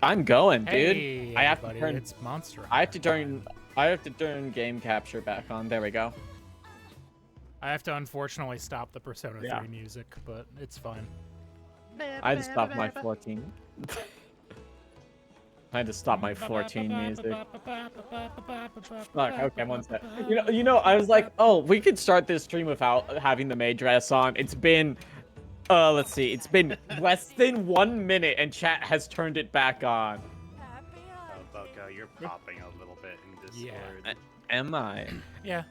I'm going, dude. Hey, I have to everybody, turn. it's Monster I have to Hunter turn. time. I have to turn game capture back on. There we go. I have to unfortunately stop the Persona Yeah. 3 music, but it's fine. I had to stop my 14. I had to stop my 14 music. Fuck. Okay, one sec. You know, I was like, oh, we could start this stream without having the maid dress on. It's been, let's see, it's been less than 1 minute, and chat has turned it back on. Oh, Boko, you're popping a little bit in Discord. Yeah. Am I? Yeah.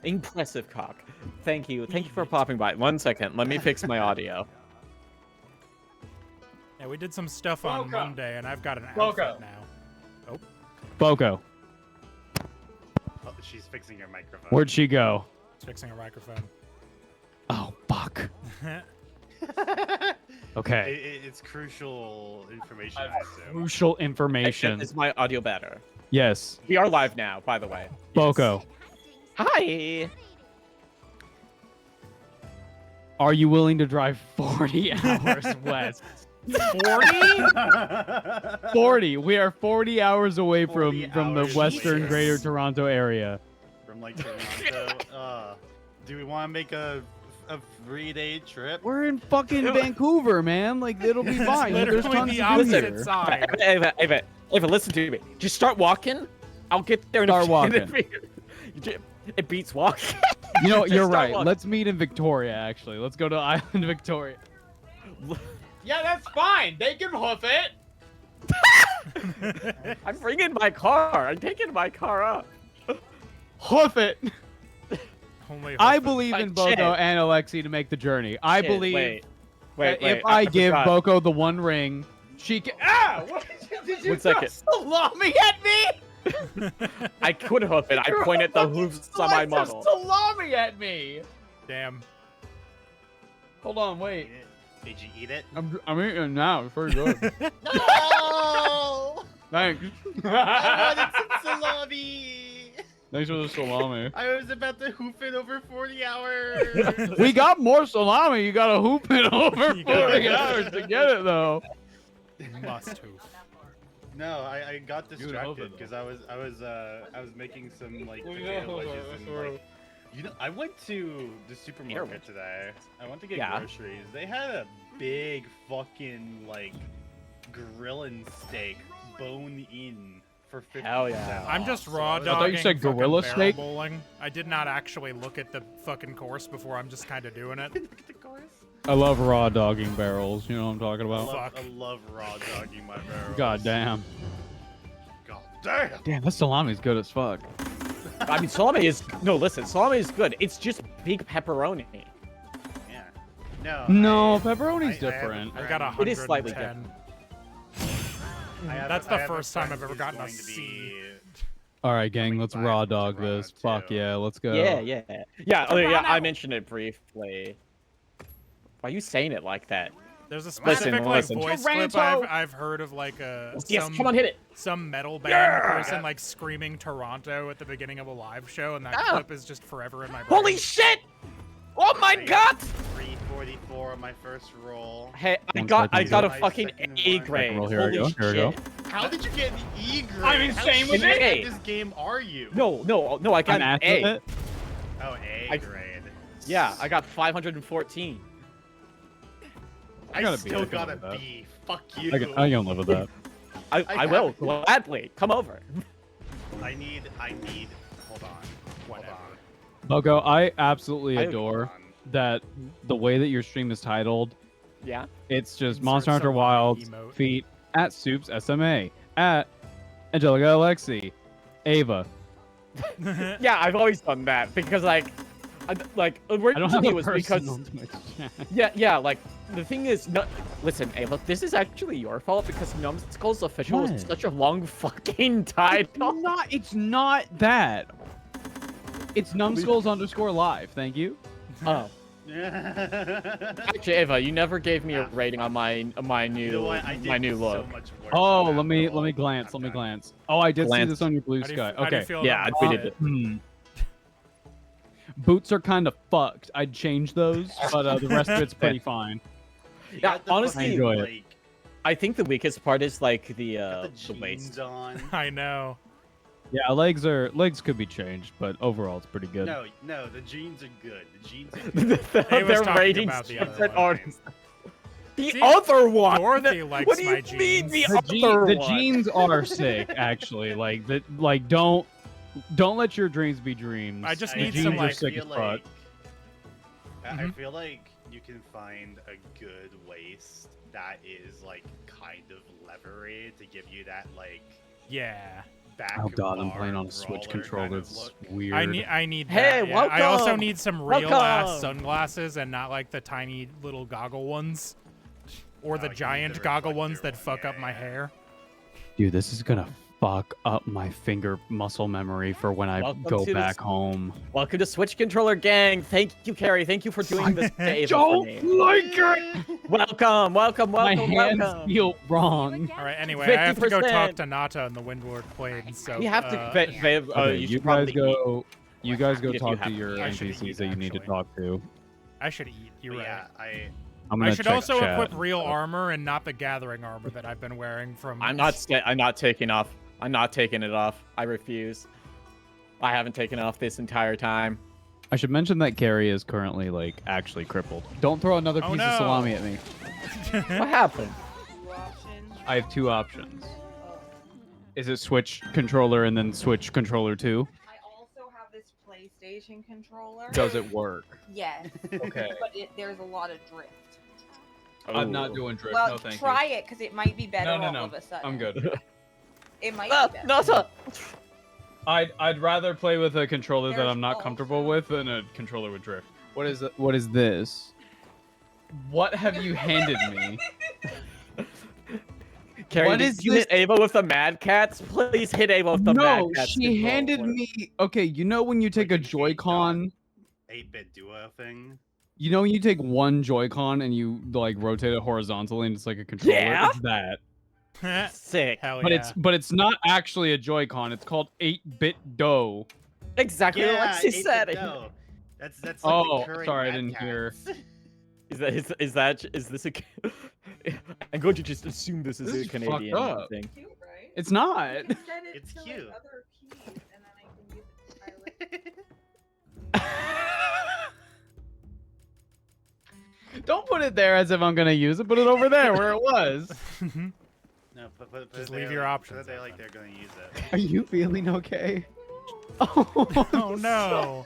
Impressive cock. Thank you. Thank you for popping by. 1 second. Let me fix my audio. Yeah, we did some stuff on Boko. Monday, and I've got an Boko. outfit now. Oh. Boko, Oh, she's fixing her microphone. where'd she go? It's fixing a microphone. Oh, fuck. Okay. It's crucial information, I assume. Crucial information. Is my audio better? Yes. We are live now, by the way. Boko, Hi. are you willing to drive 40 hours west? 40? 40. We are 40 hours away 40 from the hours western away. Greater Toronto area. From like Toronto. Do we want to make a 3-day trip? We're in fucking Vancouver, man. Like, it'll be fine. There's Literally tons the to do opposite here. side. Ava, listen to me. Just start walking. I'll get there in Start a walking. It beats walking. You know, Just you're start right. walking. Let's meet in Victoria, actually. Let's go to Island Victoria. Yeah, that's fine. They can hoof it. I'm bringing my car. I'm taking my car up. Hoof it. Only if I it's- believe in Shit. Boko and Alexi to make the journey. I Shit, believe Wait, that if I give forgot. Boko the one ring, she can. Ah! What did you 1 second. throw salami at me? I could hoof it. I point at the hoofs on my Slice of model. salami at me. Damn. Hold on, wait. Did you eat it? I'm eating it now. It's pretty good. No! Thanks. I wanted some salami! Thanks for the salami. I was about to hoof it over 40 hours! We got more salami. You gotta hoop it over You gotta 40 hoop it. hours to get it, though. Must hoof. No, I got You would hope distracted it, because I was making some like potato wedges and like I went to the supermarket today. I went to get Yeah. groceries. They had a big fucking like grilling steak, bone in for 50 Hell yeah. cents. I'm just So raw I was- dogging thought you said fucking gorilla barrel steak? bowling. I did not actually look at the fucking course before. I'm just kind of doing it. Look at the course. I love raw dogging barrels. You know what I'm talking I about? love, Fuck. I love raw dogging my barrels. God damn. God damn. Damn, that salami's good as fuck. I mean, salami is listen, salami is good. It's just big pepperoni. Yeah. No. No, I- pepperoni's I have a different. I got friend- It is slightly 110. I have That's a- the I have a first time friend I've ever who's gotten a going to C. be- All right, gang, coming let's by raw from dog Toronto, this. Fuck too. yeah, let's go. Yeah. Oh, yeah, I Toronto. mentioned it briefly. Why are you saying it like that? There's a Listen, specific like listen. voice Toronto. clip I've heard of like Yes, some, come on, hit it. some metal band Yeah. person like screaming Toronto at the beginning of a live show, and that Ah. clip is just forever in my brain. Holy shit! Oh my god! 344 on my first roll. Hey, I One got second, a my fucking second A one. grade. Roll, here we Holy go, here we go. shit. How did you get an E grade? I'm insane How with shit it. at this game are you? No, I got I'm an asked A. with it. Oh, A I- grade. Yeah, I got 514. I I gotta be still looking got a at that. B. Fuck you. I can live with that. I will have- gladly come over. I need. Hold on. Whatever. Boko, I absolutely I- adore Hold on. that the way that your stream is titled. Yeah. It's just Insert Monster Hunter salami Wild emote. feet at Supes SMA at Angelica Alexi, Ava. Yeah, I've always done that because like I don't have originally a it was because personal Twitch chat. yeah, like the thing is, no, listen, Ava, this is actually your fault because Numbskull's official What? was such a long fucking title. It's not that. It's numbskulls_live. Thank you. Oh, actually, Ava, you never gave me a rating on my You new know what? I did my new so look. much work Oh, for that let me roll. glance. Let me I'm done. glance. Oh, I did see Glance. this on your blue How do you, sky. how do you Okay. feel Yeah, about I that? tweeted it. Boots are kind of fucked. I'd change those, but the rest of it's pretty fine. You Yeah, got the honestly, fucking, I enjoy it. like, I think the weakest part is like the Got the waist. jeans on. I know. Yeah, legs could be changed, but overall it's pretty good. No, the jeans are good. The jeans are good. They was Their talking ratings about the just other said one. artists. The See, other one. Dorothy likes What do you my mean jeans. the The, other the one? jeans are sick, actually. Don't let your dreams be dreams. I just The need jeans some, are like, sick as fuck. I feel like you can find a good waist that is like kind of levery to give you that like Yeah. back. Oh god, I'm bar playing on a Switch brawler controller. kind of It's look. weird. I need Hey, that. Yeah. I also welcome. need some real ass Welcome. sunglasses and not like the tiny little goggle ones. Or Oh, the you need giant the goggle ones reflector that one, fuck yeah, up my yeah. hair. Dude, this is gonna fuck up my finger muscle memory for when I Welcome go to the back home. Welcome to Switch Controller Gang. Thank you, Carrie. Thank you for doing this favor for Don't me. like it. Welcome, welcome, My welcome, hands welcome. feel wrong. All right. Anyway, I have to go 50%. talk to Nata in the Windward Plains. So We have to. Okay, you you should guys probably go. You guys go If you talk to have- your I should NPCs eat, that you need to actually. talk to. I should eat. You're But right. yeah, I'm I gonna should check also chat. equip real armor and not the gathering armor that I've been wearing from. I'm not taking off. I'm not taking it off. I refuse. I haven't taken it off this entire time. I should mention that Carrie is currently like actually crippled. Don't throw another Oh, piece no. of salami at me. What happened? I have two options. Is it Switch controller and then Switch controller 2? I also have this PlayStation controller. Does it work? Yes, Okay. but there's a lot of drift. I'm not Oh. doing drift. Well, no, thank try it because it might be better No, no, all no. of a sudden. you. I'm good. It might Ah, be better. no, sir. I'd rather play with a controller that There's I'm not comfortable also- with than a controller with drift. What is it? What is this? What have you handed me? Carrie, What did is you hit Ava with the Mad Cats? Please hit Ava with the Mad No, Cats. she handed me. Okay, you know when you take a Like an Joy-Con, 8-bit duo thing. you know when you take one Joy-Con and you like rotate it horizontally and it's like a controller. Yeah? It's that. Sick. Hell But yeah. it's not actually a Joy-Con. It's called 8-bit dough. Exactly what Yeah, Lexi 8-bit said. dough. That's like Oh, the current sorry, I Mad didn't hear. Cats. Is this a? I'm going to just assume this is This a is fucked Canadian up. thing. Cute, right? It's not. You can set it It's to, cute. Like, other keys, and then I can use it to pilot. Don't put it there as if I'm gonna use it. Put it over there where it was. No, put Just it leave there your like- options put it there like open. they're gonna use it. Are you feeling okay? Oh, Oh no.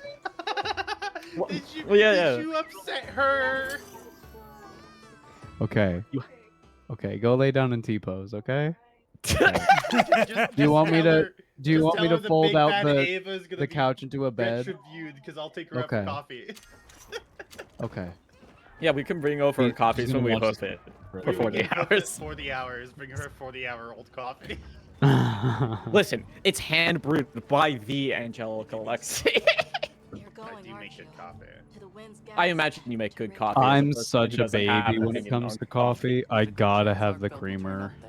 Did you, Well, yeah, did yeah. you upset her? Okay. Okay, go lay down in T-pose, okay? Just Do you want me tell to her- do you just want me tell to her fold big out bad the Ava's gonna be couch into a bed? retributed because I'll take her out Okay. for coffee. Okay. Yeah, we can bring over She's coffees gonna when we watch host this it for for 40 hours. 40 hours. Bring her 40-hour-old coffee. Listen, it's hand brewed by the Angelica Lexi. You're I going, do make aren't good you? coffee. To the wind's I gas, imagine you make to good raise- coffee. as a I'm person such who a doesn't have baby an when it opinion comes on to coffee. I gotta have the Zark built the turn creamer. up there.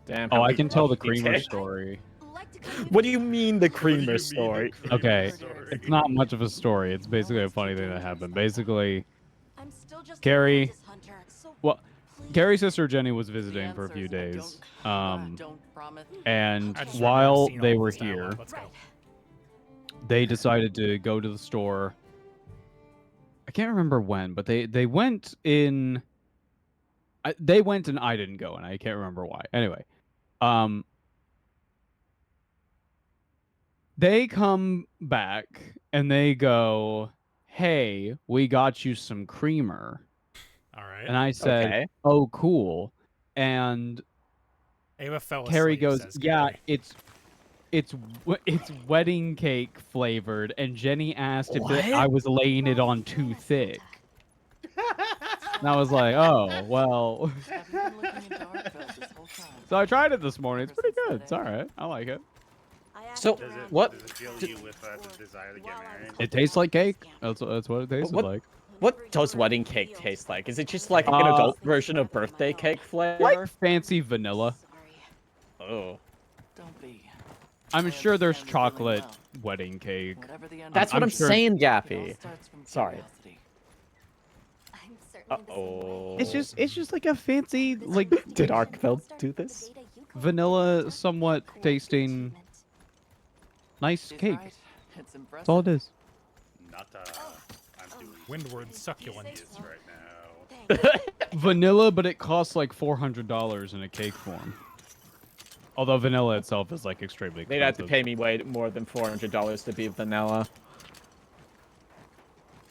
Damn. Oh, how I many can tell the coffees creamer take? story. Like to come What do you mean the What do you creamer mean, the story? creamer Okay, story? It's not much of a story. It's basically a funny thing that happened. Basically, I'm still just a Carrie- practice hunter, so well, please- Carrie's sister Jenny was The visiting for a few answers I days. don't promise. And I just remember while seeing they all were this dialogue. here, Let's go. they decided to go to the store. I can't remember when, but they went in. They went and I didn't go, and I can't remember why. Anyway, they come back and they go, "Hey, we got you some creamer," All right. and I said, Okay. "Oh, cool." And Ava fell Carrie asleep, goes, says "Yeah, Carrie. it's wedding cake flavored," and Jenny asked if What? I was laying it on too thick. And I was like, "Oh, well." Have you been looking into Arkville this whole time? So I tried it this morning. It's Ever pretty since good. that It's all day. right. I like it. I asked So, Does it, around what- Does it fill you with the desire to get while I was married? It tastes like cake. That's what it tasted What- like. What does wedding cake taste like? Is it just like an Uh, adult version of birthday cake flavor? Like fancy vanilla. Sorry, Oh. don't be. I'm I sure there's understand the feeling chocolate well. wedding cake. Whatever the end That's what I'm I'm sure- saying, it all Gaffy. starts from Sorry. curiosity. I'm certain Uh-oh. It's just like a fancy like Did Arkfeld do this? vanilla, somewhat tasting nice She's cake. right. It's That's all it is. Not I'm doing Windward succulent. this right now. Vanilla, but it costs like $400 in a cake form. Although vanilla itself is like extremely expensive. They'd have to pay me way more than $400 to be vanilla.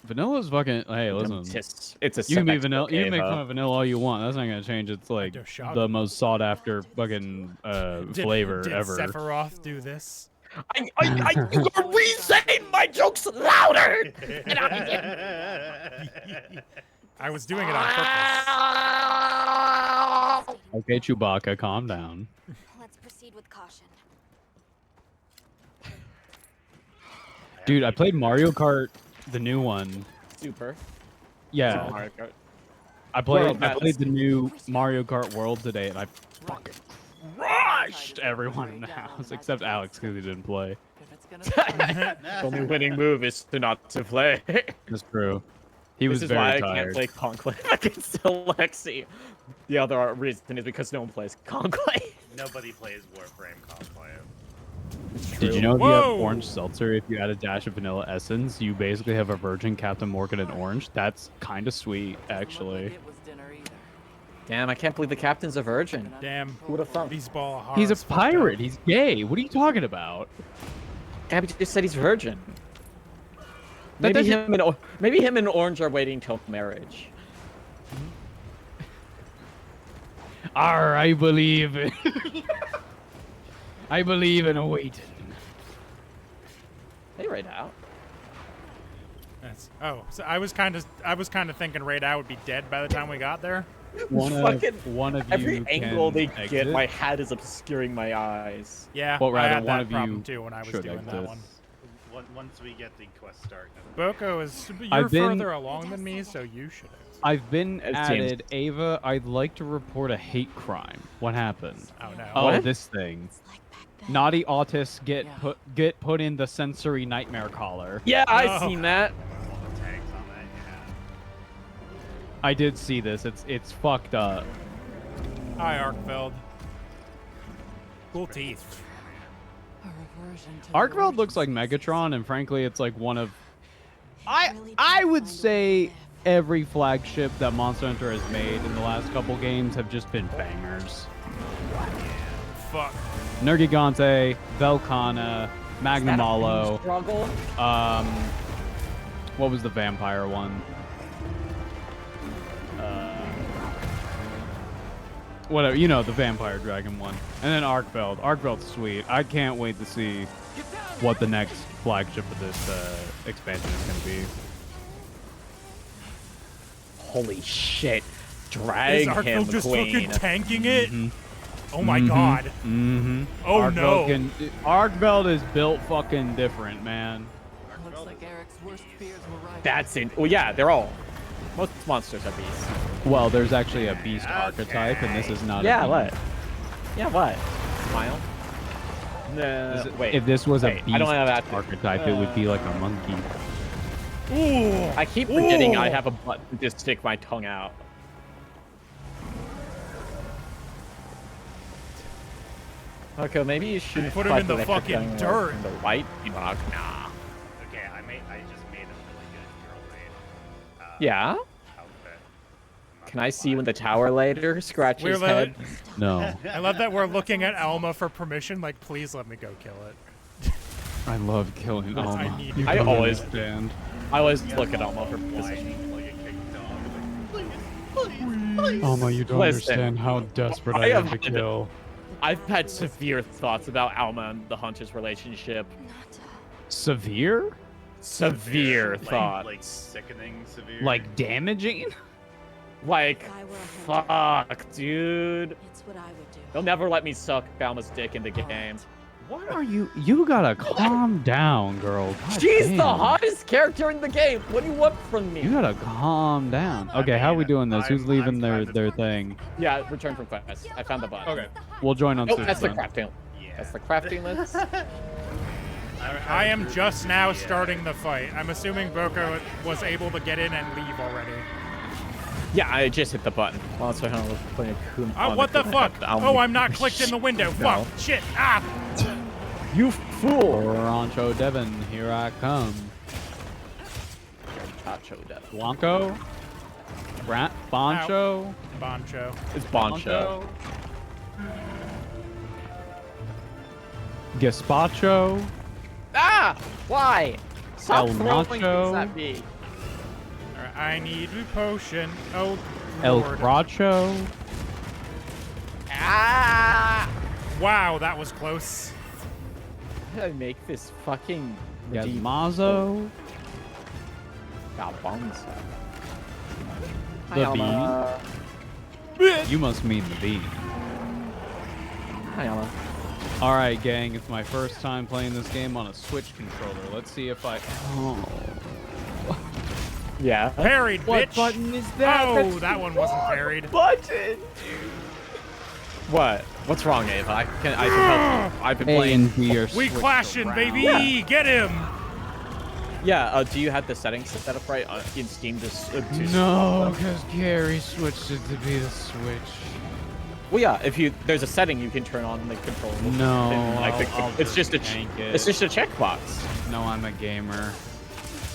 Vanilla's fucking. Hey, listen. It's a You can be sex vanilla. You can make book, fun of vanilla all you want. That's not gonna change. It's like do shop. the most sought after fucking flavor did ever. Sephiroth do this? You are re-saying my jokes louder! I was doing it on purpose. Okay, Chewbacca, calm down. Let's proceed with caution. Dude, I played Mario Kart, the new one. Super. Yeah, Mario Kart. I World played the new Mario Kart World today, and I fucking crushed everyone in the house except Alex because he didn't play. If it's gonna The only winning move is to not to play. That's true. He was This is very why I tired. can't play Conclave against Alexi. The other reason is because no one plays Conclave. Nobody plays Warframe Conclave. Did you know if you Whoa! have orange seltzer, if you add a dash of vanilla essence, you basically have a virgin Captain Morgan in orange? That's kind of sweet, look like actually. it was dinner either. Damn, I can't believe the captain's a virgin. Damn. Who would've thought? These ball of He's a horrors fucked up. pirate. He's gay. What are you talking about? Gabby just said he's virgin. That Maybe doesn't- maybe him and Orange are waiting till marriage. I believe in... I believe in waiting. Hey, right out. That's, oh, so I was kind of thinking Radau would be dead by the time we got there. One Fucking of you Every angle can they get, exit. my hat is obscuring my eyes. Yeah, Well, I rather, had one that of problem you too when I was should doing exit. that one. Once we get the quest started. Boko is you're I've been- further along than me, so you should. I've been It seems- added. Ava, I'd like to report a hate crime. What happened? Oh no. Oh, What? this thing. Like back then. Naughty autists get Yeah. put in the sensory nightmare collar. Yeah, No. I've seen that. All the tags on that, yeah. I did see this. It's fucked up. Hi, Arkfeld. Cool teeth. A reversion to the Arkveld looks like origins. Megatron, and frankly, it's like one of. Really I did would find a way say to live. every flagship that Monster Hunter has made in the last couple games have just been bangers. Fuck. Nergigante, Velkhana, Magnamalo. Struggle. What was the vampire one? Whatever, you know, the vampire dragon one. And then Arkveld. Arkveld's sweet. I can't wait to see what the next flagship of this expansion is going to be. Holy shit. Is Drag him, Arkfeld just queen. fucking tanking it? Mhm. Oh my god. Mm-hmm. Oh no. Arkveld is built fucking different, man. Looks like Eric's worst fears were right. That's it. Well, yeah, they're all. Most monsters are beasts. Well, there's actually a beast archetype, and this is not Yeah, a what? Yeah, what? Smile? This No, is- wait. If this was Wait, a beast I don't have that. archetype, it would be like a monkey. Ooh. I keep forgetting I Ooh. have a button to stick my tongue out. Okay, maybe you shouldn't Put him fight in the electric fucking gun dirt. in the white. Nah. Okay, I just made a really good girl raid. Yeah? Outfit. I'm not Can I gonna see lie. when the tower later scratches We're head? No. I love that we're looking at Alma for permission. Like, please let me go kill it. I love killing I Alma. need- You I don't always- understand. I always look at Alma for position. Whining like a kicked dog. Like, please, please. Alma, you don't Listen, understand how desperate I I am have to had- kill. I've had severe thoughts about Alma and the Hunter's relationship. Severe? Severe thoughts. Like sickening severe. Like damaging? Like, If I were a hunter, fuck, dude. it's what I would do. They'll never let me suck Alma's dick in the game. What are you? You gotta calm down, girl. God She's the damn. hottest character in the game. What do you want from me? You gotta calm down. I Okay, how are we mean, doing this? Who's I'm leaving kind their of- thing? Yeah, return from quest. I found the button. Okay. We'll join on Oh, Supes that's the then. crafting. Yeah. That's the crafting list. I am just now starting the fight. I'm assuming Boko was able to get in and leave already. Yeah, I just hit the button. Well, that's why I was putting a coon on What the fuck? Oh, I'm not clicked in the window. No. Fuck. Shit. Ah. You fool! Rancho Devon, here I come. Chacho Dev. Blanco? Boncho? Boncho. It's Boncho. Gazpacho? Ah! Why? Stop El throwing things Nacho. at me. Alright, I need a potion. Oh, El Lord. Bracho? Ah! Wow, that was close. How did I make this fucking Gazmazo? Galbonzo? The bee? You must mean the bee. Hi, Alma. Alright, gang, it's my first time playing this game on a Switch controller. Let's see if I... Oh. Yeah. Parried, What bitch. button is that? Oh, That's that one wasn't parried. Button! What? What's wrong, Ava? I can help you. I've been A playing. and B are We switched clashing, around. baby. Yeah. Get him. Yeah, do you have the settings set up right in Steam to No, because Gary switched it to be the Switch. Well, yeah, there's a setting you can turn on the controller. No, And, like, I'll it's just a tank it. it's just a checkbox. No, I'm a gamer.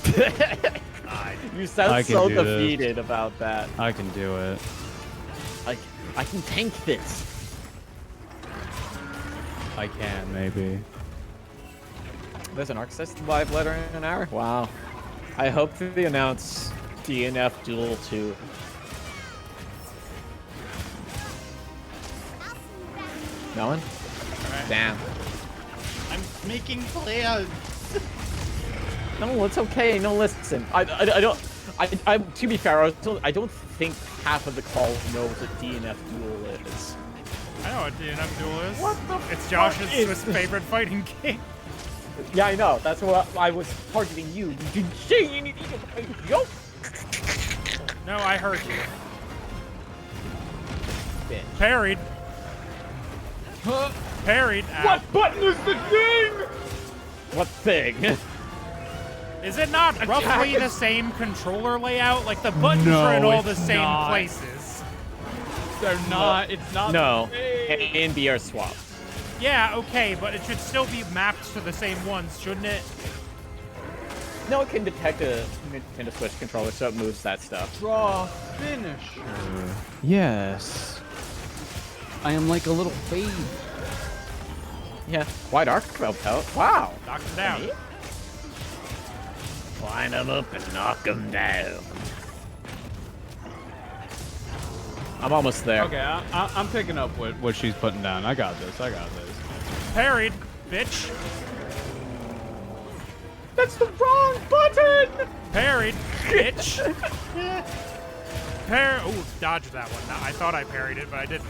You I sound can so do this. defeated about that. I can do it. Like, I can tank this. I can, maybe. There's an Arc System live letter in an hour. Wow. I hope that they announce DNF Duel 2. No one? Damn. I'm making plans. No, it's okay. No, listen. I don't. To be fair, I don't think half of the call knows what DNF Duel is. I know what DNF Duel is. What the It's fuck Josh's is Swiss this? favorite fighting game. Yeah, I know. That's what I was targeting you. Did you say you need to yo? No, I heard you. Bitch. Parried. Parried. Ow. What button is the thing? What thing? Is it not roughly the same controller layout? Like the buttons No, are in all it's the same not. places. They're not. It's not. No. A and B are swapped. Yeah, okay, but it should still be mapped to the same ones, shouldn't it? No, it can detect a Nintendo Switch controller, so it moves that stuff. Draw finisher. Yes. I am like a little baby. Yeah. Wide arc belt out. Wow. Knock him down. Me? Line them up and knock them down. I'm almost there. Okay, I'm picking up what she's putting down. I got this. I got this. Parried, bitch. That's the wrong button! Parried, bitch. Ooh, dodged that one. I thought I parried it, but I didn't.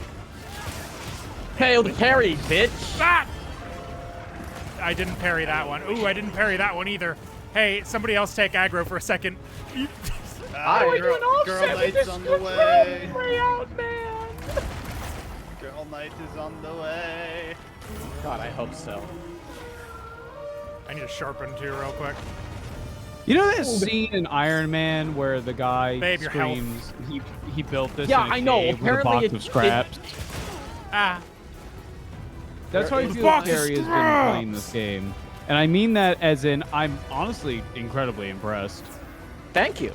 Failed parry, bitch! Ah! I didn't parry that one. Ooh, I didn't parry that one either. Hey, somebody else take aggro for a second. Girl night's on the way. Girl night is on the way. God, I hope so. I need to sharpen too real quick. You know that scene in Iron Man where the guy Babe, your health. screams he built this Yeah, in a I know. cave with a Apparently box of scraps? Ah. That's how I The feel box of Carrie has been scraps! playing this game. And I mean that as in, I'm honestly incredibly impressed. Thank you.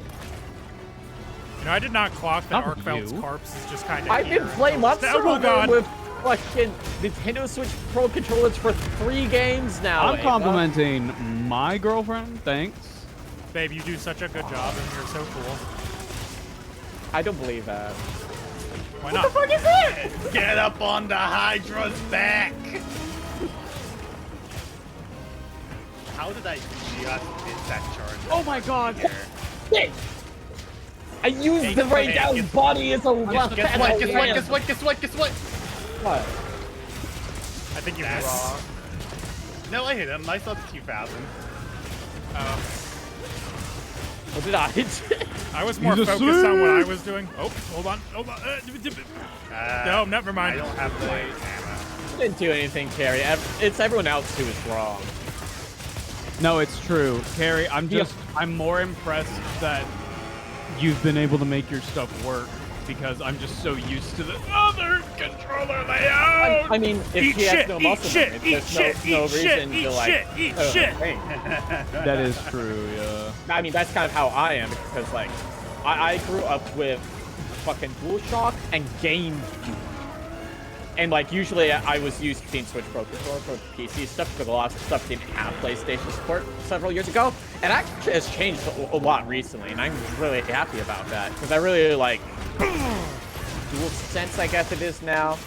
You know, I did not clock that Not Arkfeld's you. corpse is just kind of I've been playing Monster Oh, Hunter God. with fucking Nintendo Switch Pro controllers for 3 games now. I'm Ava. complimenting my girlfriend, thanks. Babe, you do such a good job, and you're so cool. I don't believe that. Why What not? the fuck is it? Get up on the Hydra's back. How did I just miss that charge? Oh my god. Shit. I used Hey, the Ray hey, Down's guess- body as a weapon. Guess what? Guess what? Guess what? Guess what? Guess what? What? I think you That's missed. wrong. No, I hit him. I saw 2,000. What did I hit? I was more He's focused on what I asleep. was doing. Oh, hold on. Hold on. Uh, No, never mind. I don't have the ammo. Didn't do anything, Terry. It's everyone else who is wrong. No, it's true. Carrie, I'm more impressed that you've been able to make your stuff work because I'm just so used to the other controller layout. I mean, if Eat he has shit, no eat muscle shit, memory, eat there's shit, no eat shit, reason eat to like. shit, eat shit. Hey. That is true, yeah. I mean, that's kind of how I am because like, I grew up with fucking DualShock and GameCube. And like usually I was using Switch Pro Controller for PC stuff because a lot of stuff didn't have PlayStation support several years ago. And that has changed a lot recently, and I'm really happy about that because I really like DualSense, I guess it is now.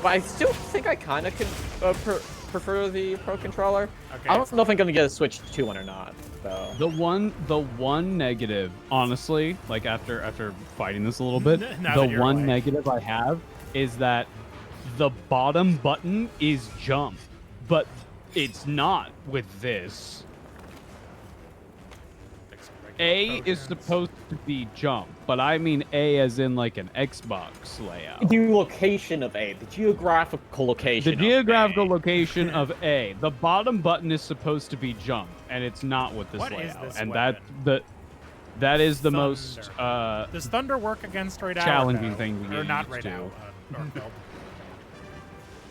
But I still think I kind of prefer the Pro Controller. Okay. I don't know if I'm gonna get a Switch 2 one or not, though. The one negative, honestly, like after fighting this a little bit, Now the that you're one away. negative I have is that the bottom button is jump, but it's not with this. A is supposed to be jump, but I mean A as in like an Xbox layout. The location of A, the geographical location. The geographical of A. location of A. The bottom button is supposed to be jump, and it's not with this What is layout. this and weapon? that is the Thunder. most Does Thunder work against Raid Out? challenging or no? thing to get Or not used Raid to. Out, Northfield.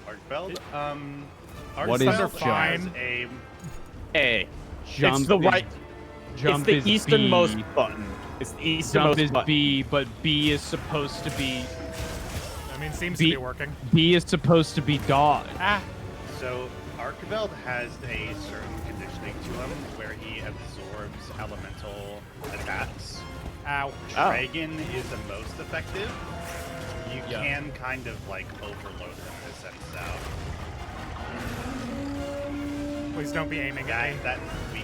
Arkfeld? What is Arkfeld fine? has a A. Jump it's the is- right. Jump it's the is easternmost B. button. It's the Jump easternmost is button. B, but B is supposed to be I mean, seems B- to be working. B is supposed to be dodge. Ah, So Arkfeld has a certain conditioning to him where he absorbs elemental attacks. ow. Dragon is the most effective. You Yeah. can kind of like overload him in a sense though. Please don't be aiming at me.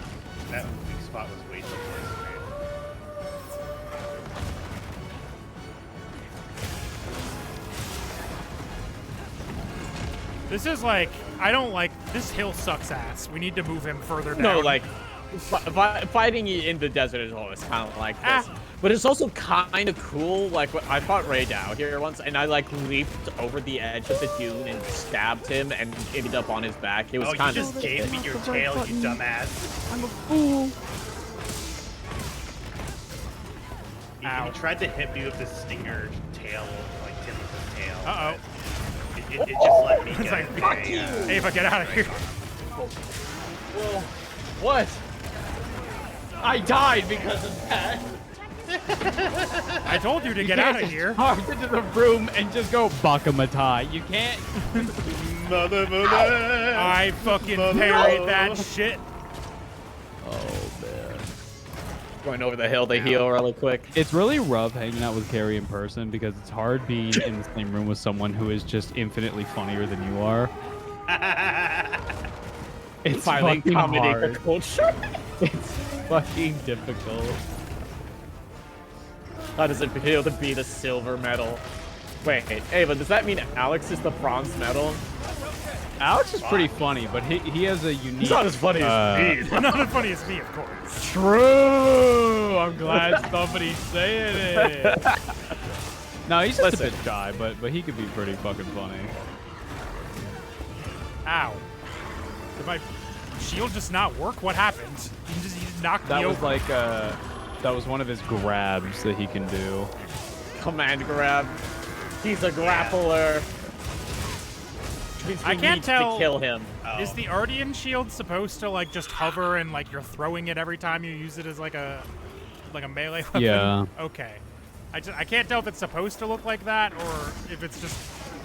That weak spot was way too close to me. This is like, I don't like, this hill sucks ass. We need to move him further down. No, like fighting in the desert is always kind of like this. Ah. But it's also kind of cool. Like I fought Ray Dow here once, and I like leaped over the edge of the dune and stabbed him, and ended up on his back. It was Oh, you kind just of gave me your tail, you dumbass. I'm a fool. He tried to hit me with the stinger tail, like tip of his tail. Uh-oh. but It just let me It's get like, it. fuck Yeah. Ava, get out of here. Whoa. What? I died because of that. I told you to get out of here. Charge into the room and just go Bakamatai. You can't. Mother. I fucking parried that shit. Oh man. Going over the hill to heal really quick. It's really rough hanging out with Carrie in person because it's hard being in the same room with someone who is just infinitely funnier than you are. It's Filing fucking comedy hard. culture. It's fucking difficult. How does it feel to be the silver medal? Wait, Ava, does that mean Alex is the bronze medal? Alex is pretty funny, but he has a unique. He's not as funny as me. Not as funny as me, of course. True. I'm glad somebody's saying it. No, he's just a Listen. bit shy, but he could be pretty fucking funny. Ow. Did my shield just not work? What happened? He just knocked That me was over. like that was one of his grabs that he can do. Command grab. He's a grappler. Means I we can't need tell- to kill him. Is the Ardian shield supposed to like just hover and like you're throwing it every time you use it as like a melee weapon? Yeah. Okay. I can't tell if it's supposed to look like that or if it's just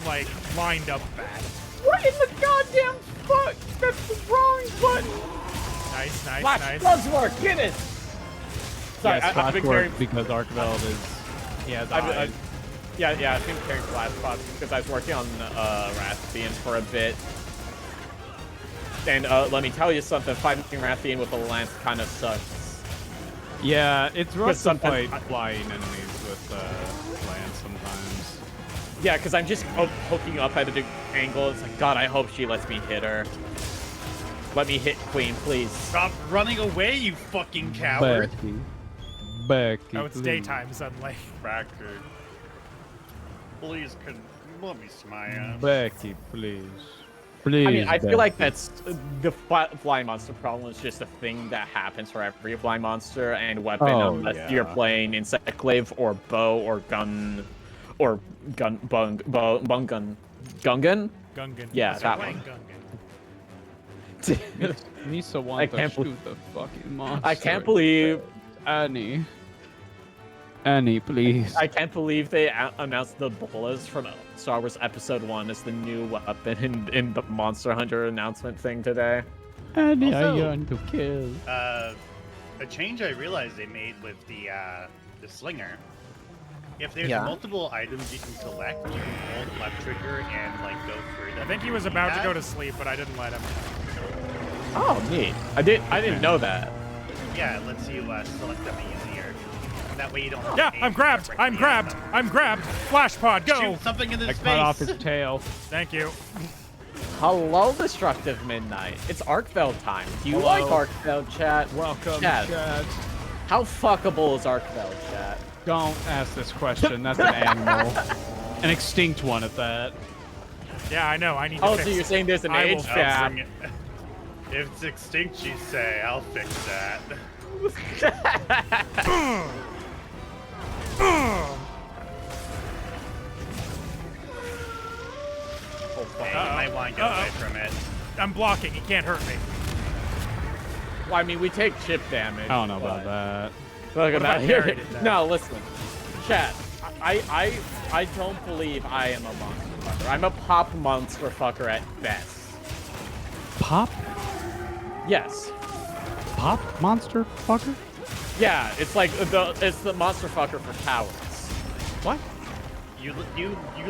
like lined up bad. What in the goddamn fuck? That's the wrong button. Nice, nice, Flash nice. does work. Get it. Sorry, Yes, I've been Flash carrying. works because Arkveld is. He has eyes. Yeah, I've been carrying flash spots because I was working on Rathian for a bit. And let me tell you something, fighting Rathian with a lance kind of sucks. Yeah, it's rough to sometimes fight flying enemies with lance sometimes. Yeah, because I'm just poking up at an angle. It's like, God, I hope she lets me hit her. Let me hit Queen, please. Stop running away, you fucking coward. Becky. Oh, it's please. daytime suddenly. Cracker. Please, let me smile. Becky, please. Please. I mean, I feel Ben. like that's the flying monster problem is just a thing that happens for every flying monster and weapon, Oh, unless you're yeah. playing Insectclave or bow or gun or bung gun. Gungan? Gungan. Yeah, Let's that play one. Gungan. Misa I wants to can't shoot the fucking monster. I can't believe Annie. Annie, please. I can't believe they announced the bolas from Star Wars Episode 1 as the new weapon in the Monster Hunter announcement thing today. Annie, I Also, yearn to kill. A change I realized they made with the slinger. If there's Yeah. multiple items you can collect, you can hold left trigger and like go through them. I think he was about to go to sleep, but I didn't let him. Oh, neat. I didn't know that. Yeah, it lets you select them easier. That way you don't. have to Yeah, aim I'm grabbed. directly I'm at grabbed. them. I'm grabbed. Flash pod, go. Shoot something in I his cut off face. his tail. Thank you. Hello, Destructive Midnight. It's Arkveld time. Do you Hello. like Arkveld, chat? Welcome, Chat. Chad. How fuckable is Arkveld, chat? Don't ask this question. That's an animal. An extinct one at that. Yeah, I know. I need to Oh, fix so you're it. saying there's an I will age fix gap? Bring it. If it's extinct, you say, I'll fix that. Hey, you might want to get away from it. I'm blocking. He can't hurt me. Well, I mean, we take chip damage. I don't know about but- that. Look at What that. about Harry did that? No, listen. Chat, I don't believe I am a monster fucker. I'm a pop monster fucker at best. Pop? Yes. Pop monster fucker? Yeah, it's like it's the monster fucker for cowards. What? You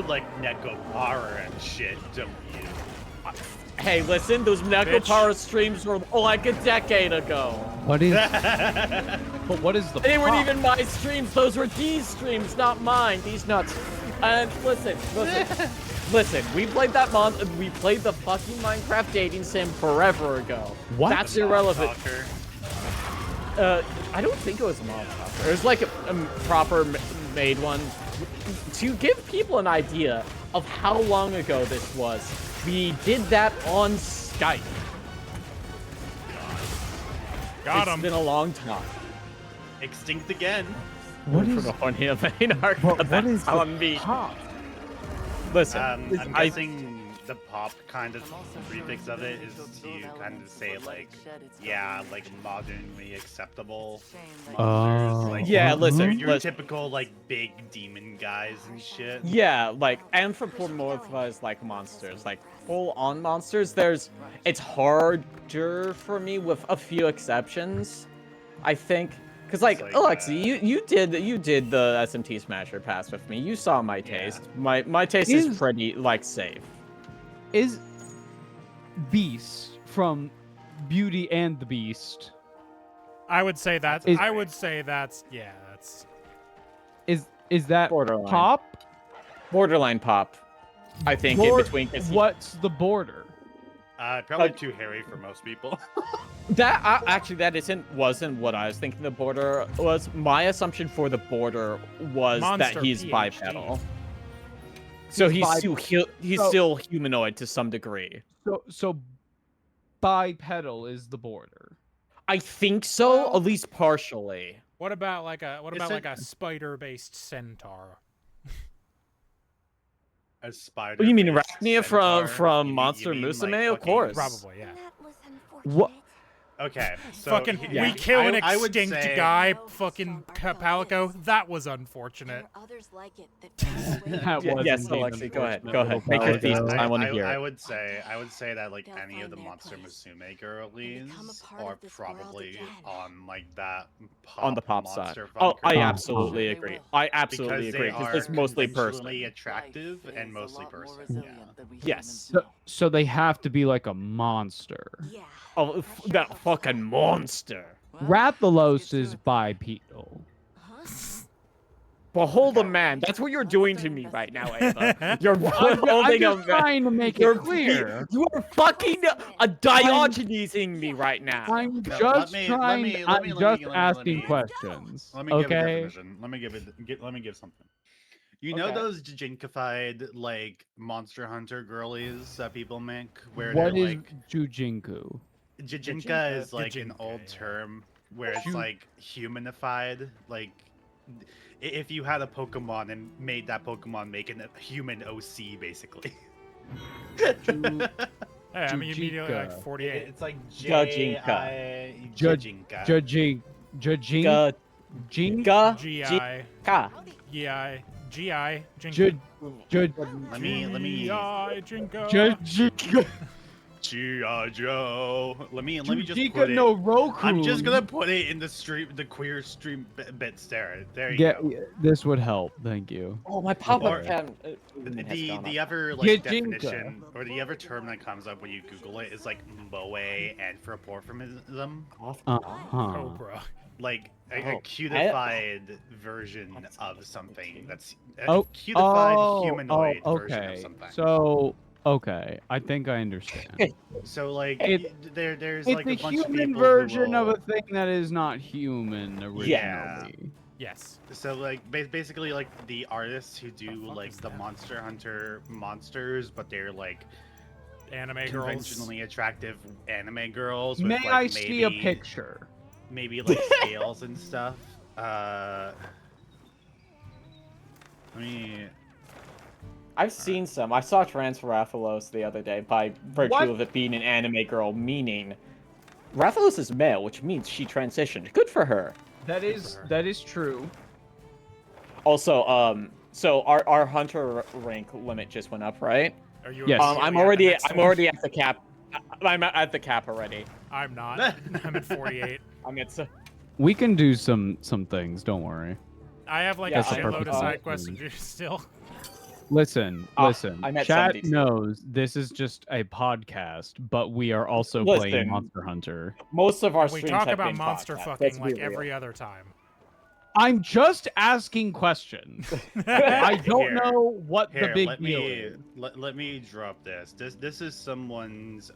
like Neko Power and shit, don't you? Hey, listen, those Neko Bitch. Power streams were like a decade ago. What is? But what is the? They weren't pop? even my streams. Those were D's streams, not mine. These nuts. And listen. Listen, we played that we played the fucking Minecraft dating sim forever ago. What? That's irrelevant. Talker. I don't think it was a mod talker. It was like a proper made one. To give people an idea of how long ago this was, we did that on Skype. Got It's him. been a long time. Extinct again. What is? On here, main arc, What but that's is the on me. pop? Listen, I'm I- guessing the pop kind of prefix of it is to kind of say like, yeah, like modernly acceptable monsters. Oh. Like, Yeah, listen, your listen. typical like big demon guys and shit. Yeah, like anthropomorphized like monsters, like full-on monsters. It's harder for me with a few exceptions, I think. Cause like, It's like, Alexi, you did the SMT Smasher pass with me. You saw my taste. My taste is Is- pretty like safe. Is Beast from Beauty and the Beast? I would say that. Is- I would say that's. Yeah, that's. Is that Borderline. pop? Borderline pop. I think in between. 'Cause What's the border? Probably too hairy for most people. that actually wasn't what I was thinking. The border was my assumption for the border was Monster that he's PhD. bipedal. So he's So- still humanoid to some degree. So bipedal is the border. I think so, Well- at least partially. What about like a it- spider-based centaur? A spider. What do you mean, based Arachnia centaur? from You Monster mean, like, Musume? Of fucking- course. Probably, yeah. That was unfortunate. What? Okay, so Fucking, yeah, we kill an I would extinct say- guy. Fucking Palico. That was unfortunate. There are others like it that That Yeah, was yes, indeed Alexi, go ahead. unfortunate, Go ahead. little Make your Palico. thesis. I want to hear I it. would say that like They'll any of the find their Monster place Musume girlies become a part are of this world probably again. on like that On the pop side. monster Oh, I fucker absolutely They agree. will. I absolutely because agree. they Because are it's mostly conventionally person. attractive and mostly person. Yeah. Yes. So they have to be like a monster. Yeah. Oh, that fucking monster. Rathalos is bipedal. But hold on, man. That's what you're doing to me right now, Ava. You're I'm holding just a trying to make You're it clear. You are fucking a Diogenesing me right now. I'm No, just let trying. me- I'm just let me- asking let me- questions. Let me give a Okay. definition. Let me give something. You know Okay. those jinkified like Monster Hunter girlies that people make, where What they're is like Jujinku? Jijinka is like an Jijinka, old yeah. term where it's Ju- like humanified. Like if you had a Pokemon and made that Pokemon make a human OC, basically. Ju- Hey, I mean, you immediately like Jujika. 48. It's like Jujinka. Jijinka. Jujing. Jing. Ga GI, Ka. GI, GI, Ju- Jinka. Ju- Let me GI, Jinka. Jujika. G.I. Joe. Let me just Jujika put it. no Roku. I'm just gonna put it in the stream, the queer stream bits there. There you Get go. this would help. Thank you. Oh, my pop-up Or- cam. The other like Jijinka. definition or the other term that comes up when you Google it is like moe anthropomorphism, Cobra. like a Oh, cutified version of something that's a Oh, cutified humanoid version of okay. something. So, okay, I think I understand. So like there's It's like a a bunch of human people version who of will, a thing that is not human originally. Yes. So like basically like the artists who do fuck like is the that? Monster Hunter monsters, but they're like Anime girls. conventionally attractive anime girls. With, May like, I see a maybe- picture? Maybe like scales and stuff. Let me. I've seen some. I saw Trans Rathalos the other day by virtue What? of it being an anime girl, meaning Rathalos is male, which means she transitioned. Good for her. That for is her. that is true. Also, so our hunter rank limit just went up, right? Are you? Yes. immediately at the next I'm one? already at the cap. I'm at the cap already. I'm not. I'm at 48. I'm at. We can do some things. Don't worry. I have like Yeah, a That's the shitload purpose of of side this quests to movie. do still. Listen. I'm at Chat 72. knows this is just a podcast, but we are also playing Listen. Monster Hunter. Most of our We streams talk have about been monster podcasts, fucking let's be like real. every other time. I'm just asking questions. I don't Here. know what the Here, big let deal me is. let me drop this. This is someone's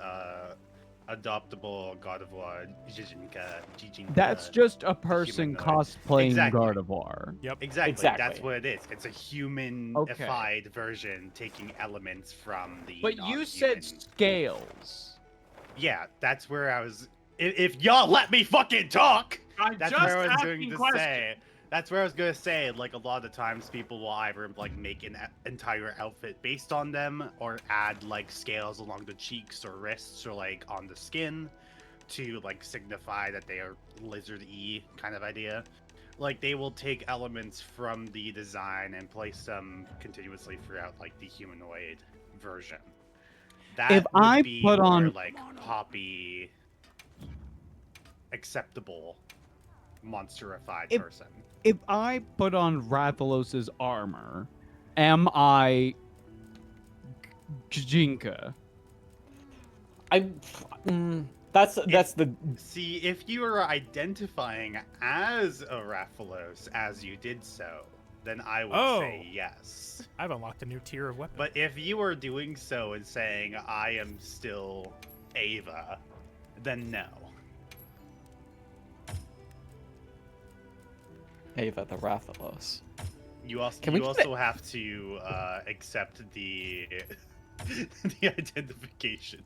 adoptable God of War Jijinka. That's just a person humanoid. cosplaying Exactly. Gardevoir. Yep. Exactly. That's Exactly. what it is. It's a humanified version taking elements from the. But you said non-human. scales. Yeah, that's where I was. If y'all let me fucking talk, I'm that's just where I was asking going to questions. say. That's where I was going to say. Like a lot of the times, people will either like make an entire outfit based on them, or add like scales along the cheeks or wrists, or like on the skin, to like signify that they are lizard-y kind of idea. Like they will take elements from the design and place them continuously throughout like the humanoid version. That If would I be put more, on- like Poppy acceptable monsterified If- person. If I put on Rathalos' armor, am I Jinka? That's the See, if you are identifying as a Rathalos as you did so, then I would say Oh. yes. I've unlocked a new tier of weapon. But if you are doing so and saying I am still Ava, then no. Ava the Rathalos. You also Can we you get also have to accept the the identification.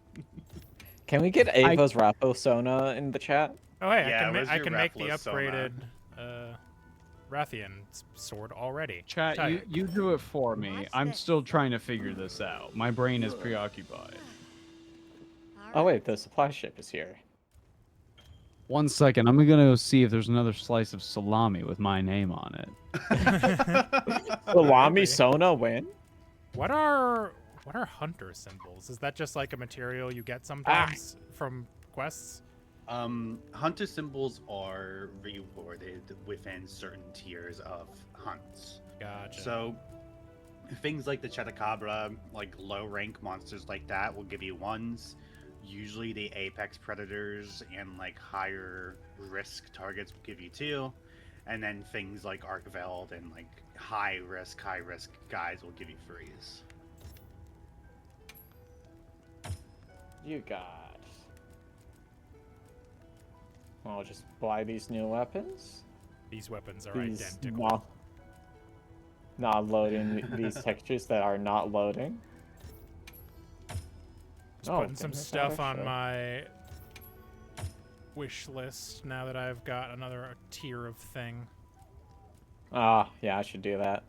Can we get Ava's Rathosona in the chat? Oh hey, Yeah, I where's can, your make the Rathalos Sona? upgraded Rathian sword already. Chat, Tight. you do it for me. Watch I'm this. still trying to figure this out. My brain is preoccupied. Oh wait, the supply ship is here. 1 second, I'm gonna go see if there's another slice of salami with my name on it. Salami Sona win? What are hunter symbols? Is that just like a material you get sometimes from quests? Hunter symbols are rewarded within certain tiers of hunts. Gotcha. So things like the Chetacabra, like low rank monsters like that, will give you ones. Usually the apex predators and like higher risk targets will give you 2. And then things like Arkveld and like high risk guys will give you 3s. You got. I'll just buy these new weapons. These weapons are These identical. Not loading these textures that are not loading. Just Oh, putting some goodness, stuff on actually. my wish list now that I've got another tier of thing. Ah, yeah, I should do that.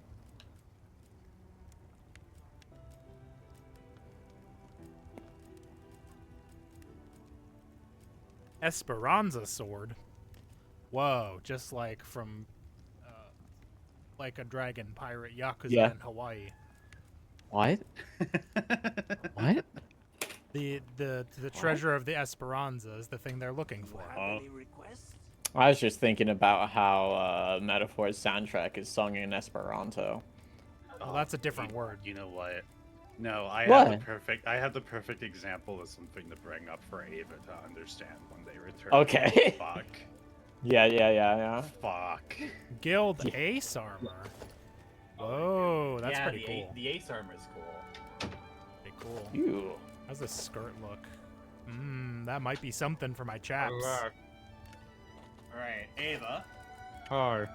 Esperanza sword. Whoa, just like from like a dragon pirate Yakuza Yeah. in Hawaii. What? What? The treasure of the Esperanza is the thing they're looking for. I was just thinking about how Metaphor's soundtrack is sung in Esperanto. Well, that's a different word. You know what? No, I What? have the perfect example of something to bring up for Ava to understand when they return. Okay. Fuck. Yeah. Fuck. Guild Ace armor. Whoa, that's yeah, pretty cool. The ace armor is cool. Pretty cool. Ew. How's this skirt look? That might be something for my chaps. All right, Ava. Hi.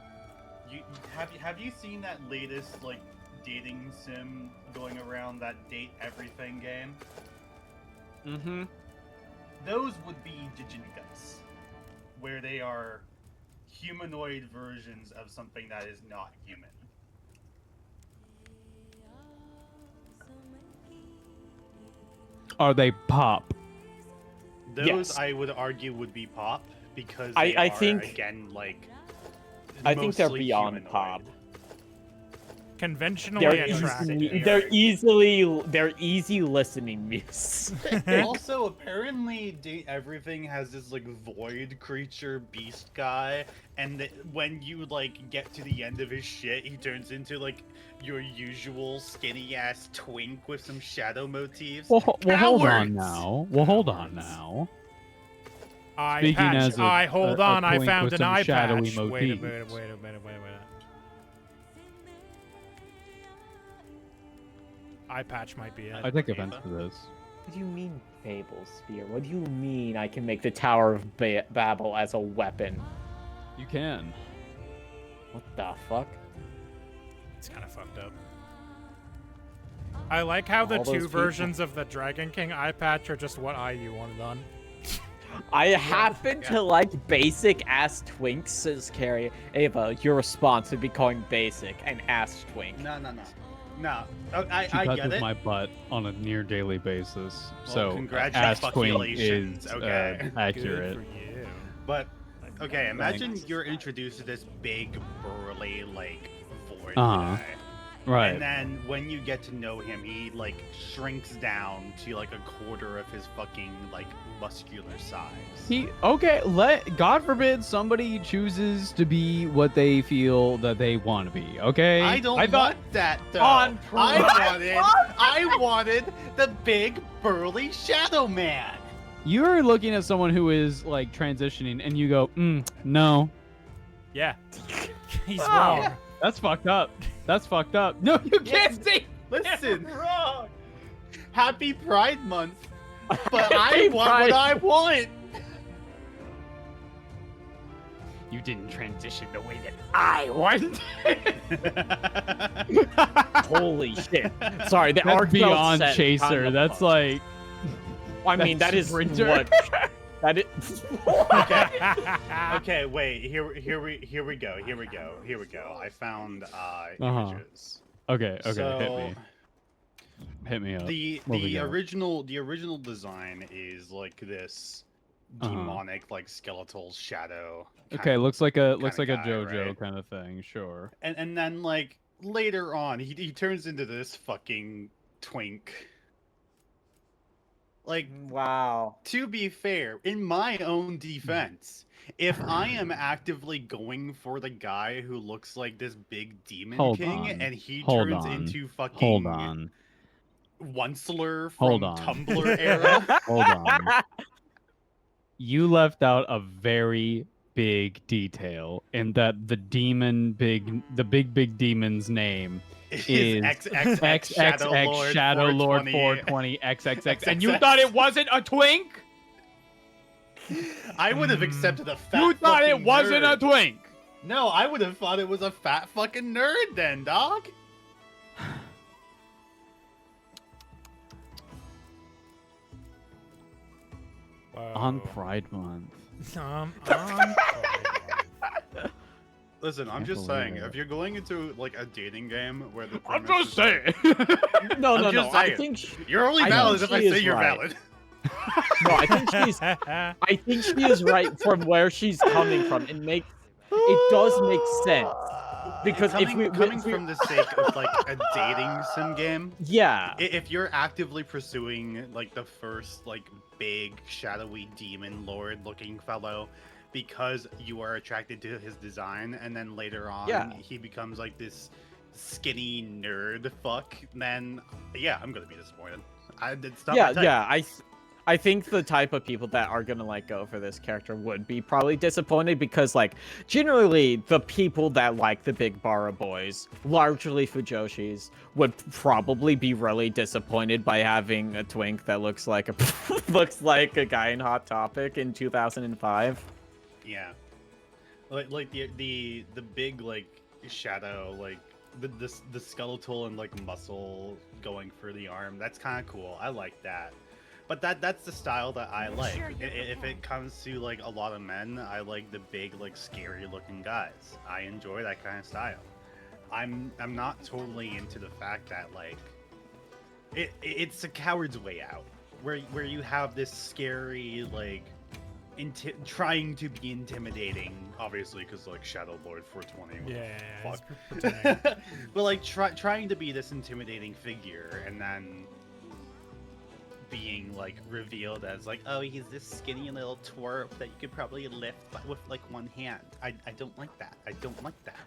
Have you seen that latest like dating sim going around, that date everything game? Mm-hmm. Those would be Diginigas, where they are humanoid versions of something that is not human. Are they pop? Those Yes. I would argue would be pop because I they are, think- again, like I think they're mostly beyond humanoid. pop. Conventionally attractive. They're easy listening muse. Also, apparently, Date Everything has this like void creature beast guy, and when you like get to the end of his shit, he turns into like your usual skinny ass twink with some shadow motifs. Well, hold on Cowards! now. Well, hold on now. Eye Speaking patch. as a- Hold a on, I twink found with an some eye shadowy patch. Wait a motifs. minute. Eye patch might be it. I take offense to this. What do you mean, Fable Sphere? What do you mean I can make the Tower of Babel as a weapon? You can. What the fuck? It's kind of fucked up. I like how the All those two people- versions of the Dragon King eye patch are just what IU wanted on. I happen to like basic ass twinks, says Carrie. Ava, your response would be calling basic an ass twink. No. Oh, I She get touches it. my butt on a near daily basis. Well, So ass twink congratulations, is okay. accurate. Good for you. But okay, imagine you're introduced to this big burly like void Uh-huh. guy. Right. And then when you get to know him, he like shrinks down to like a quarter of his fucking like muscular size. God forbid somebody chooses to be what they feel that they want to be. Okay. I don't thought want that though. On I wanted the big burly shadow man. you're looking at someone who is like transitioning, and you go, no, Yeah. He's Wow. wrong. that's fucked up. That's fucked up. No, you can't see. Listen, Wrong. happy Pride Month, but I Happy want Pride. what I want. You didn't transition the way that I want. Holy shit. Sorry, the That's arc beyond set chaser. kinda That's fucked. like. I mean, that that's is Sprinter. what. That is. Okay, wait. Here we go. I found Uh-huh. images. Okay. So, Hit me. Hit me up. The Where we go? original design is like this Uh-huh. demonic like skeletal shadow. Okay, looks like a kinda guy, JoJo right? kind of thing. Sure. And then like later on he turns into this fucking twink. Like, Wow. to be fair, in my own defense, if I am actively going for the guy who looks like this big demon Hold king on. and he Hold turns on. into fucking Hold on. Onceler Hold from on. Tumblr era. Hold on. You left out a very big detail in that the big demon's name is XXX Shadow Lord 420 XXX, and you thought it wasn't a twink? I would have accepted a fat You thought it fucking wasn't a nerd. twink? No, I would have thought it was a fat fucking nerd then, dog. On Pride Month. On Pride Month. Listen, I'm Can't just believe saying, it. if you're going into like a dating game where the I'm premise just is, like- saying. No, I'm no, no. just I saying. think you're only I valid think if I she is say you're right. valid. no, I think she is right from where she's coming from. It does make sense because coming from the sake of like a dating sim game, yeah, if you're actively pursuing like the first like big shadowy demon lord looking fellow because you are attracted to his design, and then later on Yeah. he becomes like this skinny nerd fuck, then yeah, I'm gonna be disappointed. It's not my type. yeah. I think the type of people that are gonna like go for this character would be probably disappointed because like generally the people that like the big Bara boys, largely Fujoshis, would probably be really disappointed by having a twink that looks like a looks like a guy in Hot Topic in 2005. Yeah, like the big like shadow, like the skeletal and like muscle going for the arm. That's kind of cool. I like that. But that's the style that I like. If it comes to like a lot of men, I like the big like scary looking guys. I enjoy that kind of style. I'm not totally into the fact that like it's a coward's way out, where you have this scary like trying to be intimidating, obviously because like Shadow Lord 420. Yeah. Fuck. But like trying to be this intimidating figure and then being like revealed as like, oh, he's this skinny little twerp that you could probably lift with like one hand. I don't like that. I don't like that.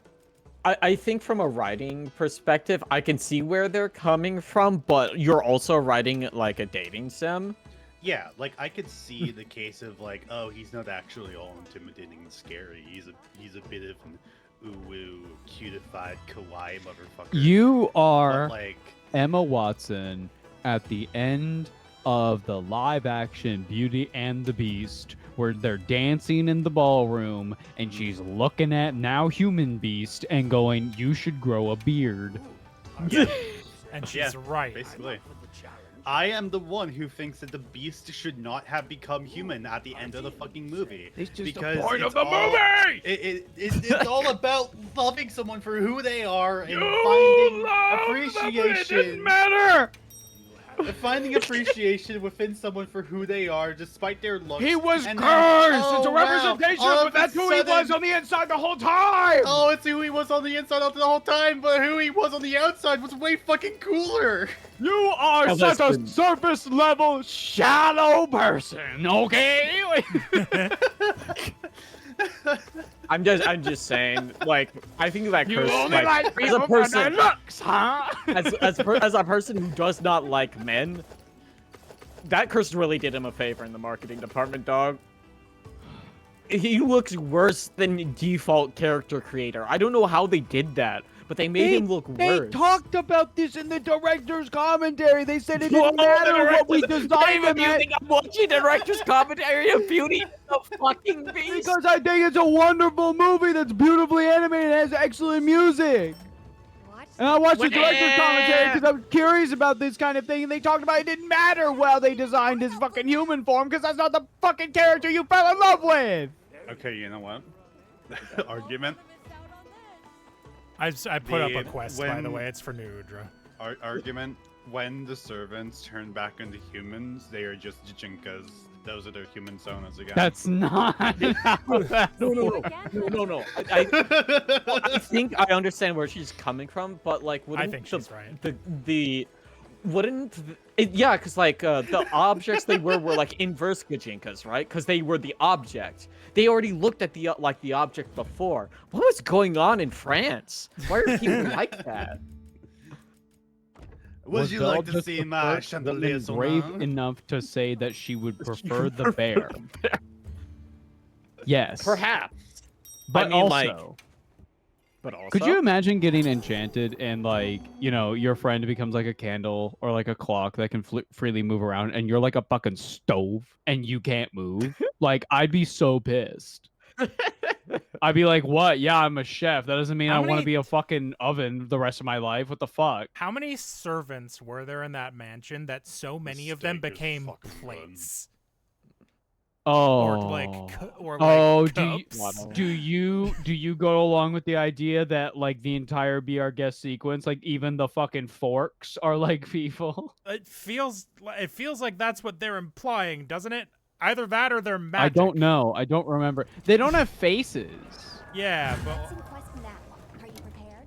I think from a writing perspective, I can see where they're coming from, but you're also writing it like a dating sim. Yeah, like I could see the case of like, oh, he's not actually all intimidating and scary. He's a bit of an ooh-woo, cutified kawaii motherfucker. You are But, like, Emma Watson at the end of the live-action Beauty and the Beast, where they're dancing in the ballroom, and she's looking at now human Beast and going, "You should grow a beard." yeah, And she's Yeah, right. basically. I am the one who thinks that the Beast should not have become human at the end of the fucking movie. It's just the because point of it's the all- movie! It's all about loving someone for who they are and finding appreciation. It didn't matter. Finding appreciation within someone for who they are, despite their looks. He was and cursed. then, it's oh, a wow, representation all of of that's a who he was sudden- on the inside the whole time. Oh, it's who he was on the inside of the whole time, but who he was on the outside was way fucking cooler. You are Oh, such a listen. surface level, shallow person, okay? I'm just saying, like, I think that You curse, only like, like as people a for their person, looks, huh? as a person who does not like men, that curse really did him a favor in the marketing department, dog. He looks worse than default character creator. I don't know how they did that, but they made him look They worse. talked about this in the director's commentary. They said it didn't matter what we designed him at. I'm watching director's commentary of Beauty and the fucking Beast. Because I think it's a wonderful movie that's beautifully animated and has excellent music. What? And I watched the director's commentary because I was curious about this kind of thing, and they talked about it didn't matter how they designed his fucking human form because that's not the fucking character you fell in love with. Okay, you know what? Argument. I put up a The- quest, by the when- way. It's for Nudra. Argument. When the servants turn back into humans, they are just Jinkas. Those are their human sonas again. That's not how that No. I think I understand where she's coming from, but like, wouldn't think she's right. Yeah, because like the objects they were like inverse Gajinkas, right? Because they were the object. They already looked at the the object before. What was going on in France? Why are people like that? Would you like to see my brave chandelier enough to say that she would prefer the bear? Yes. Perhaps, But I mean, also, like, but also, could you imagine getting enchanted and like, you know, your friend becomes like a candle or like a clock that can freely move around and you're like a fucking stove and you can't move? Like, I'd be so pissed. I'd be like, what? Yeah, I'm a chef. That doesn't mean How I want to many- be a fucking oven the rest of my life. What the fuck? How many servants were there in that mansion that so many of them steak is became fucking good. plates? Oh. or Oh, cups. do you go along with the idea that like the entire Be Our Guest sequence, like even the fucking forks are like people? It feels like that's what they're implying, doesn't it? Either that or they're magic. I don't know. I don't remember. They don't have faces. Yeah, but Let's inquest now. Are you prepared?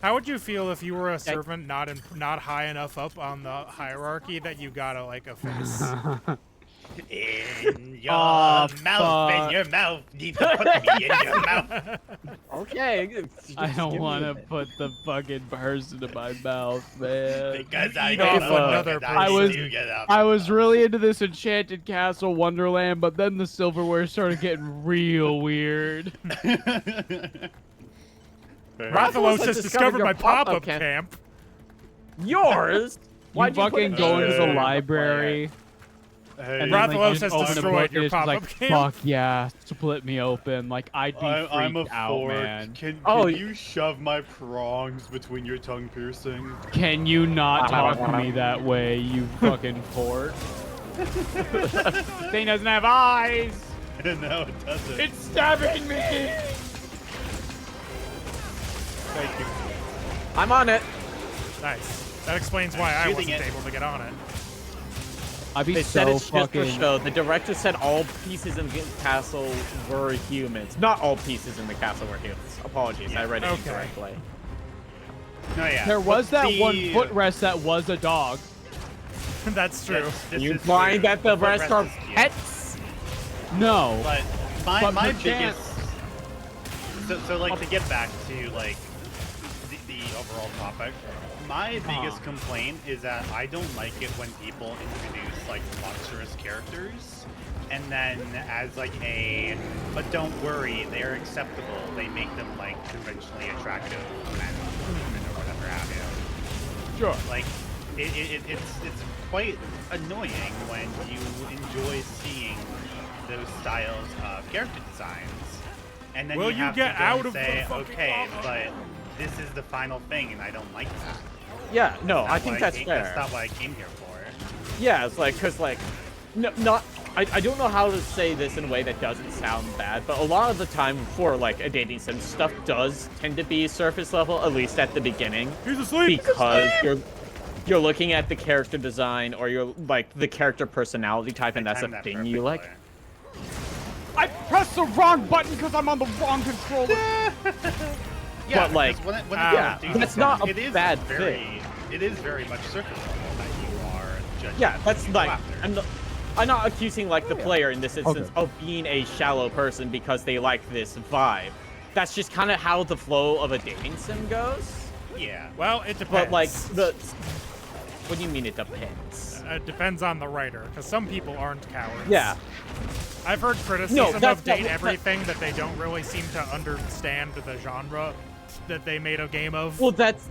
how would you feel if you were a servant not high enough up on the hierarchy that you got a face? In your Aw, mouth, fuck. in your mouth. Need to put me in your mouth. Okay. I don't want to put the fucking person in my mouth, man. Because I Eat get off up another and I was- do get up. I was really into this Enchanted Castle Wonderland, but then the silverware started getting real weird. Rathalos has discovered your my pop-up camp. camp. Yours? Why'd You you put fucking it go in into there? the library. Hey, And then, like, Rathalos you just has open a destroyed book your and it's just pop-up like, camp. fuck yeah, split me open. Like, I'd be freaked I'm a out, fork. man. Can Oh, you shove my prongs between your tongue piercings? Can you not talk to me that way, you fucking fork? Thing doesn't have eyes! No, it doesn't. It's stabbing me! Thank you. I'm on it. Nice. That explains why I shooting wasn't it. able to get on it. I'd be They so said it's just for fucking... show. The director said all pieces in the castle were humans. Not all pieces in the castle were humans. Apologies, I read it Okay. incorrectly. No, yeah. There was but that one the- footrest that was a dog. That's true. This You is implying true. that the footrest rest are is cute. pets? No. But But my perchance- biggest so like to get back to like the overall topic, my biggest complaint is that I don't like it when people introduce like monstrous characters and then as like but don't worry, they're acceptable. They make them like conventionally attractive men or women or whatever have you. Sure. Like it's quite annoying when you enjoy seeing those styles of character designs, and then Will you you have get to go out and of the say, fucking okay, lava?" but this is the final thing, and I don't like that. Yeah, no, That's I not think what that's came- fair. That's not what I came here for. Yeah, it's like, cause like, no, not. I don't know how to say this in a way that doesn't sound bad, but a lot of the time for like a dating sim, stuff does tend to be surface level, at least at the beginning, He's asleep. because you're looking at the character design or you're like the character personality type, and that's a Timed that thing you like. perfectly. I pressed the wrong button because I'm on the wrong controller. Yeah, But, like, because when it yeah, comes to that's dating not sims, a it is bad very, thing. It is very much surface level that you are judging. Yeah, that's people like, after. I'm not accusing like the player in this instance of being a shallow person because they like this vibe. That's just kind of how the flow of a dating sim goes. Yeah. Well, it depends. But like what do you mean it depends? It depends on the writer, because some people aren't cowards. Yeah. I've heard criticism that's of Date not- Everything that they don't really seem to understand the genre that they made a game of. Well, that's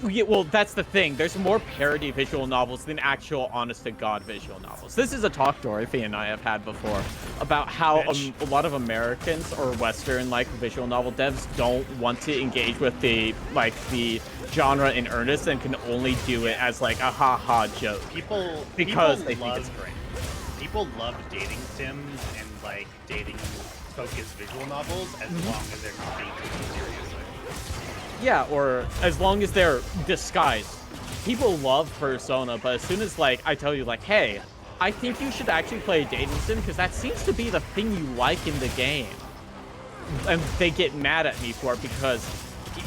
the thing. There's more parody visual novels than actual honest-to-God visual novels. This is a talk Dorothy and I have had before about how a lot of Americans or Western like visual novel devs don't want to engage with the genre in earnest and can only do it as like a ha-ha joke. Because they think it's great. People love dating sims and like dating focused visual novels as long as they're not being taken seriously. Yeah, or as long as they're disguised. People love Persona, but as soon as like I tell you like, hey, I think you should actually play a dating sim because that seems to be the thing you like in the game. And they get mad at me for it because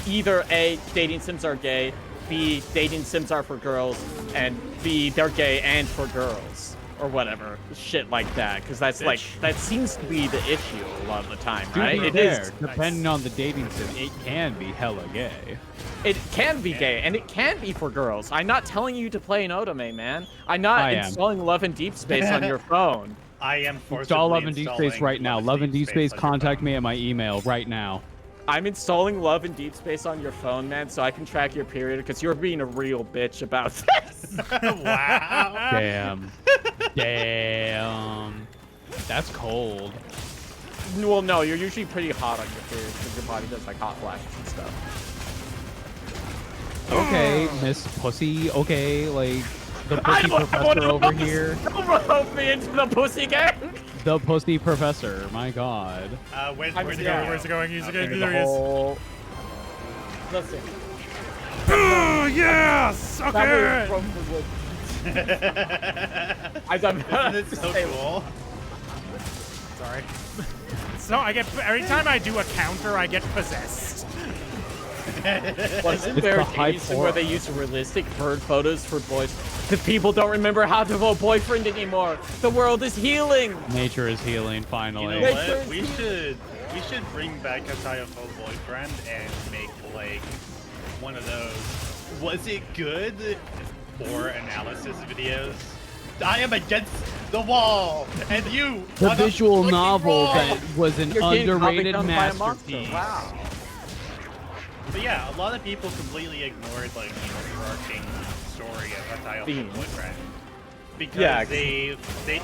either A, dating sims are gay, B, dating sims are for girls, and B, they're gay and for girls. Or whatever, shit like that, because that's like, that seems to be the issue a lot of the time, right? It is. Depending on the dating sim, it can be hella gay. It can be gay, and it can be for girls. I'm not telling you to play an otome, man. I'm not installing Love in Deep Space on your phone. I am Install Love in Deep Space right now. Love in Deep Space, contact me at my email right now. I'm installing Love in Deep Space on your phone, man, so I can track your period, because you're being a real bitch about this. Wow. Damn. Damn. That's cold. Well, no, you're usually pretty hot on your period, because your body does like hot flashes and stuff. Okay, Miss Pussy. Okay, like. The I pussy don't have one professor of over those. here. Don't rope me into the pussy gang. The pussy professor. My God. Where's Where's it Yeah. going? Where's it going? He's Into there the he is. hole. Listen. Oh, yes! That Okay! was I don't Isn't it so cool? Sorry. So I get every time I do a counter, I get possessed. Wasn't It's there the a hype case for- where they used realistic bird photos for boys? The people don't remember how to vote boyfriend anymore. The world is healing. Nature is healing You finally. know Nature what? is We should bring back Hataya Full Boyfriend and make like one of those. Was it good? For analysis videos. I am against the wall, and you. The on a visual fucking novel wall. that was an You're getting underrated copied by a monster. masterpiece. Wow. But yeah, a lot of people completely ignored like the overarching story of Hataya Theme. Full Boyfriend because Yeah, they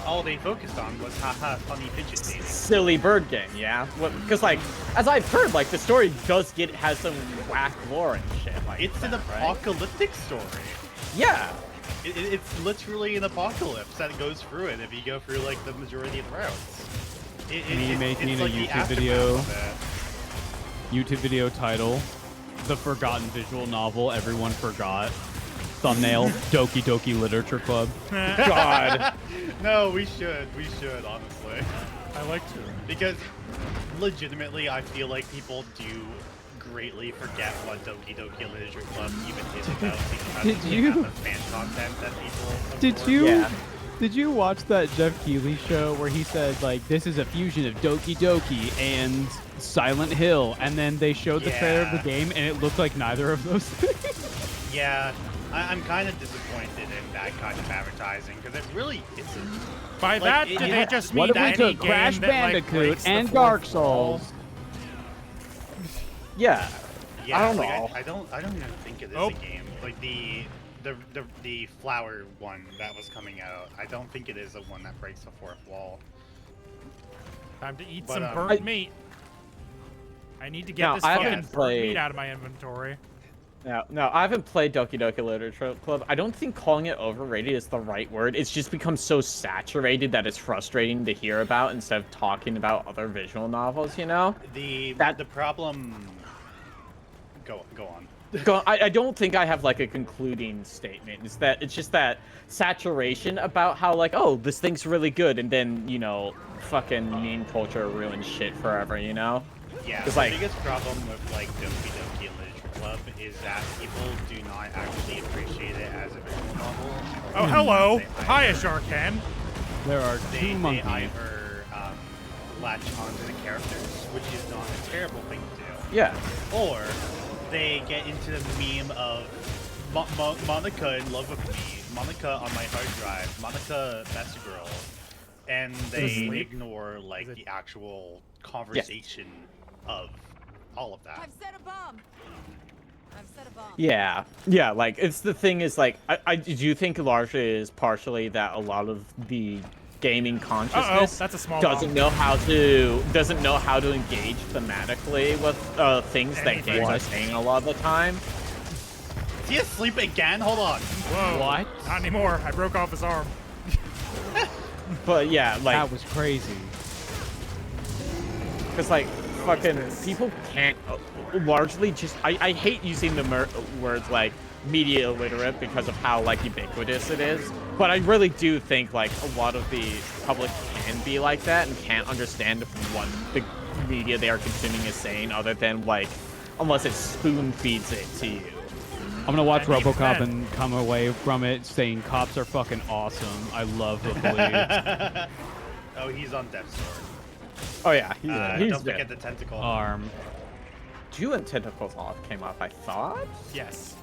all they focused on was haha funny fidget dating. Silly bird game, yeah. Because like, as I've heard, like the story has some whack lore and shit. Like It's an that, right? apocalyptic story. Yeah. It's literally an apocalypse that goes through it if you go through like the majority of the routes. Me making it's a like the YouTube aftermath video. of YouTube video title: The Forgotten Visual Novel Everyone Forgot. Thumbnail: Doki Doki Literature Club. God. it. No, we should honestly, I like to. because legitimately I feel like people do greatly forget what Doki Doki Literature Club even is about. Because Did that's the you- amount of fan content that people Did absorb. you? Yeah. Did you watch that Jeff Keighley show where he said like this is a fusion of Doki Doki and Silent Hill, and then they showed the trailer of the Yeah. game and it looked like neither of those things? Yeah, I'm kind of disappointed in that kind of advertising because it really isn't. By Like, that, it- do it they had- just What mean if we any took game Crash that, like, Bandicoot breaks the and fourth Dark wall? Souls? Yeah. Yeah, I don't like, know. I don't even think it is Oh. a game. Like the flower one that was coming out. I don't think it is the one that breaks the fourth wall. Time to eat But, some um, burnt meat. I need to get Now, this I fucking haven't burnt played- meat out of my inventory. No, I haven't played Doki Doki Literature Club. I don't think calling it overrated is the right word. It's just become so saturated that it's frustrating to hear about instead of talking about other visual novels, you know? The problem. Go on. I don't think I have like a concluding statement. It's just that saturation about how like, oh, this thing's really good, and then, you know, fucking meme culture ruins shit forever, you know? Yeah, It's the like- biggest problem with like Doki Doki Literature Club is that people do not actually appreciate it as a visual novel. Oh, hello! They Hiya, either- Sharkan. There are They, two they monkeys. either latch onto the characters, which is not a terrible thing to do, Yeah. or they get into the meme of Monica in love with me, Monica on my hard drive, Monica best girl, and they Sleep? ignore like Is it- the actual conversation of all of that. I've set a bomb. I've set a bomb. Yeah, like, it's the thing is, like, I do think largely is partially that a lot of the gaming consciousness that's a small doesn't bomb. know how to engage thematically with things that Anything. games are What? saying a lot of the time. Is he asleep again? Hold on. Whoa. What? Not anymore. I broke off his arm. But yeah, like, That was crazy. because like fucking people can't largely just I hate using the words like media illiterate because of how like ubiquitous it is, but I really do think like a lot of the public can be like that and can't understand what the media they are consuming is saying, other than like unless it spoon feeds it to you. I'm gonna watch And even RoboCop then- and come away from it saying cops are fucking awesome. I love the police. Oh, he's on death's door. Oh yeah, he's Don't dead. forget the tentacle. Arm. Two and Tentacles off came up, I thought. Yes.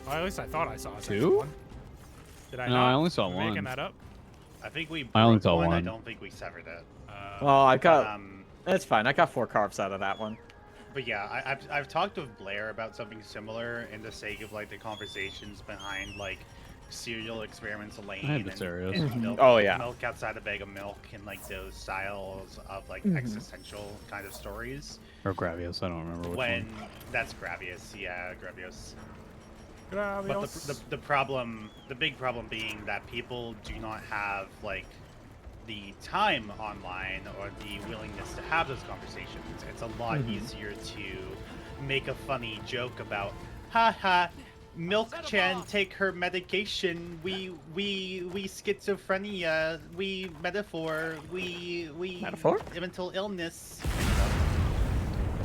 Well, at least I thought I saw a second Two? one. Did I No, not? I only saw Am I Making one. that up? I think we. I only broke saw one. I one. don't think we severed it. Well, I got Um, that's fine. I got 4 carves out of that one. but yeah, I've talked with Blair about something similar in the sake of like the conversations behind like serial experiments Lane I had the serious. and milk, Oh, yeah. milk outside a bag of milk and like those styles of like existential kind of stories. Or Gravius, I don't remember which When one. that's Gravius, yeah, Gravius. But Gravios. the big problem being that people do not have like the time online or the willingness to have those conversations. It's a lot easier to make a funny joke about, haha, Milk-chan take her medication. We schizophrenia. We metaphor. We Metaphor? mental illness.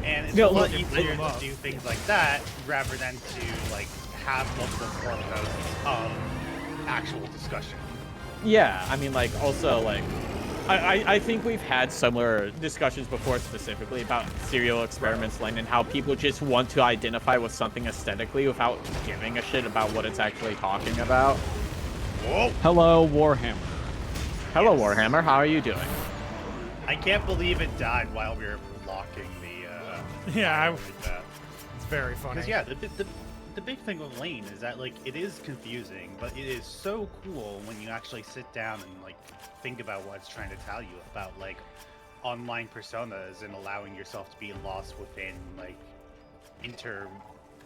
And it's No, a lot look, easier to do things like that rather than to like have multiple forum posts of actual discussion. Yeah, I mean, like, also, like, I think we've had similar discussions before, specifically about serial experiments, Lane, and how people just want to identify with something aesthetically without giving a shit about what it's actually talking about. Whoa! Hello, Warhammer. Hello, Yes. Warhammer. How are you doing? I can't believe it died while we were blocking the. Yeah, like that. it's very funny. Because yeah, the big thing with Lane is that like it is confusing, but it is so cool when you actually sit down and like think about what it's trying to tell you about like online personas and allowing yourself to be lost within like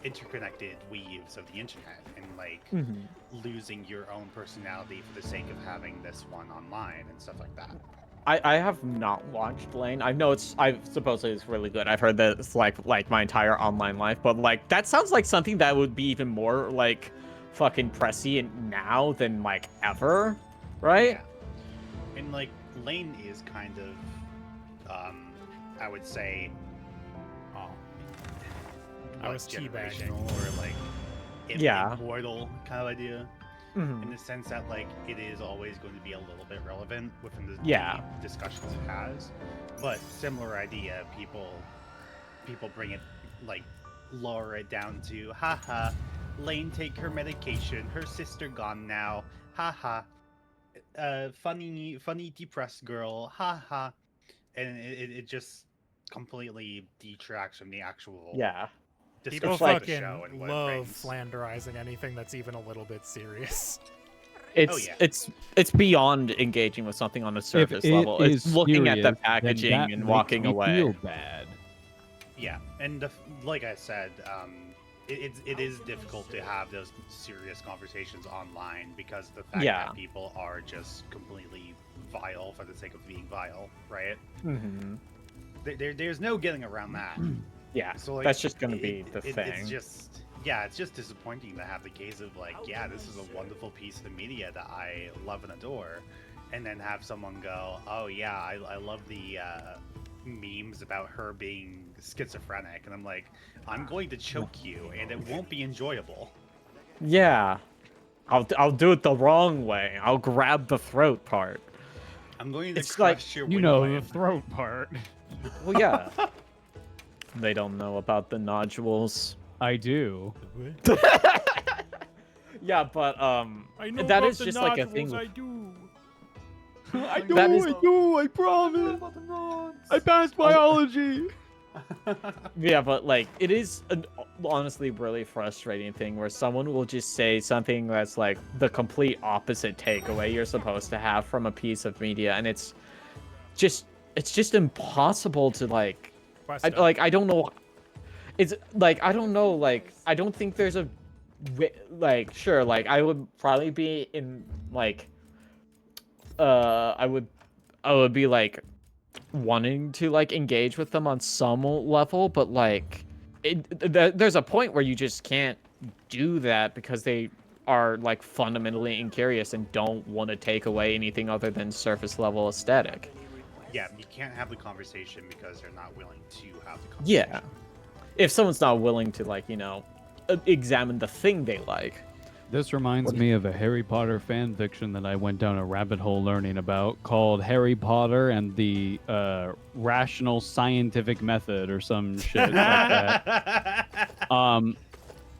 interconnected weaves of the internet and like losing your own personality for the sake of having this one online and stuff like that. I have not watched Lane. I know I supposedly it's really good. I've heard that it's like my entire online life, but like that sounds like something that would be even more like fucking prescient now than like ever, right? Yeah. And like Lane is kind of I would say I was teabagging. or like Yeah. immortal kind of idea. Mhm. In the sense that like it is always going to be a little bit relevant within the Yeah. discussions it has, but similar idea, people bring it like lower it down to haha, Lane take her medication, her sister gone now, haha, funny depressed girl, haha, and it just completely detracts from the actual Yeah. People discussion of the fucking show and what it love brings. flanderizing anything that's even a little bit serious. It's yeah. it's beyond engaging with something on a surface if level. It It's is looking at the serious, then packaging that and makes walking me away. Feel bad. Yeah, and like I said, it is difficult to have those serious conversations online because of the fact Yeah. that people are just completely vile for the sake of being vile, right? Mm-hmm. There's no getting around that. Yeah, So like, that's just gonna be the thing. It's just disappointing to have the case of like, yeah, this is a wonderful piece of media that I love and adore, and then have someone go, oh yeah, I love the memes about her being schizophrenic, and I'm like, I'm going to choke you, and it won't be enjoyable. Yeah, I'll do it the wrong way. I'll grab the throat part. I'm going to It's like, crush your You know, the windpipe. throat part. Well, yeah. They don't know about the nodules. I do. Yeah, but I know that about is the just like a nodules, thing. I do. I That is- do, I promise. I passed biology. Yeah, but like it is honestly really frustrating thing where someone will just say something that's like the complete opposite takeaway you're supposed to have from a piece of media, and it's just impossible to like. I don't know. It's like I don't know. Like I don't think there's a like sure. Like I would probably be in like I would be like wanting to like engage with them on some level, but like there's a point where you just can't do that because they are like fundamentally incurious and don't want to take away anything other than surface level aesthetic. Yeah, you can't have the conversation because they're not willing to have the conversation. Yeah, if someone's not willing to like examine the thing they like. This reminds me of a Harry Potter fan fiction that I went down a rabbit hole learning about called Harry Potter and the Rational Scientific Method or some shit like that.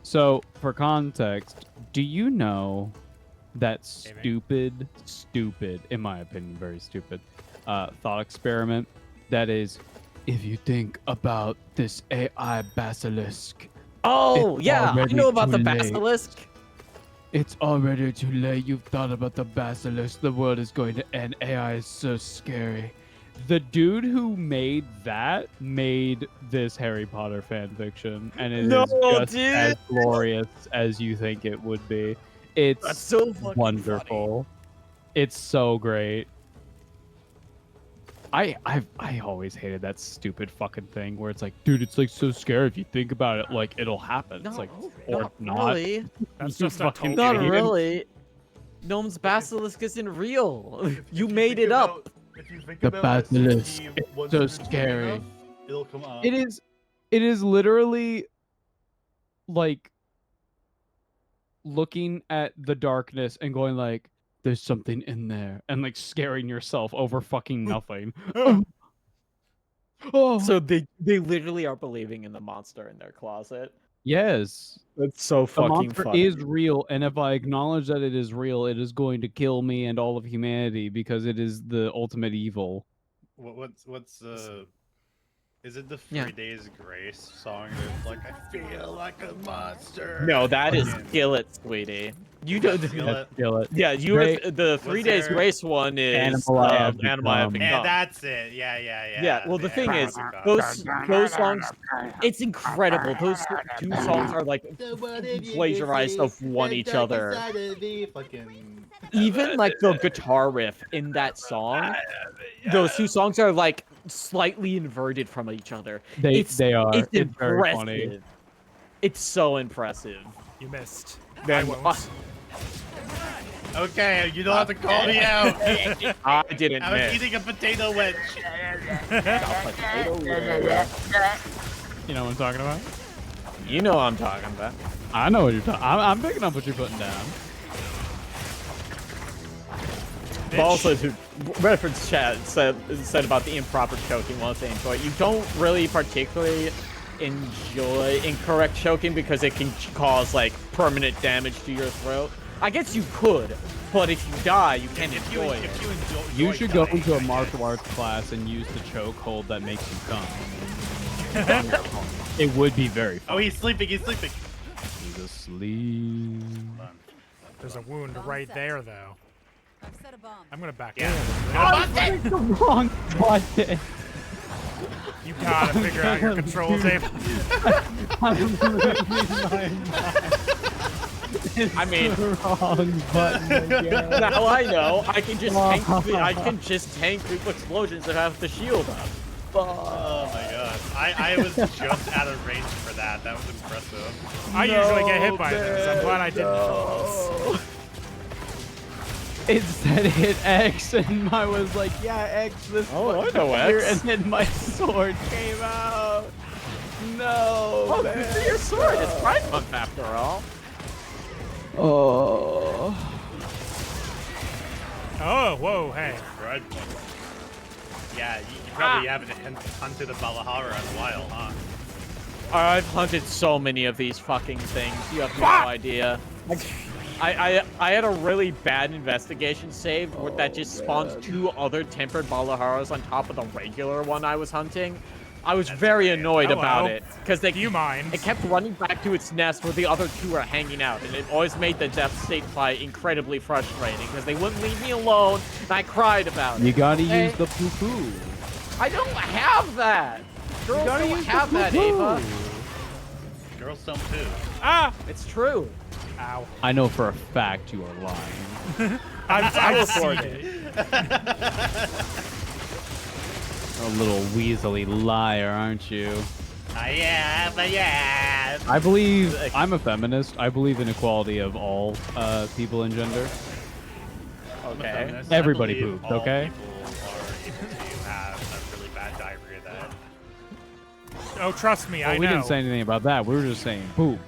So for context, do you know that stupid, in my opinion, very stupid, thought experiment that is, if you think about this AI basilisk. Oh, it's yeah, I already know about too the late. basilisk. It's already too late. You've thought about the basilisk. The world is going to end. AI is so scary. The dude who made that made this Harry Potter fan fiction, and it No, is just dude! as glorious as you think it would be. It's That's so fucking wonderful. It's so great. I always hated that stupid fucking thing where it's like, dude, it's like so scary if you think about it, like it'll happen. It's like, or not. really. That's You just a fucking token. Not idiot. really. Gnome's basilisk isn't real. You If made think it up. If you think The about it, basilisk, CP it's once so it's been scary. enough, it'll come up. It is literally like looking at the darkness and going like, there's something in there, and like scaring yourself over fucking nothing. Oh, So they literally are believing in the monster in their closet. yes. That's so The fucking monster funny. is real, and if I acknowledge that it is real, it is going to kill me and all of humanity because it is the ultimate evil. What's is it the Yeah. 3 Days Grace song that's like, I feel like a monster? No, that is Fucking- Skillet, sweetie. You don't. Skillet? Kill it. Yeah, you Great. have the 3 Days there- Grace one is Animal I Have Animal I Have Become. Yeah, Become. that's it. Yeah. Yeah, well, the thing Animal is, I Have Become. those songs, it's incredible. Those two songs are like plagiarized of one each other. Even like the guitar riff in that song, those two songs are like slightly inverted from each other. They are. It's It's very funny. impressive. It's so impressive. You missed. Then- I won't. Okay, you don't have to call me out. I didn't I was miss. eating a potato wedge. You know what I'm talking about? You know what I'm talking about. I know what you're talking. I'm picking up what you're putting down. But also, to reference chat said about the improper choking while saying enjoy. You don't really particularly enjoy incorrect choking because it can cause like permanent damage to your throat. I guess you could, but if you die, you can't enjoy it. You should go into a martial arts class and use the choke hold that makes you come. It would be very fun. Oh, he's sleeping. He's sleeping. He's asleep. There's a wound right there, though. I've set a bomb. I'm gonna back Yeah. down. The wrong button. You gotta figure out your controls, Abe. I mean, the wrong button again. now I know I can just tank people explosions and have the shield up. Oh my god. I was just out of range for that. That was impressive. I usually get hit by this. I'm glad I didn't. It said hit X, and I was like, yeah, X, this Oh, I know here, X. and then my sword came out. No, Oh, man. good for your sword. It's Pride Month after all. Oh. Oh, whoa, hey. Right. Yeah, you probably haven't hunted a Valahara in a while, huh? I've hunted so many of these fucking things. You have no idea. I had a really bad investigation save that just spawns 2 other tempered Balaharas on top of the regular one I was hunting. I was very annoyed about Hello. it because Do you mind? it kept running back to its nest where the other 2 are hanging out, and it always made the death state fight incredibly frustrating because they wouldn't leave me alone, and I cried about it. You gotta Hey, use the poo-poo. I don't have that. Girls gotta don't use the have that, poo-poo. Ava. Girls don't too. Ah! It's true. Ow. I know for a fact you are lying. I've seen it. A little weaselly liar, aren't you? I am. I believe I'm a feminist. I believe in equality of all people and gender. Okay. Everybody I believe pooped, all okay? People are able to have a really bad diarrhea that. Oh, trust me, Well, I we know. didn't say anything about that. We were just saying poop.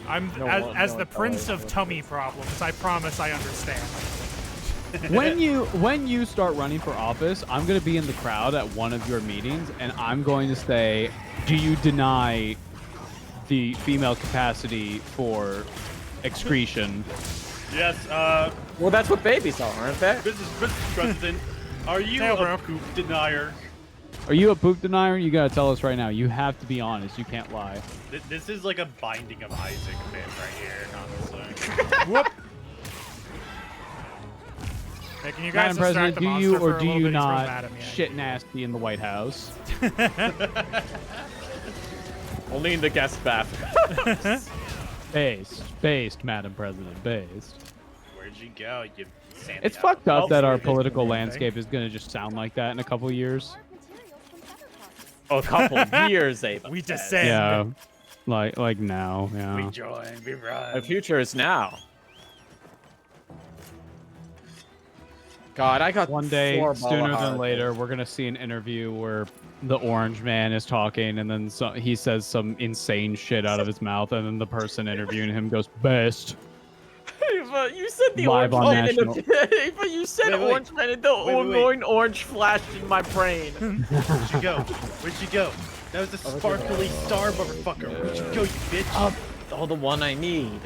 I'm No as, one- as no the one prince knows. of tummy problems. I promise I understand. When you start running for office, I'm going to be in the crowd at one of your meetings, and I'm going to say, do you deny the female capacity for excretion? Yes, Well, that's what babies are, aren't they? Mrs. President, are you Tail a broke. poop denier? Are you a poop denier? You got to tell us right now. You have to be honest. You can't lie. This is like a Binding of Isaac bit right here, honestly. Whoop. Hey, can you guys Madam distract President, the do monster you for or a do little you bit? He's real not mad at me. shit nasty in the White House? Only in the guest bathroom. Based, Madam President, based. Where'd you go, you Sandy? It's fucked up that our It's political the main landscape is gonna just sound like that in a couple years. A couple years, Ava. We says. descend. Yeah, like now, yeah. We join, we run. The future is now. God, I got One day, four sooner than Balahar later, things. we're gonna see an interview where the orange man is talking, and then he says some insane shit out of his mouth, and then the person interviewing him goes, "Best." Ava, you said the Live orange on man national. Ava, you said Wait, wait. orange man, and the annoying orange flashed in my brain. Where'd you go? Where'd you go? That was a sparkly star, motherfucker. Where'd you go, you bitch? Oh, the one I need.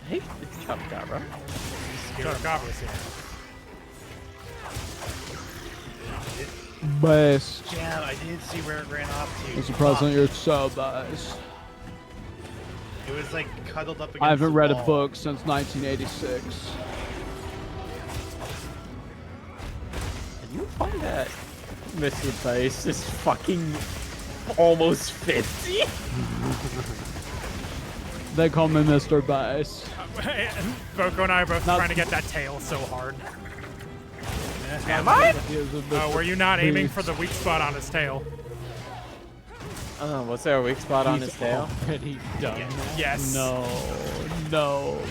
Hey, it's Chupacabra. Chupacabras here. Best. Damn, I didn't see where it ran off to. Mr. President, you're so best. It was like cuddled up against I haven't the read a wall. book since 1986. Can you find that Mr. Base is fucking almost 50? They call me Mr. Bass. Boko and I are both Not- trying to get that tail so hard. Am I? Oh, were you not aiming for the weak spot on his tail? What's there a weak spot on his tail? Already done. Yes. No,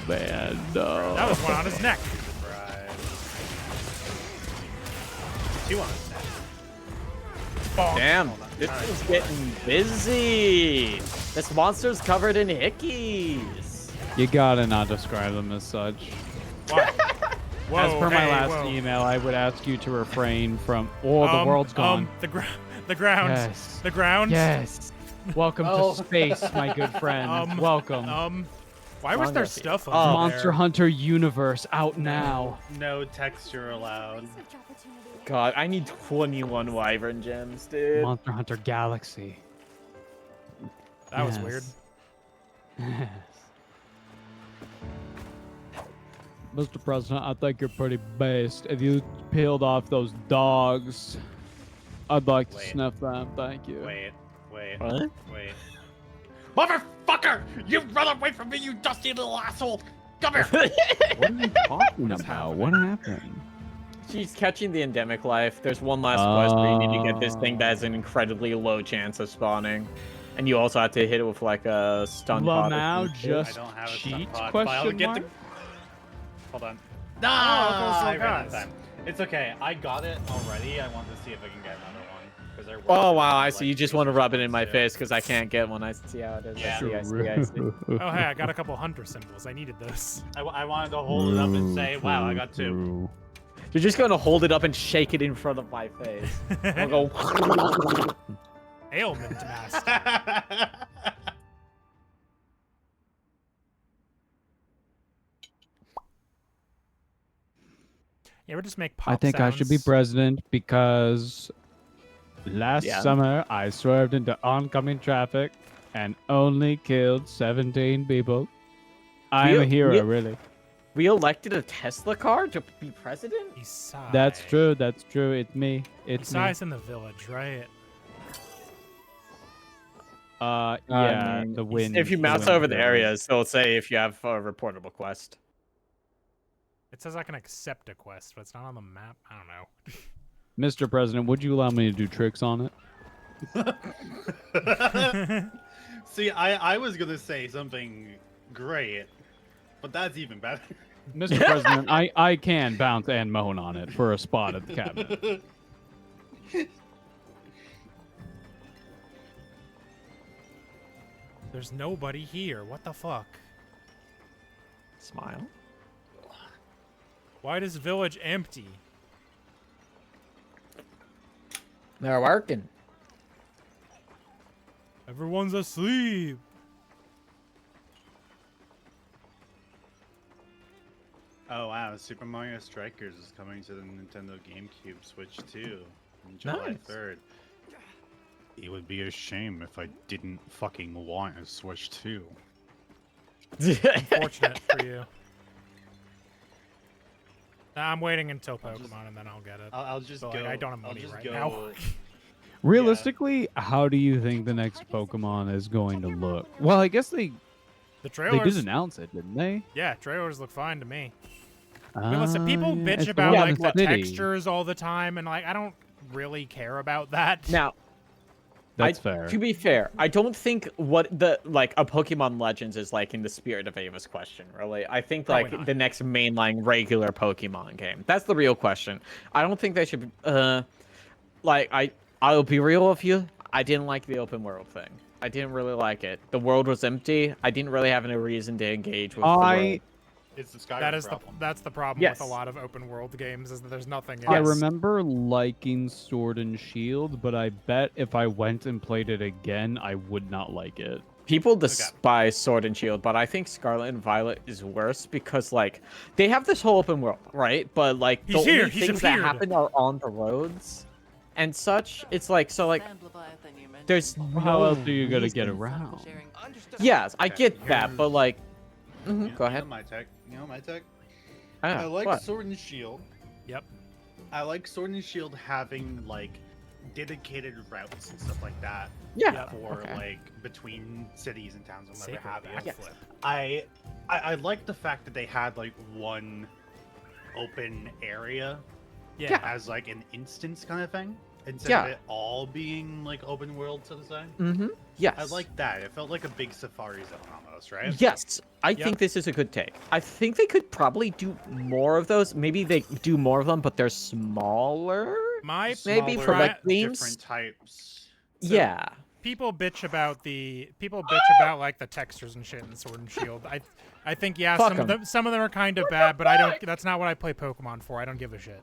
man, no. That was one on his neck. Right. Two on his neck. Bonk. Damn, this is getting busy. This monster's covered in hickeys. You gotta not describe them as such. Why? Whoa, As per my hey, last whoa. email, I would ask you to refrain from. Oh, the world's gone. The ground. Yes. The ground. Yes. Welcome to space, my good friend. Welcome. Why was there Manga. stuff Oh. on Monster Hunter Universe out now. No texture allowed. God, I need 21 wyvern gems, dude. Monster Hunter Galaxy. That was Yes. weird. Yes. Mr. President, I think you're pretty based. If you peeled off those dogs, I'd like to Wait. sniff them. Thank you. Wait. What? Motherfucker! You run away from me, you dusty little asshole! Come here! What are you talking about? What happened? She's catching the endemic life. There's one last quest where you need to get this thing that has an incredibly low chance of spawning. And you also have to hit it with like a stun Well, pod or now something. just I don't have a cheat? stun pod, but I'll Question get mark? Hold on. Oh, Nah, those I little ran out of guys. time. It's okay. I got it already. I want to see if I can get another one. 'Cause they're Oh worth wow, I like see. You just want to rub it in my too. face because I can't get one. I see how it is. Yeah. I see. Oh, hey, I got a couple hunter symbols. I needed those. I wanted to hold it up and say, wow, I got two. You're just gonna hold it up and shake it in front of my face. I'll go. Ailment mask. You ever just make pop I think I should be sounds? president because last Yeah. summer I swerved into oncoming traffic and only killed 17 people. I am a hero, really. We elected a Tesla car to be president? Isai. That's true. That's true. It's me. It's me. Isai's in the village, right? Yeah, I mean, the wind. If you mouse over the areas, it'll say if you have a reportable quest. It says I can accept a quest, but it's not on the map. I don't know. Mr. President, would you allow me to do tricks on it? See, I was gonna say something great, but that's even better. Mr. President, I can bounce and moan on it for a spot at the cabinet. There's nobody here. What the fuck? Smile. Why is village empty? They're working. Everyone's asleep. Oh wow, Super Mario Strikers is coming to the Nintendo GameCube Switch 2 on July Nice. 3rd. It would be a shame if I didn't fucking want a Switch 2. 'Fortunate for you. Nah, I'm waiting until Pokemon and then I'll get it. I'll just So, go. like, I don't have I'll money just right go. now. Realistically, how do you think the next Pokemon is going to look? Well, I guess they The did trailers. announce it, didn't they? Yeah, trailers look fine to me. I mean, listen, people yeah, bitch it's the about one like in the city. textures all the time, and like I don't really care about that. Now, That's fair. To be fair, I don't think what the like a Pokemon Legends is like in the spirit of Ava's question. Really, I think Probably like not. the next mainline regular Pokemon game. That's the real question. I don't think they should. Like I'll be real with you. I didn't like the open world thing. I didn't really like it. The world was empty. I didn't really have any reason to engage with the world. It's the Skyrim That is problem. that's the problem Yes. with a lot of open world games is that there's nothing. I in it. remember liking Sword and Shield, but I bet if I went and played it again, I would not like it. People despise Sword and Shield, but I think Scarlet and Violet is worse because like they have this whole open world, right? But like the He's here, only he's things that appeared. happen are on the roads and such. It's like so like Sand Leviathan you mentioned. there's How no else are you gonna get reason. around? Sharing- Yes, I get that, but like go ahead. My tech. You know my tech. Ah, I like what? Sword and Shield. Yep. I like Sword and Shield having like dedicated routes and stuff like that Yeah. for okay. like between cities and towns and whatever Sacred have you. backflip. I like the fact that they had like one open area Yeah. as like an instance kind of thing instead Yeah. of it all being like open world, so to say. Mm-hmm. Yes. I like that. It felt like a big safari zone almost, right? Yes, I Yep. think this is a good take. I think they could probably do more of those. Maybe they do more of them, but they're smaller. My Maybe Smaller, for like pri- games. different types. So- Yeah. people bitch about like the textures and shit in Sword and Shield. I think yeah, Fuck some of them are kind of bad, but I don't. That's not what I play Pokemon for. I don't give a shit.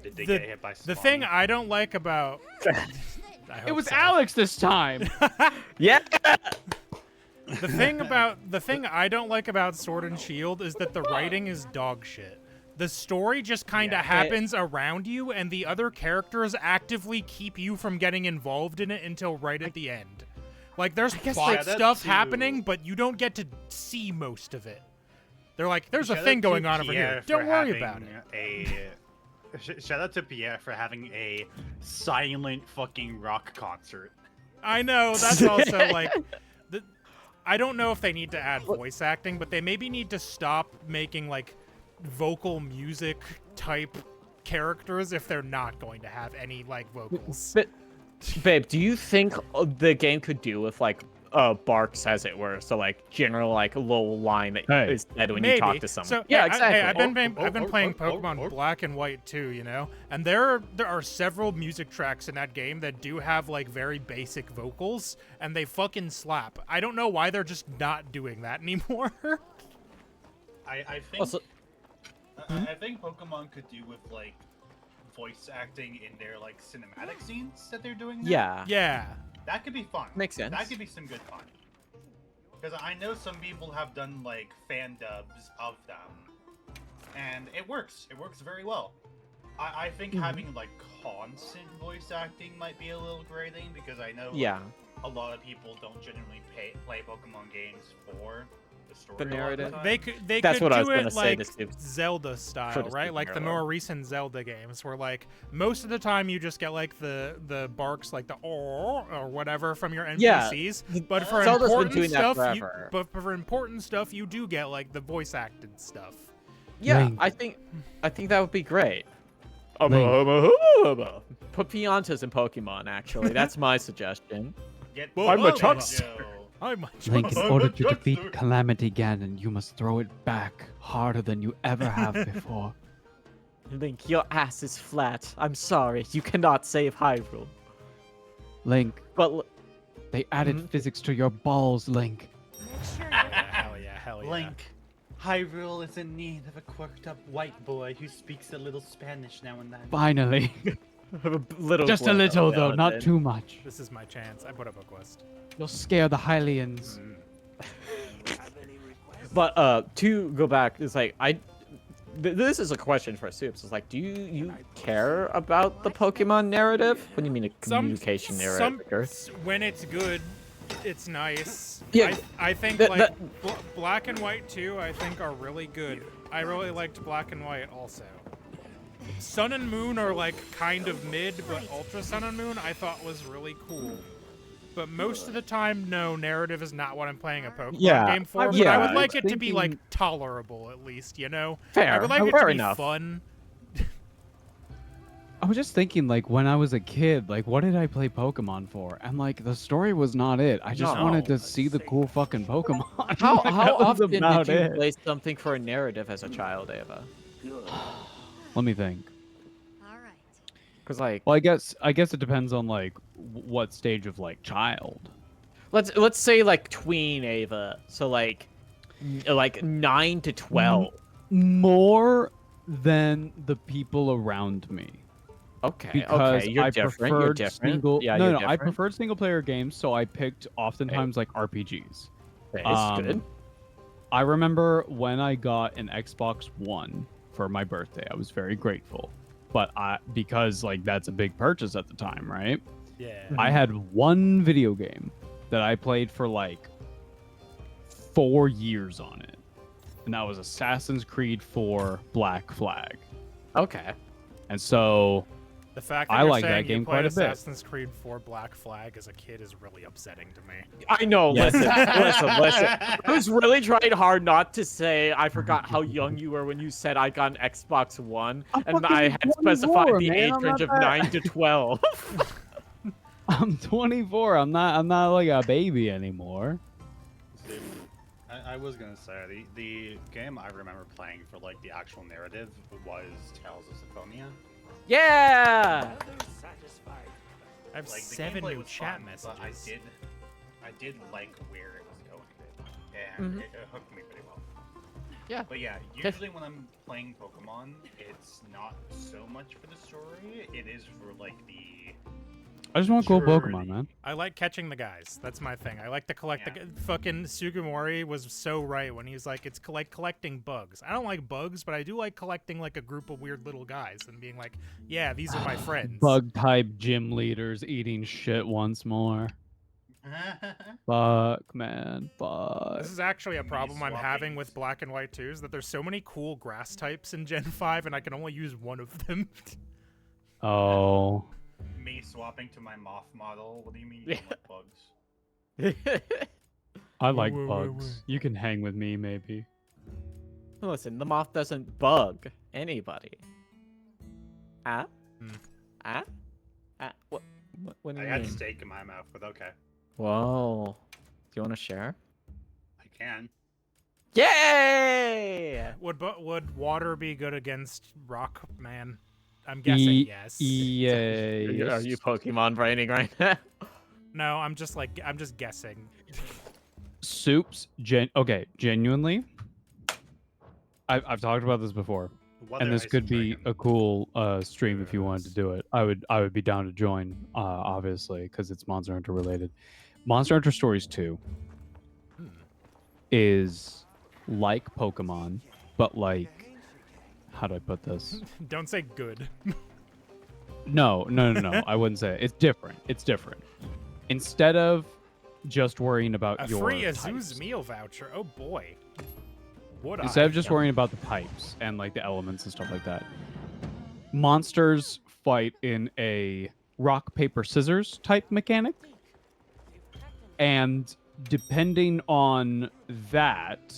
Did they The- get hit by The Spawn? thing I don't like about I It hope was so. Alex this time. Yeah. The thing I don't like about Sword and Shield is that the writing is dog shit. The story just kind of Yeah. happens around you, and the other characters actively keep you from getting involved in it until right at the end. Like, there's guess, plot like, that stuff too- happening, but you don't get to see most of it. They're like, there's a Shout thing out to going on over Pierre here. for Don't worry about having it. Shout out to Pierre for having a silent fucking rock concert. I know, that's also like... I don't know if they need to add voice acting, but they maybe need to stop making, like, vocal music type characters if they're not going to have any, like, vocals. But, babe, do you think the game could do with like barks, as it were? So like general like little line that Hey. is said when Maybe. you talk to someone. So, yeah, hey, exactly. I've been playing Pokemon Black and White too, you know, and there are several music tracks in that game that do have like very basic vocals, and they fucking slap. I don't know why they're just not doing that anymore. I think Also- I think Pokemon could do with like voice acting in their like cinematic scenes that they're doing now. Yeah. Yeah. That could be fun. Makes sense. That could be some good fun. Because I know some people have done like fan dubs of them, and it works. It works very well. I think Mm-hmm. having like constant voice acting might be a little grating because I know Yeah. a lot of people don't generally play Pokemon games for the story. The a lot of narrative. time. They That's could what I do was gonna it say like to Supes. Zelda style, Could've right? been Like the parallel. more recent Zelda games, where like most of the time you just get like the barks, like the or whatever from your Yeah. NPCs. But for Zelda's been important doing that stuff, forever. but for important stuff, you do get like the voice acted stuff. Yeah, Link. I think that would be great. Link. Put Piantas in Pokemon, actually. That's my suggestion. Get I'm a Pokemon Chuckster. Joe. I'm Link, in I'm order a to defeat Chuckster. Calamity Ganon, you must throw it back harder than you ever have before. Link, your ass is flat. I'm sorry. You cannot save Hyrule. Link, But they added Mhm. physics to your balls, Link. hell yeah, hell yeah. Link, Hyrule is in need of a quirked up white boy who speaks a little Spanish now and then. Finally. a little Just a blood little, now though, and not then. too much. This is my chance. I put up a quest. You'll scare the Hylians. But to go back, it's like this is a question for Supes. It's like, do you care about the Pokemon narrative? What do you mean a communication narrative? When it's good, It's nice. Yeah, I think the- like Black and White 2, I think are really good. I really liked Black and White also. Sun and Moon are like kind of mid, but Ultra Sun and Moon I thought was really cool. But most of the time, no, narrative is not what I'm playing a Pokemon game for. But I would like it to be like tolerable at least, you know? Fair. I would like it Fair to be enough. fun. I was just thinking, like, when I was a kid, like, what did I play Pokemon for? And, like, the story was not it. I just wanted to see the cool fucking Pokemon. How Like, how that was often did about you it. play something for a narrative as a child, Ava? Let me think. All right. Because like, Well, I guess it depends on, like, what stage of, like, child. let's say like tween Ava. So like 9 to 12. More than the people around me. Okay. Because okay. You're I different. You're preferred different. single. Yeah. No, you're no, I different. preferred single player games, so I picked oftentimes like RPGs. It's good. I remember when I got an Xbox One for my birthday, I was very grateful. But because like that's a big purchase at the time, right? Yeah. I had one video game that I played for like 4 years on it. And that was Assassin's Creed 4 Black Flag. Okay. And so The fact that I you're like that saying game you quite played a bit. Assassin's Creed 4 Black Flag as a kid is really upsetting to me. I know. Yes. Listen. I was really trying hard not to say I forgot how young you were when you said I got an Xbox One, and I had specified the age range of 9 to 12. I'm 24. I'm not like a baby anymore. See, I was gonna say the game I remember playing for like the actual narrative was Tales of Symphonia. Yeah. I have Like the 7 gameplay new was chat fun, messages. but I did like where it was going with it, and it hooked me pretty well. Yeah. But yeah, usually when I'm playing Pokemon, it's not so much for the story. It is for like the. I just want cool Sure. Pokemon, man. I like catching the guys. That's my thing. I like to collect the fucking Sugimori was so right when he's like, it's like collecting bugs. I don't like bugs, but I do like collecting like a group of weird little guys and being like, yeah, these are my friends. Bug type gym leaders eating shit once more. Fuck, man. Fuck. This is actually a problem I'm having swapping. with Black and White 2 is that there's so many cool grass types in Gen 5 and I can only use one of them. Oh. Me swapping to my moth model. What do you mean you don't like bugs? I like wait, bugs. You can hang with me, maybe. Listen, the moth doesn't bug anybody. Ah? Hmm. Ah? Ah? What do I you had mean? steak in my mouth, but okay, Whoa. Do you want to share? I can. Yay! Would water be good against rock, man? I'm guessing yes. Yeah. Are you Pokemon braining right now? No, I'm just guessing. Supes, genuinely. I've talked about this before, and this could be a cool stream if you wanted to do it. I would be down to join, obviously, because it's Monster Hunter related. Monster Hunter Stories 2 is like Pokemon, but like, how do I put this? Don't say good. No. I wouldn't say it. It's different. It's different. Instead of just worrying about A your free types, Azu's meal voucher. Oh boy. Would instead I? of just worrying about the types and like the elements and stuff like that, monsters fight in a rock paper scissors type mechanic, and depending on that,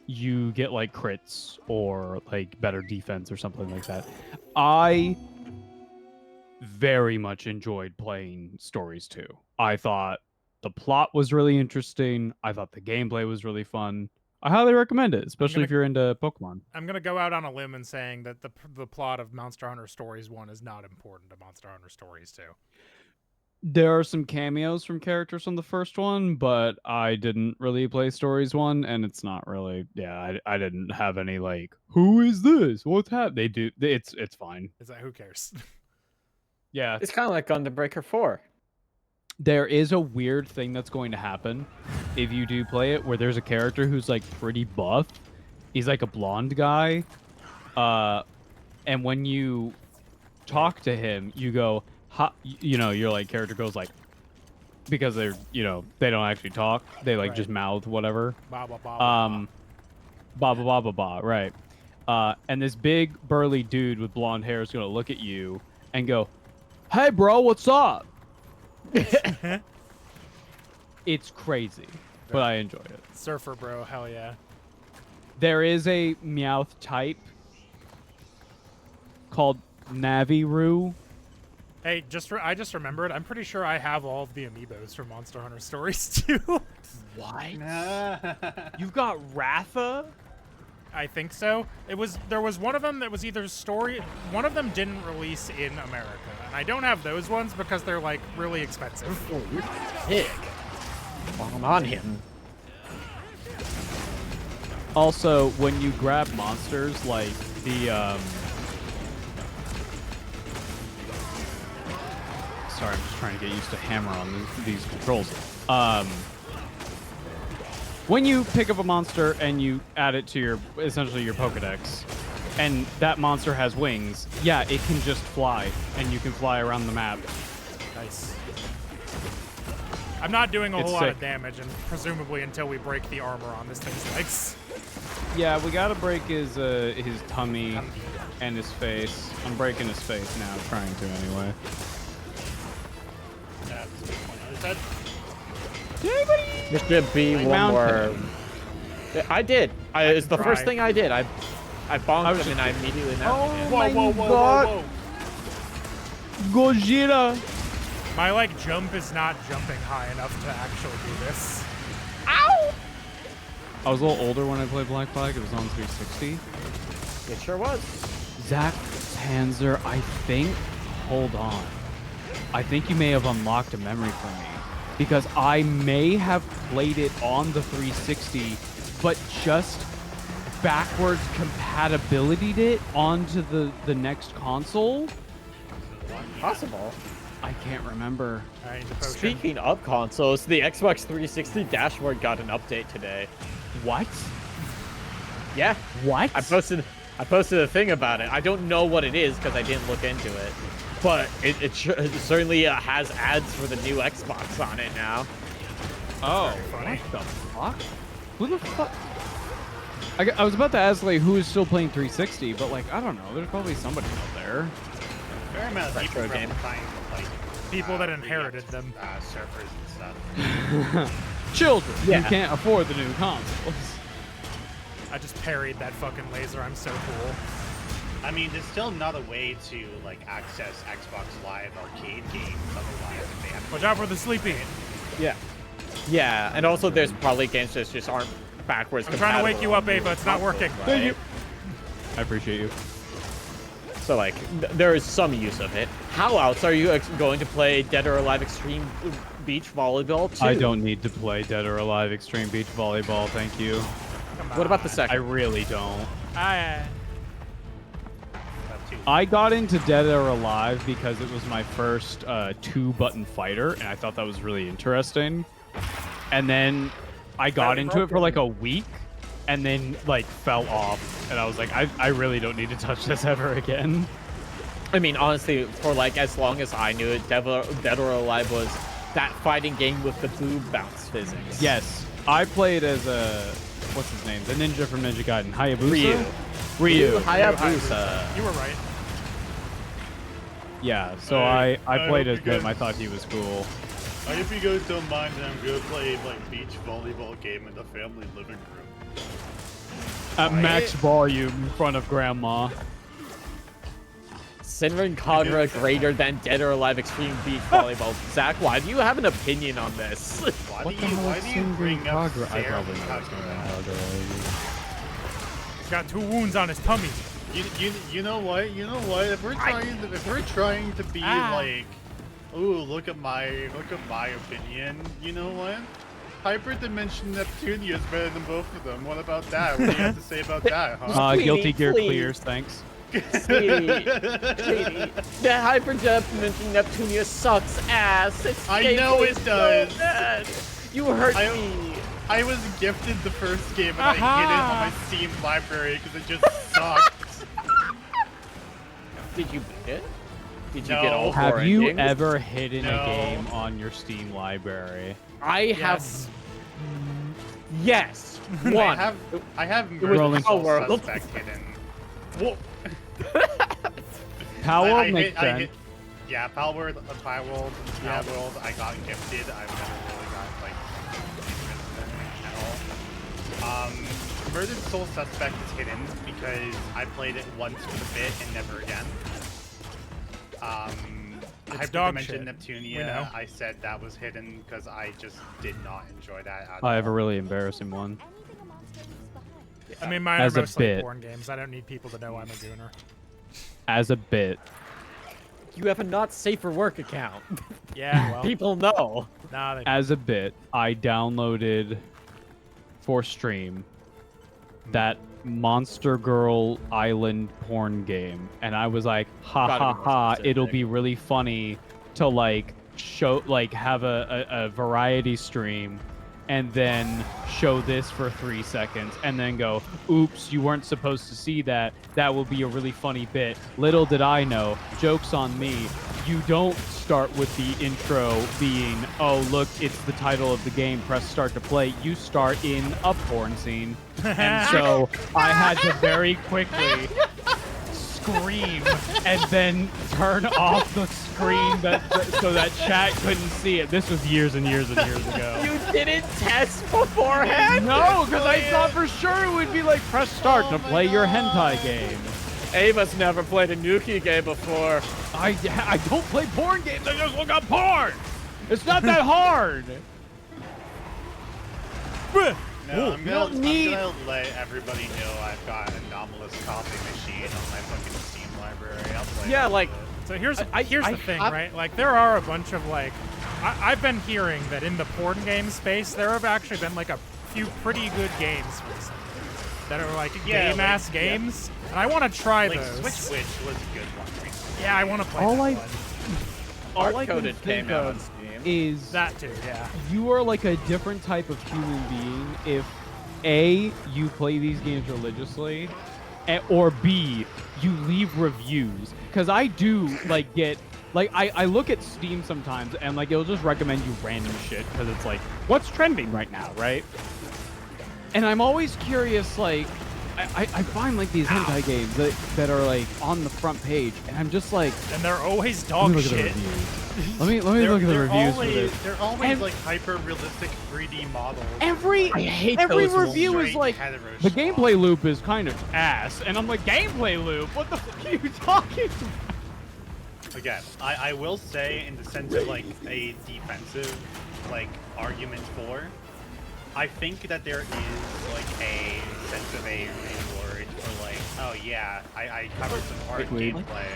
you get like crits or like better defense or something like that. I very much enjoyed playing Stories 2. I thought the plot was really interesting. I thought the gameplay was really fun. I highly recommend it, especially if you're into Pokemon. I'm gonna go out on a limb and saying that the plot of Monster Hunter Stories 1 is not important to Monster Hunter Stories 2. There are some cameos from characters from the first one, but I didn't really play Stories 1, and it's not really. Yeah, I didn't have any like, who is this? What's happening? They do. It's fine. Is that who cares? Yeah, It's kind of like Gundam Breaker 4. there is a weird thing that's going to happen if you do play it, where there's a character who's like pretty buff. He's like a blonde guy, and when you talk to him, you go, ha, you know, your like character goes like, because they're, they don't actually talk. They like Right. just mouth whatever. Ba ba ba ba. Ba ba ba ba ba, right. And this big burly dude with blonde hair is gonna look at you and go, "Hey, bro, what's up?" It's crazy, but I enjoy it. Surfer bro, hell yeah. There is a Meowth type called Naviru. Hey, I just remembered. I'm pretty sure I have all of the amiibos from Monster Hunter Stories too. What? You've got Ratha? I think so. There was one of them that was either story. One of them didn't release in America, and I don't have those ones because they're like really expensive. Oh, you're sick. Falling on him. Also, when you grab monsters like the sorry, I'm just trying to get used to hammer on these controls. When you pick up a monster and you add it to essentially your Pokedex, and that monster has wings, yeah, it can just fly, and you can fly around the map. Nice. I'm not doing a It's whole lot of sick. damage, and presumably until we break the armor on this thing's legs. Yeah, we gotta break his tummy and his face. I'm breaking his face now, trying to anyway. There should be one more. I did. It's the first thing I did. I bonked him and I immediately nabbed him. Whoa, whoa. Gojira! My like jump is not jumping high enough to actually do this. Ow! I was a little older when I played Black Flag. It was on 360. It sure was. Zach Panzer, I think. Hold on. I think you may have unlocked a memory for me. Because I may have played it on the 360, but just backwards compatibilitied it onto the next console. Possible. I can't remember. I need the potion. Speaking of consoles, the Xbox 360 dashboard got an update today. What? Yeah. What? I posted a thing about it. I don't know what it is because I didn't look into it. But it certainly has ads for the new Xbox on it now. Oh, funny. what the fuck? Who the fuck? I was about to ask, like, who is still playing 360, but, like, I don't know. There's probably somebody out there. Fair amount of people Retro game. trying to like People that inherited them. surfers and stuff. Children Yeah. who can't afford the new consoles. I just parried that fucking laser. I'm so cool. I mean, there's still another way to like access Xbox Live arcade games otherwise if they have. Watch out for the sleepy. Yeah. Yeah, and also there's probably games that just aren't backwards I'm trying to wake you up, compatible Ava. It's not working. right? Thank you. I appreciate you. So like, there is some use of it. How else are you going to play Dead or Alive Extreme Beach Volleyball 2? I don't need to play Dead or Alive Extreme Beach Volleyball, thank you. Come on. What about the I second? really don't. I I got into Dead or Alive because it was my first two-button fighter, and I thought that was really interesting. And then I got into it for like a week, and then like fell off, and I was like, I really don't need to touch this ever again. I mean, honestly, for like as long as I knew it, Dead or Alive was that fighting game with the boob bounce physics. Yes, I played as what's his name? The ninja from Ninja Gaiden, Hayabusa. Ryu. Ryu. Hayabusa. You were right. Yeah, so I played hope as you him. guys- I thought he was cool. I hope you guys don't mind that I'm gonna play like beach volleyball game in the family living room. At max volume in front of Grandma. Sinrin Kagura greater than Dead or Alive Extreme Beach Volleyball. Zach, why do you have an opinion on this? Why do you bring up I Sarah probably know Kagura? what's going on. He's got 2 wounds on his tummy. You know what? You know what? If we're trying to be like, ooh, look at my opinion. You know what? Hyperdimension Neptunia is better than both of them. What about that? What do you have to say about that, huh? Sweetie, Guilty Gear please. clears, thanks. Sweetie, the Hyperdimension Neptunia sucks ass. It's I know it so does. bad. You hurt me. I was gifted the first game and I hid it on my Steam library because it just sucked. Did you beat it? Did you get all No. four Have you endings? ever hidden No. a game on your Steam library? I have. Yes. Yes. One. I have was Murder Power Soul World. Suspect hidden. Whoa. Power I makes hit- sense. Yeah, Power World, I got gifted. I've never really got like at all. Murdered Soul Suspect is hidden because I played it once for the bit and never again. dog Hyperdimension shit. We know. Neptunia, I said that was hidden because I just did not enjoy that at I have a all. really embarrassing one. Anything a monster leaves behind. I mean, mine As are a mostly bit. porn games. I don't need people to know I'm a gooner. As a bit, You have a not safe for work account. Yeah, well, People know. nah, they as a bit, I downloaded for stream that Monster Girl Island porn game, and I was like, ha Gotta ha be more ha! specific. It'll be really funny to like show, like have a variety stream, and then show this for 3 seconds, and then go, oops, you weren't supposed to see that. That will be a really funny bit. Little did I know, joke's on me. You don't start with the intro being, oh look, it's the title of the game, press start to play. You start in a porn scene. And so I had to very quickly scream and then turn off the screen so that chat couldn't see it. This was years and years and years ago. You didn't test beforehand? No, because I thought for sure it would be like press start to play your hentai game. Ava's never played a Nuki game before. I don't play porn games. I just look up porn. It's not that hard. No, I'm don't need- gonna let everybody know I've got an anomalous copy machine on my fucking Steam library. I'll play Yeah, it. like, So here's I- here's I the thing, have- right? Like there are a bunch of like, I've been hearing that in the porn game space there have actually been like a few pretty good games recently that are like Yeah, game like, ass yeah. games, and I want to try like those. Switch was a good one recently. Yeah, I want to play All that I- one. All I can Hard-coded think came out on of Steam. is That too, yeah. you are like a different type of human being if A, you play these games religiously, or B, you leave reviews. Because I do like get like I look at Steam sometimes and like it'll just recommend you random shit because it's like what's trending right now, right? And I'm always curious, like I find like these hentai games that are like on the front page, and I'm just like, And they're always let dog me look at the shit. reviews. Let me look at the reviews for this. They're always And- like hyper realistic 3D models. Every I hate every those review is Straight like hetero the schlock. gameplay loop is kind of ass, and I'm like, gameplay loop? What the fuck are you talking about? Again, I will say in the sense of like a defensive like argument for, I think that there is like a sense of a reward for like, oh yeah, I covered some hard Wait. gameplay.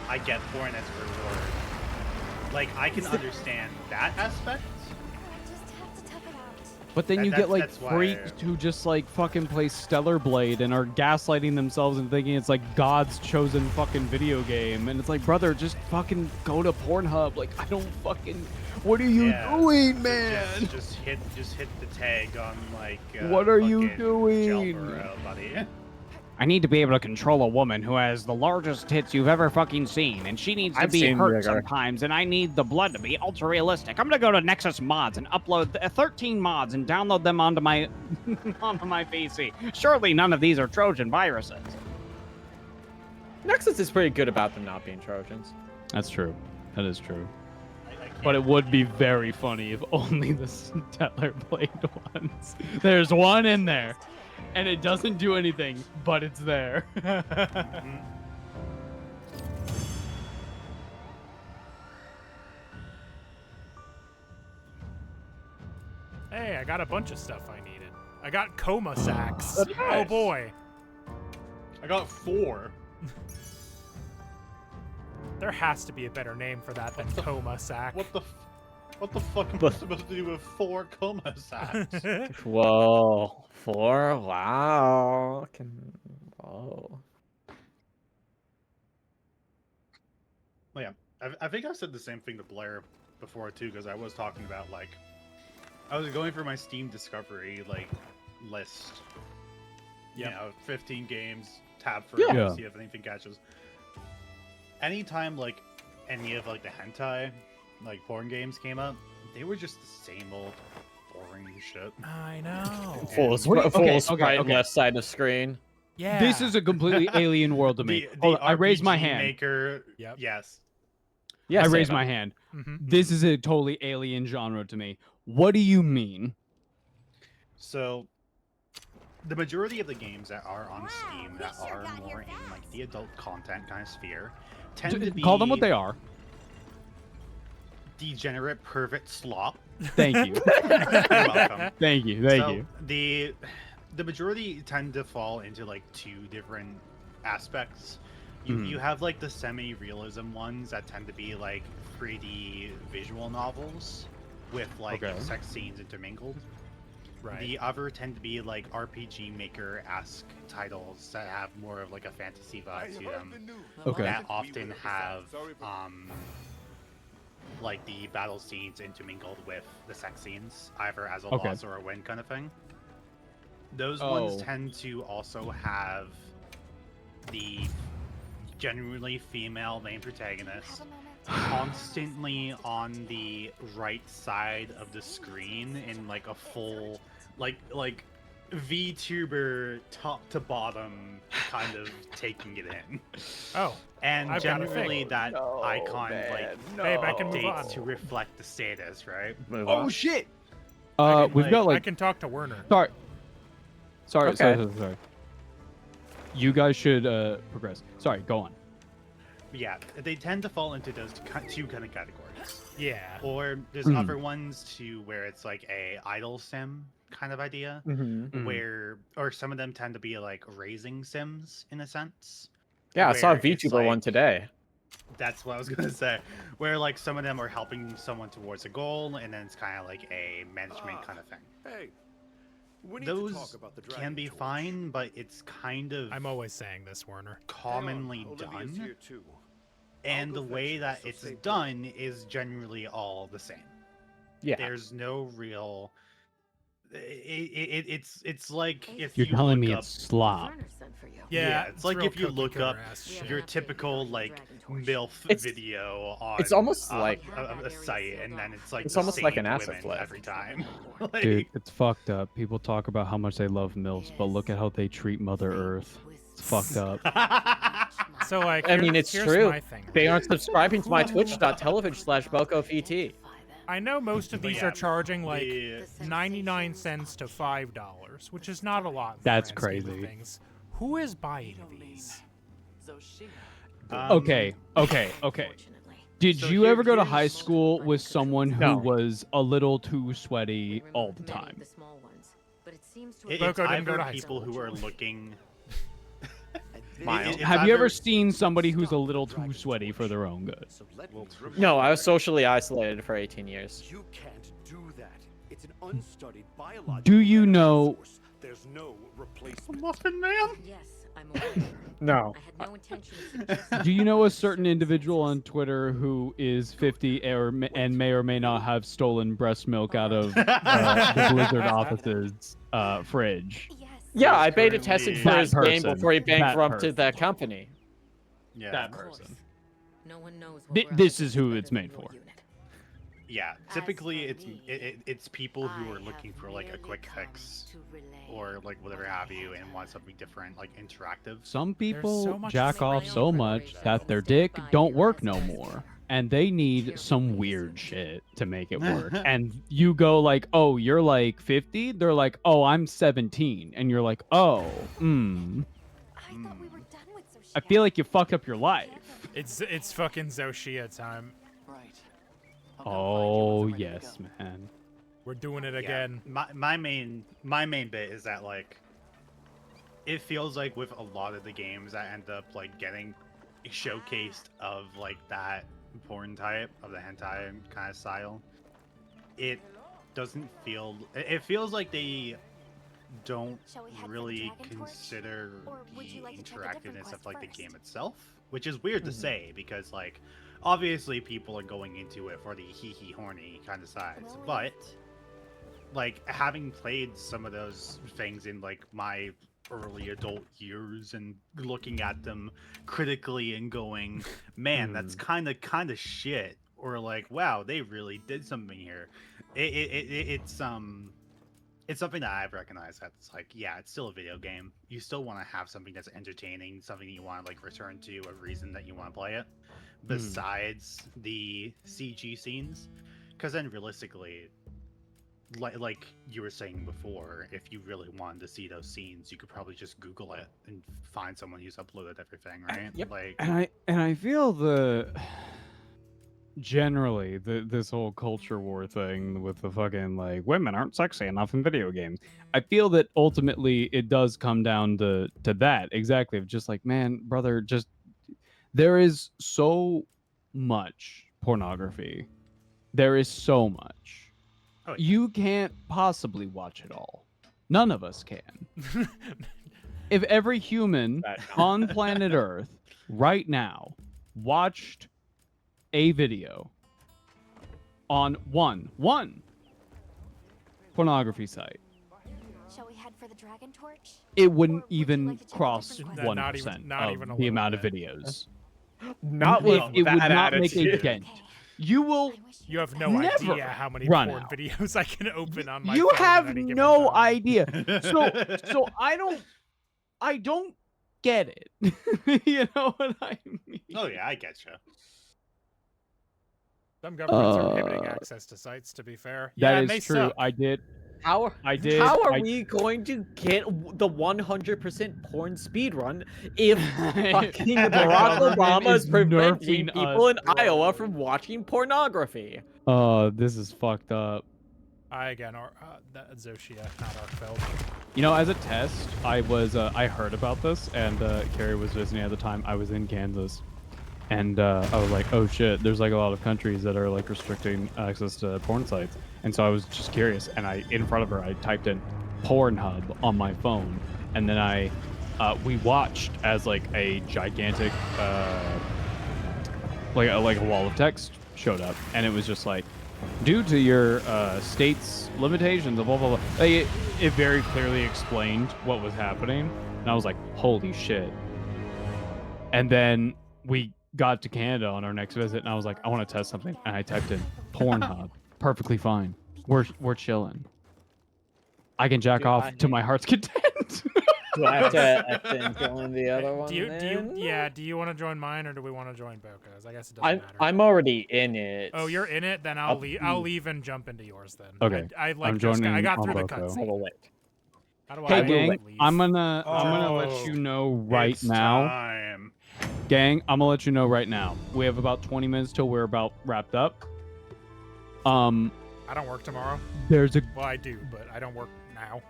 I get porn as a reward. Like I can understand that aspect. Just have to tough it out. But then That- you that's- get like that's why- freaks who just like fucking play Stellar Blade and are gaslighting themselves and thinking it's like God's chosen fucking video game, and it's like, brother, just fucking go to Pornhub. Like, I don't fucking. What are you Yeah, doing, man? Just hit the tag on like. What are you fucking doing? Jailbro, buddy. I need to be able to control a woman who has the largest tits you've ever fucking seen, and she needs to I've be seen hurt bigger. sometimes, and I need the blood to be ultra realistic. I'm gonna go to Nexus Mods and upload 13 mods and download them onto my onto my PC. Surely none of these are Trojan viruses. Nexus is pretty good about them not being Trojans. That's true. That is true. I But it can't- would be very funny if only the Stellar Blade ones. There's one in there, and it doesn't do anything, but it's there. Hey, I got a bunch of stuff I needed. I got coma sacks. That's Oh nice. boy. I got 4. There has to be a better name for that than coma sack. What the fuck am I supposed to do with 4 coma sacks? Whoa. 4? Wow. Whoa. Well, yeah, I think I said the same thing to Blair before too, because I was talking about like, I was going for my Steam Discovery like list. You Yep. know, 15 games, tab for Yeah. see if anything catches. Anytime like any of like the hentai, like porn games came up, they were just the same old boring shit. I know. Full, And sprite left side of screen. Yeah. This is a completely alien world to me. The Hold on, I raised my RPG hand. Maker, Yep. yes. Yes, I raised Ava. my hand. Mhm. This is a totally alien genre to me. What do you mean? So, the majority of the games that are on Wow, Steam we that sure are got here more in like fast. the adult content kind of sphere tend to be Call them what they are. degenerate pervert slop. Thank you. You're welcome. Thank you. Thank So, you. the majority tend to fall into like two different aspects. You Mhm. you have like the semi-realism ones that tend to be like 3D visual novels with like Okay. sex scenes intermingled. Right. The other tend to be like RPG Maker-esque titles that have more of like a fantasy vibe to them. Okay. That often have like the battle scenes intermingled with the sex scenes, either as a Okay. loss or a win kind of thing. Those Oh. ones tend to also have the genuinely female main protagonist Have a moment. constantly on the right side of the screen in like a full like VTuber top to bottom kind of taking it in. Oh. And I've got a generally thing. that No, icon man, like Babe, I can move updates on. to reflect the status, right? Move Oh on. shit! We've got I like. can talk to Werner. Sorry. Okay. Sorry. You guys should progress. Sorry. Go on. Yeah, they tend to fall into those two kind of categories. Yeah. Or there's Mhm. other ones too where it's like a idle sim kind of idea, Mhm. where or some of them tend to be like raising sims in a sense. Yeah, I saw a where it's VTuber one like- today. That's what I was gonna say. Where like some of them are helping someone towards a goal, and then it's kind of like a management kind of thing. Hey, we need to Those talk about the can Dragon be Torch. fine, but it's kind of I'm always saying this, Werner. commonly Hang on, Olivia's done, here too. and I'll the go way fetch her, that so it's stay put. done is generally all the same. Yeah. There's no real. It's like if You're you telling look me up, it's slop. Yeah, it's like real if you cookie look cutter up ass shit. your typical like MILF It's- video on it's almost like- a site, and then it's like It's the almost like same an acid women flip. every time. Like, Dude, it's fucked up. People talk about how much they love MILFs, but look at how they treat Mother Earth. It's fucked up. So like, I mean, it's here's true. my thing. They aren't subscribing to my twitch.tv/BocoVT. I know most of But these yeah, are charging like the- 99 cents to $5, which is not a lot. In the That's grand scheme of crazy. things. Who is buying these? Okay. Did So you ever go to here's- high school with someone who No. was a little too sweaty all the time? It's Boko didn't go either to high people school. who are looking. Mild. It's Have you ever either- seen somebody who's a little too sweaty for their own good? So let me No, I was remind socially isolated for 18 years. you, you can't do that. It's an unstudied biological. Do you know- source. There's no replacement. Muffin Man. Yes, I'm aware. No. I had no intention of suggesting. Do you know a certain individual on Twitter who is 50 and may or may not have stolen breast milk out of the Blizzard office's fridge? Yes. Yeah, I He's beta tested for That his game person. before he That bankrupted person. that company. Yeah. That Of course. person. No one knows what Th- we're up this against is who better it's than made your for. unit. Yeah. Typically, for it's me, it's people who I are looking have for like a merely quick come fix to relay or like whatever what I have you, have and want heard. something different, like interactive. Some so people much jack to off make my so own much preparations that their and stand dick by don't you work as no best more. ever. And they need Your some ways weird and shit to make it work. And you go like, oh, you're like 50? They're like, oh, I'm 17. And you're like, oh, I thought we were done with Sophia. I feel like you fucked up your life. It's fucking Zoshia time. Right. Oh, yes, man. We're doing it Yeah, again. my main bit is that like it feels like with a lot of the games that end up like getting showcased of like that porn type of the hentai kind of style, it doesn't feel. It feels like they don't Shall we head for the really Dragon Torch? consider Or the would you like to check a different interactiveness quest of like the first? game itself, which is weird to say because like obviously people are going into it for the hee hee horny kind of sides, but like having played some of those things in like my early adult years and looking at them critically and going, man, that's kind of shit, or like, wow, they really did something here. It's something that I've recognized that's like, yeah, it's still a video game. You still want to have something that's entertaining, something that you want to like return to, a reason that you want to play it, besides the CG scenes. Because then realistically, like you were saying before, if you really wanted to see those scenes, you could probably just Google it and find someone who's uploaded everything, right? Yep. Like, And I feel generally this whole culture war thing with the fucking like women aren't sexy enough in video games. I feel that ultimately it does come down to that exactly, of just like, man, brother, just there is so much pornography. There is so much. Oh, yeah. You can't possibly watch it all. None of us can. If every human on planet Earth right now watched a video on one pornography site, Shall we head for the dragon torch? it wouldn't Or would you even like to check a cross different 1% quest? not even a of the little amount of bit. videos. Not with it would that not make a attitude. dent. You will. You have no Never idea how many run porn out. videos I can open on my You phone at have any given no time. idea. So I don't get it. You know what I mean? oh yeah, I get you. Some governments are prohibiting access to sites, to be fair. That Yeah, and is they true. suck. I did. How I did. How are I- we going to get the 100% porn speedrun if fucking Barack government Obama is is preventing nerfing people us, in Iowa from watching pornography? This is fucked up. Again, Zoshia, not Arkfeld. You know, as a test, I heard about this, and Carrie was visiting at the time. I was in Kansas, and I was like, oh shit, there's like a lot of countries that are like restricting access to porn sites. And so I was just curious, and in front of her, I typed in Pornhub on my phone, and then we watched as like a gigantic, like a wall of text showed up, and it was just like, due to your state's limitations of blah blah blah. Like, it very clearly explained what was happening, and I was like, holy shit. And then we got to Canada on our next visit, and I was like, I want to test something, and I typed in Pornhub. Perfectly fine. We're chilling. I can jack off to my heart's content. Do I have to join the other one? Do you want to join mine, or do we want to join Boko's? I guess it doesn't matter. I'm already in it. Oh, you're in it? Then I'll leave and jump into yours then. Okay. I I'm joining I got on through the Boko. cutscene. Oh, wait. How do Hey I gang, leave? I'm gonna let you know right It's now. time. Gang, I'm gonna let you know right now. We have about 20 minutes till we're about wrapped up. I don't work tomorrow. There's a Well, I do, but I don't work now.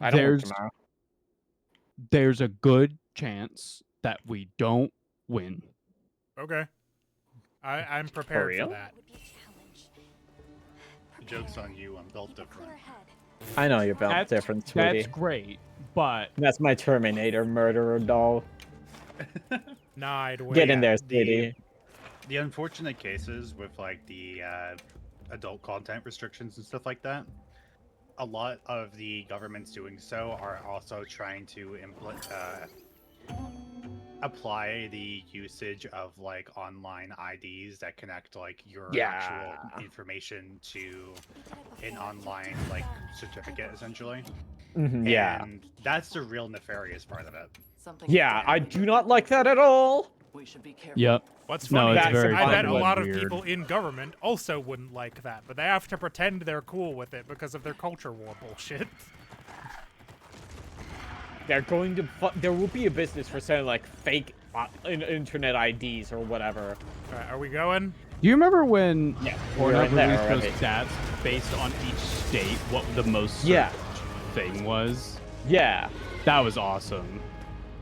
I don't work there's tomorrow. there's a good chance that we don't win. Okay. I'm prepared real? for that. Would be a challenge. The joke's on you. I'm built different. Clear head. I know you're built different, sweetie. That's great, but That's my Terminator murderer doll. Nah, I'd wait. Get in there, The, sweetie. the unfortunate cases with like the adult content restrictions and stuff like that, a lot of the governments doing so are also trying to apply the usage of like online IDs that connect like your actual information to an online like certificate essentially. Yeah. And that's the real nefarious part of it. Something Yeah, I do not like that at all. We should be careful. yep. What's No, funny it's is very I bet a fucking lot of weird. people in government also wouldn't like that, but they have to pretend they're cool with it because of their culture war bullshit. They're going to. There will be a business for selling like fake internet IDs or whatever. All right, are we going? Do you remember when Yeah, we're Pornhub in there released those already. stats based on each state, what the most searched Yeah. thing was? Yeah, That was awesome.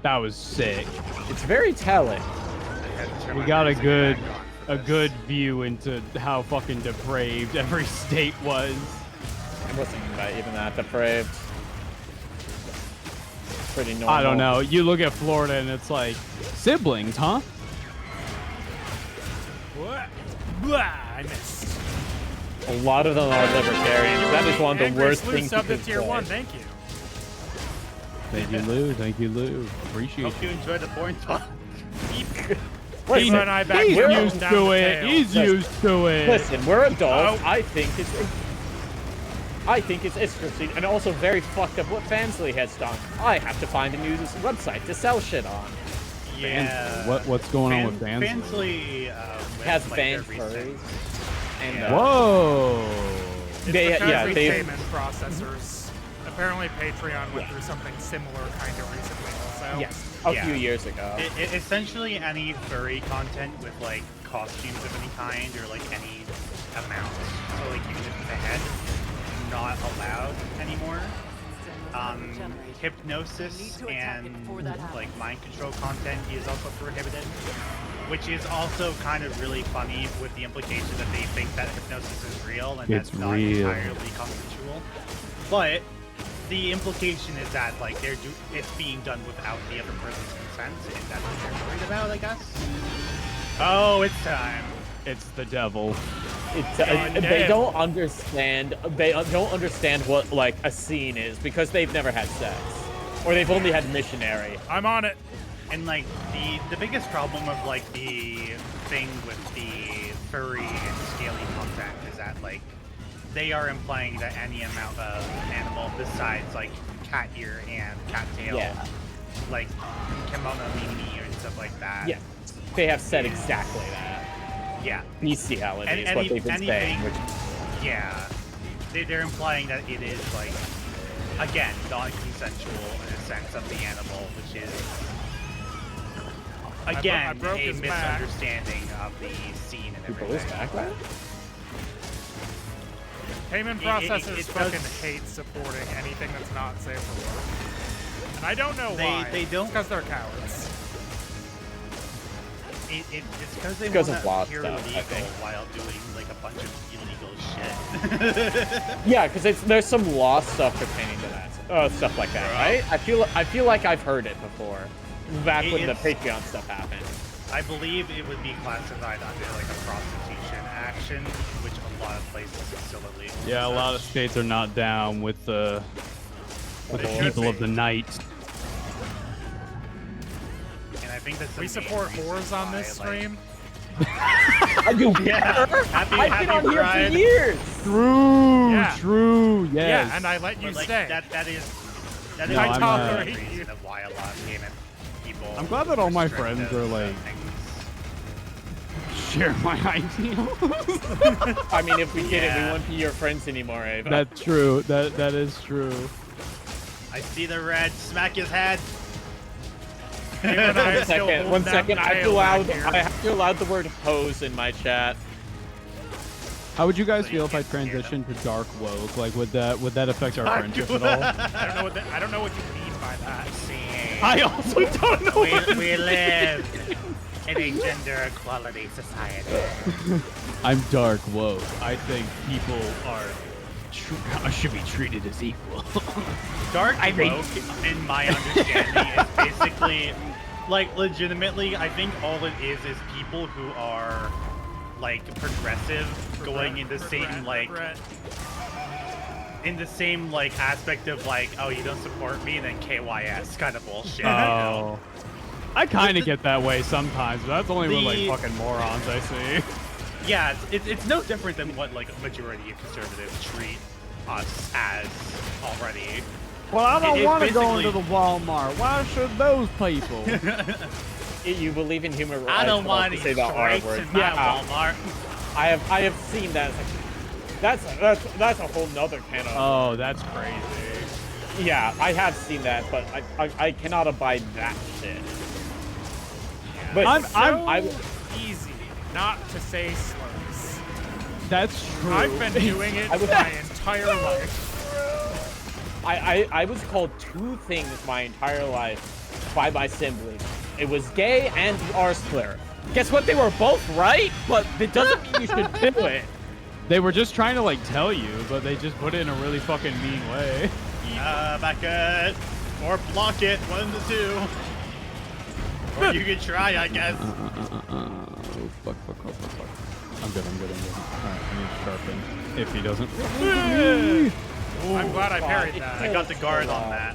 That was sick. it's very telling. I had to turn We my got a music good back on for this. good view into how fucking depraved every state was. It wasn't even that depraved. Pretty normal. I don't know. You look at Florida and it's like siblings, huh? What? Blah, I missed. A lot of them are libertarians. That is one of the Angry worst Sleuth things you subbed could to tier 1, say. thank you. Thank you, Lou. Thank you, Lou. Appreciate Hope you enjoy the porn talk. Lisa and I back He's here used down to the it. tail. He's used to it. Listen, we're adults. Oh. I think it's interesting and also very fucked up what Fansly has done. I have to find a news website to sell shit on. Yeah. What's going on with Fansly? Fansly Has like, banned their recent- furries. And Whoa. It's They- because yeah, we they- payment processors. Apparently Patreon went through something similar kind of recently also. yes, a Yeah. few years ago. Essentially, any furry content with like costumes of any kind or like any amount, so like even if it's a head, not allowed anymore. Hypnosis and like mind control content is also prohibited, which is also kind of really funny with the implication that they think that hypnosis is real and It's that's not real. entirely consensual. But the implication is that like it's being done without the other person's consent, and that's what they're worried about, I guess. Oh, it's time. It's the devil. It's, God they damn. don't understand. They don't understand what like a scene is because they've never had sex, or they've only had missionary. I'm on it. And like the biggest problem of like the thing with the furry and scaly content is that like they are implying that any amount of animal besides like cat ear and cat tail, Yeah. like kimono mimi and stuff like that. Yeah, they have said exactly that. Yeah. Bestiality is what they've been saying. Which, yeah. They're implying that it is like, again, non-consensual in a sense of the animal, which is again I broke a his back. misunderstanding of the scene and you broke his everything. back, right? Payment It processors fucking does- hate supporting anything that's not safe for work. And I don't know They- why. they don't- because they're cowards. It's because they Because want of to law appear stuff, I legal think. while doing like a bunch of illegal shit. Yeah, because there's some law stuff pertaining to that, stuff like that, right? I feel like I've heard it before, back when the It's- Patreon stuff happened. I believe it would be classified under like a prostitution action, which a lot of places are still illegal. Yeah, a and lot of such. states are not down with the They should people of be. the night. And I think that's the We main support reason whores on this why, like- stream. I do. Yeah. I've been on here Pride. for years. True, Yeah. true, yes. Yeah, and I let you But, like, stay. that is No, I I'm, tolerate the you. reason of why a lot of payment people. I'm glad that all my restrict friends those, are, like- things. Share my ideals. I mean, if we did it, we Yeah. wouldn't be your friends anymore, Ava. That's true. That is true. I see the red. Smack his head. Even I One still second, hold one down second. the I have to tail allow back here. I have to allow the word hose in my chat. How would you guys So you feel if I can't scare them. transitioned to dark woke? Like, would that affect our friendship at all? I don't know what you mean by that. I also don't know. We live in a gender equality society. I'm dark woke. I think people should be treated as equal. Dark woke, in my understanding, is basically, like, legitimately, I think all it is people who are, like, progressive, going in the same, like, in the same, like, aspect of, like, oh, you don't support me, then KYS kind of bullshit. You know? I kind of get that way sometimes, but that's only with, The- like, fucking morons I see. Yeah, it's no different than what, like, a majority of conservatives treat us as already. Well, I It don't is want to go into basically- the Walmart. Why should those people? You believe in human rights. I don't but want also any say the R straights word. in my Walmart. I have seen that. That's a whole nother can of. Oh, that's crazy. Yeah, I have seen that, but I cannot abide that shit. But I'm easy not to say slurs. That's true. I've been doing it my entire life. I was called two things my entire life by my siblings. It was gay and the R slur. Guess what? They were both right, but it doesn't mean you should do it. They were just trying to, like, tell you, but they just put it in a really fucking mean way. Back it. Or block it. One of the two. Or you can try, I guess. Oh, fuck. I'm good. Alright, I need to sharpen. If he doesn't. I'm glad I parried that. I got the guard on that.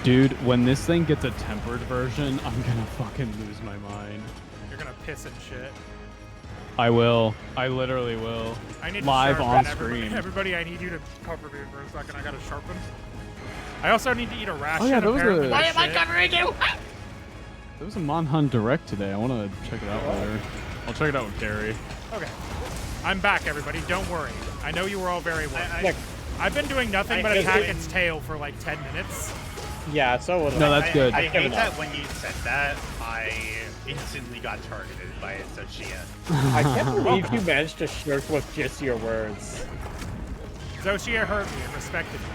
Dude, when this thing gets a tempered version, I'm gonna fucking lose my mind. You're gonna piss and shit. I will. I literally will. I need Live to on sharpen. screen. Everybody, I need you to cover me for a second. I gotta sharpen. I also need to eat a ration. yeah, that was apparently. a- Why am I covering you? There was a Monhunt Direct today. I want to check it out later. I'll check it out with Gary. Okay. I'm back, everybody. Don't worry. I know you were all very worried. I've been doing nothing but attack its tail for like 10 minutes. Yeah, so would No, that's good. I hate that when you said that, I instantly got targeted by Shia. I can't believe you managed to shirk with just your words. Shia heard me and respected me.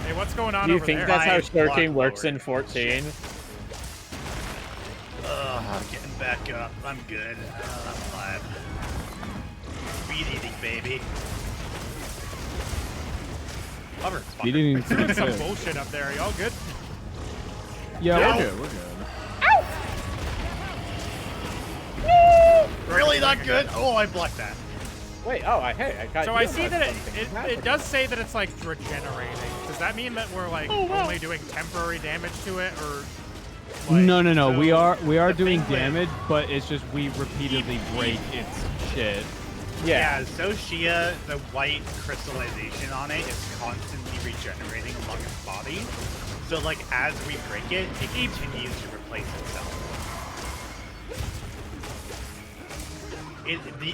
Hey, what's going on Do you over think there? that's how My shirking block works in lowered. 14? I'm getting back up. I'm good. I'm alive. Speed eating, baby. Cover, Speed eating is Doing pretty some sick. bullshit up there. Y'all good? Yeah, No. we're good. We're good. Really not good? Oh, I blocked that. Wait, hey, I got So you I see like that something it happening. does say that it's like regenerating. Does that mean that we're like only doing temporary damage to it, or? Like, No. so We are the doing thing with- damage, but it's just we repeatedly break its shit. Yeah. Shia, the white crystallization on it is constantly regenerating along its body. So, like, as we break it, it continues to replace itself.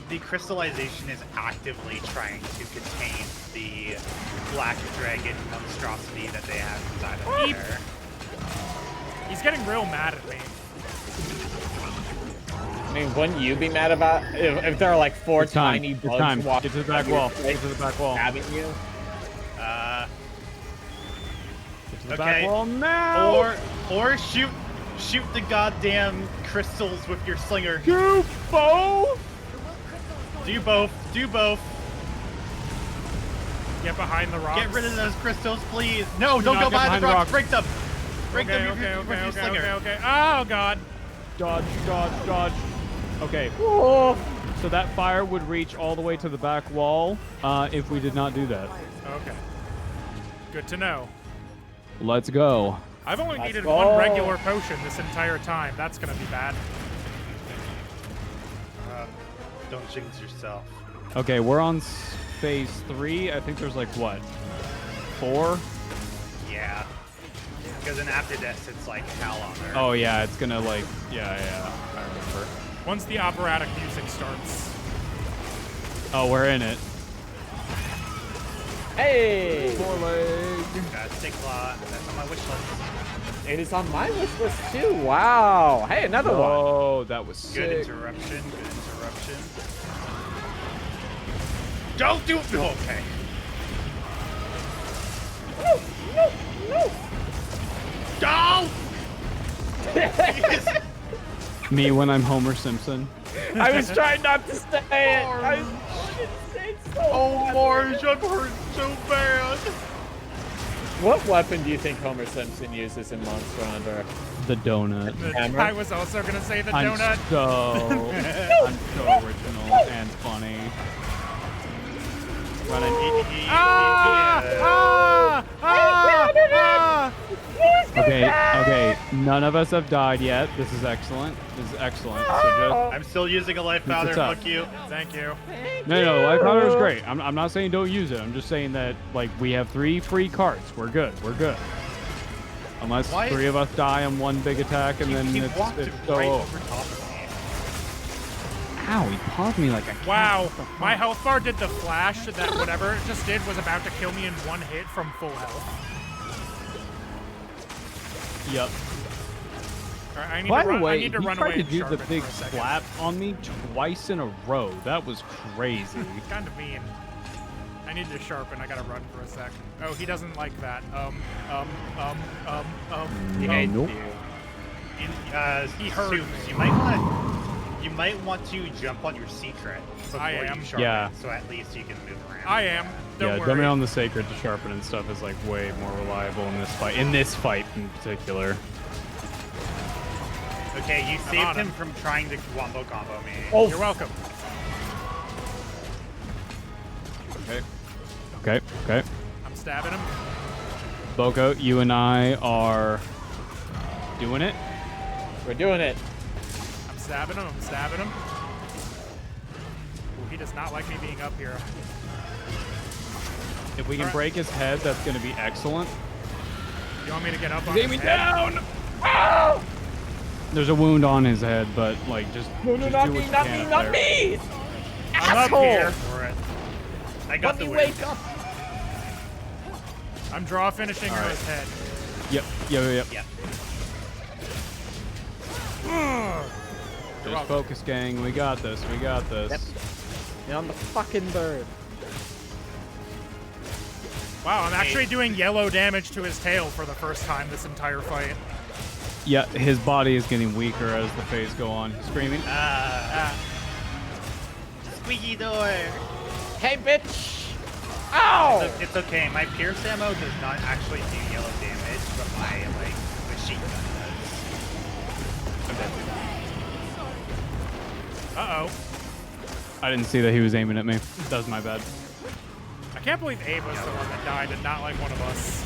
The crystallization is actively trying to contain the black dragon monstrosity that they have inside of Eep. there. He's getting real mad at me. I mean, wouldn't you be mad about if there are like four It's time. tiny It's bugs time. walking Get to the back on your wall. face, Get to the back wall. stabbing you? Get to the Okay. back wall now. Or shoot the goddamn crystals with your slinger. Do both. Do both. Do both. Get behind the rocks. Get rid of those crystals, please. No, Do don't not go get behind behind the the rocks. rocks. Break them. Break Okay, them okay, with your okay, slinger. okay. Oh god. Dodge. Okay. Oh, So that fire would reach all the way to the back wall if we did not do that. Okay. Good to know. Let's go. I've only Let's needed go. one regular potion this entire time. That's gonna be bad. Don't jinx yourself. Okay, we're on phase 3. I think there's like what? 4? Yeah. Because then after this, it's like hell on earth. Oh yeah, it's gonna like yeah, I remember. Once the operatic music starts. Oh, we're in it. hey! 4-leg. Stick claw. That's on my wish list. It is on my wish list too. Wow. Hey, another one. Oh, that was Good sick. interruption. Good interruption. Don't do it. Okay. No. Go! Me when I'm Homer Simpson. I was trying not to say it. I didn't say it so Oh, bad. Marge, I'm hurt so bad. What weapon do you think Homer Simpson uses in Monster Hunter? The donut. Hammer? I was also gonna say the I'm donut. I'm so original and funny. Running. Okay, none of us have died yet. This is excellent. This is excellent. So I'm still using a life powder. It's up. Fuck you. Thank you. no, life powder is great. I'm not saying don't use it. I'm just saying that like we have 3 free cards. We're good. Unless Why- 3 of us die on one big attack and then He it's walked so right oh. over top of me. Ow, he paused me like a cat. Wow, What the fuck? my health bar did the flash that whatever it just did was about to kill me in one hit from full health. Yep. Alright, I need By to the run, way, I he need to run tried away to and do the sharpen big for a second. slap on me twice in a row. That was crazy. Kind of mean. I need to sharpen. I gotta run for a sec. Oh, he doesn't like that. He hates nope. you. He heard Supes, me. you might want to jump on your secret before I am. you sharpen, Yeah. so at least you can move around. I am. Don't Yeah, worry. jumping on the sacred to sharpen and stuff is like way more reliable in this fight. In this fight in particular. Okay, you on saved him. him from trying to wombo combo me. Oh, You're welcome. Okay. I'm stabbing him. Boko, you and I are doing it. We're doing it. I'm stabbing him. I'm stabbing him. Ooh, he does not like me being up here. If we can break his head, that's going to be excellent. You want me to get up on Get his me head? down! Oh! There's a wound on his head, but like just No, just not do me, what you not can me, up not there. me! I'm Asshole! up here for it. I got Let the me win. wake up. I'm draw finishing All right. his head. Yep. Yeah. Just focus, gang. We got this. We got this. Yep. Get on the fucking bird. Wow, I'm actually doing yellow damage to his tail for the first time this entire fight. Yeah, his body is getting weaker as the phase go on. He's screaming. Squeaky door. Hey, bitch! Ow! It's okay. My pierce ammo does not actually do yellow damage, but my machine gun does. Uh-oh. I didn't see that he was aiming at me. That was my bad. I can't believe Ava's the one that died and not like one of us.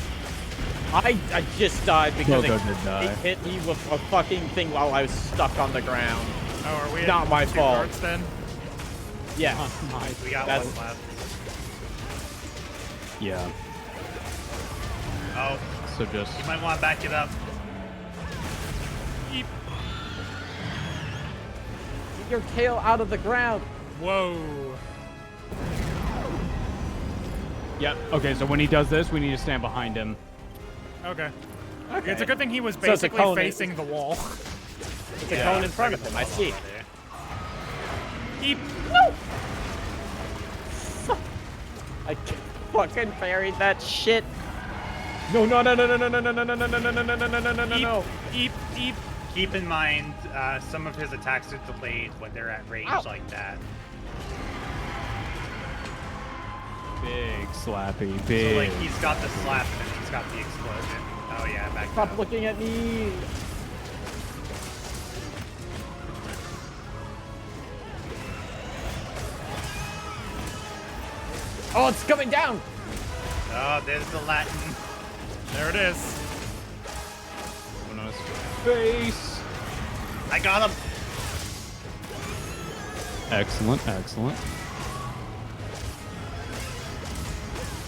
I just died because Boko did die. it hit me with a fucking thing while I was stuck on the ground. Oh, are we Not at my 2 fault. cards then? Yes. We got That's- one left. Yeah. Oh, So just you might want to back it up. Yeep. Get your tail out of the ground. Whoa. yeah. Okay, so when he does this, we need to stand behind him. Okay. Okay. It's a good thing he was So it's a basically cone. facing the wall. It's a cone in front of him. I see. Yeep. I fucking buried that shit. No, no, no, no, no, no, no, no, no, no, no, no, no, no, no, no, no, no, no. Eep, eep. Keep in mind, some of his attacks are delayed when they're at range like that. Big slappy. Big. So like he's got the slap and then he's got the explosion. Oh yeah, back Stop up. looking at me. Oh, it's coming down. Oh, there's the Latin. There it is. One on his face. I got him. Excellent. Excellent.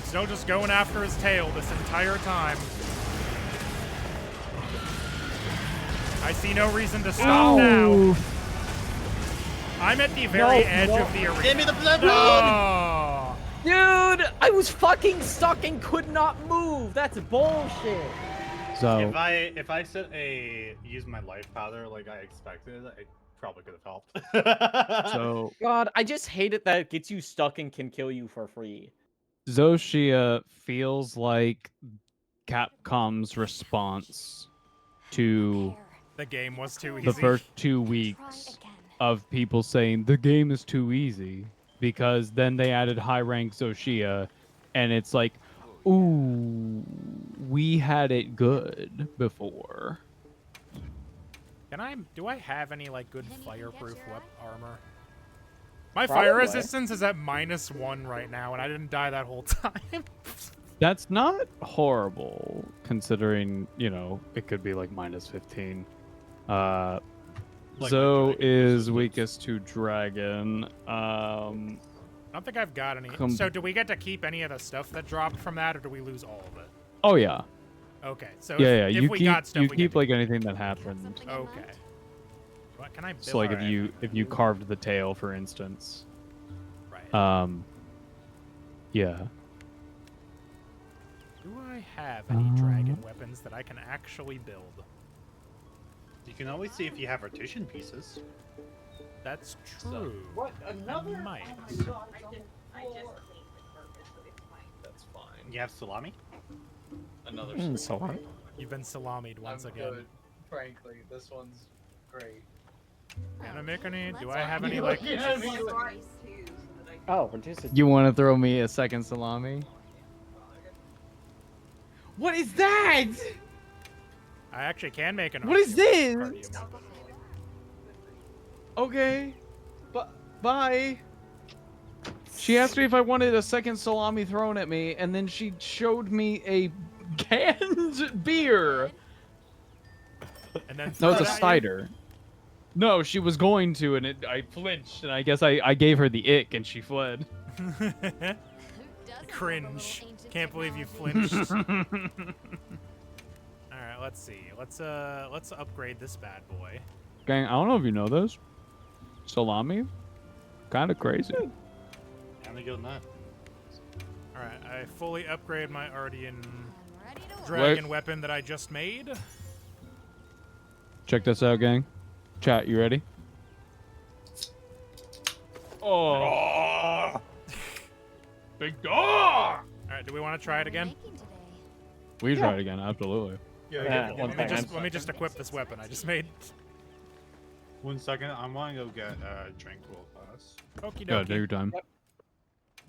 Still just going after his tail this entire time. I see no reason to stop now. I'm at the very edge of the arena. Give me the blood No. Dude, I was fucking stuck and could not move. That's bullshit. So If I said use my life powder like I expected, I probably could have helped. so God, I just hate it that it gets you stuck and can kill you for free. Shia feels like Capcom's response to The game was too easy. the first 2 weeks of people saying the game is too easy, because then they added high rank Zoshia, and it's like, ooh, we had it good before. Do I have any like good fireproof armor? My Probably. fire resistance is at -1 right now, and I didn't die that whole time. That's not horrible, considering, you know, it could be like -15. Like Zo my dragon is resistance. weakest to dragon. I don't think I've got any. So do we get to keep any of the stuff that dropped from that, or do we lose all of it? Oh yeah. Okay, so Yeah, if you we keep got stuff, you we keep get like anything that happened. Okay. What can I build? So like Alright. if you carved the tail, for instance. Right. Yeah. Do I have any dragon weapons that I can actually build? You can always see if you have partition pieces. That's true. What? Another? Might. I just cleaned the carpet, so it's fine. That's fine. You have salami? Another So what? You've been salamied once I'm again. good. Frankly, this one's great. Can I make any? Do I Let's have go. any like? Yeah, I mean, One like- rice too, so that I can Oh, reduce it. You want to throw me a second salami? What is that? I actually can make an. What is this? cardio. Okay. Bye. She asked me if I wanted a second salami thrown at me, and then she showed me a canned beer. And then No, throw it's a it at you? cider. No, she was going to, and I flinched, and I guess I gave her the ick, and she fled. Cringe. Can't believe you flinched. Alright, let's see. Let's upgrade this bad boy. Gang, I don't know if you know this. Salami, kind of crazy. Kinda good enough. Alright, I fully upgrade my Ardean Ready to work. dragon weapon that I just made. Check this out, gang. Chat, you ready? Oh, big dog! Alright, do we want to try it again? We can try it again, absolutely. Yeah, one Let me second. just equip this weapon I just made. 1 second, I want to go get Tranquil Pass. Okie Go, do your dokie. time.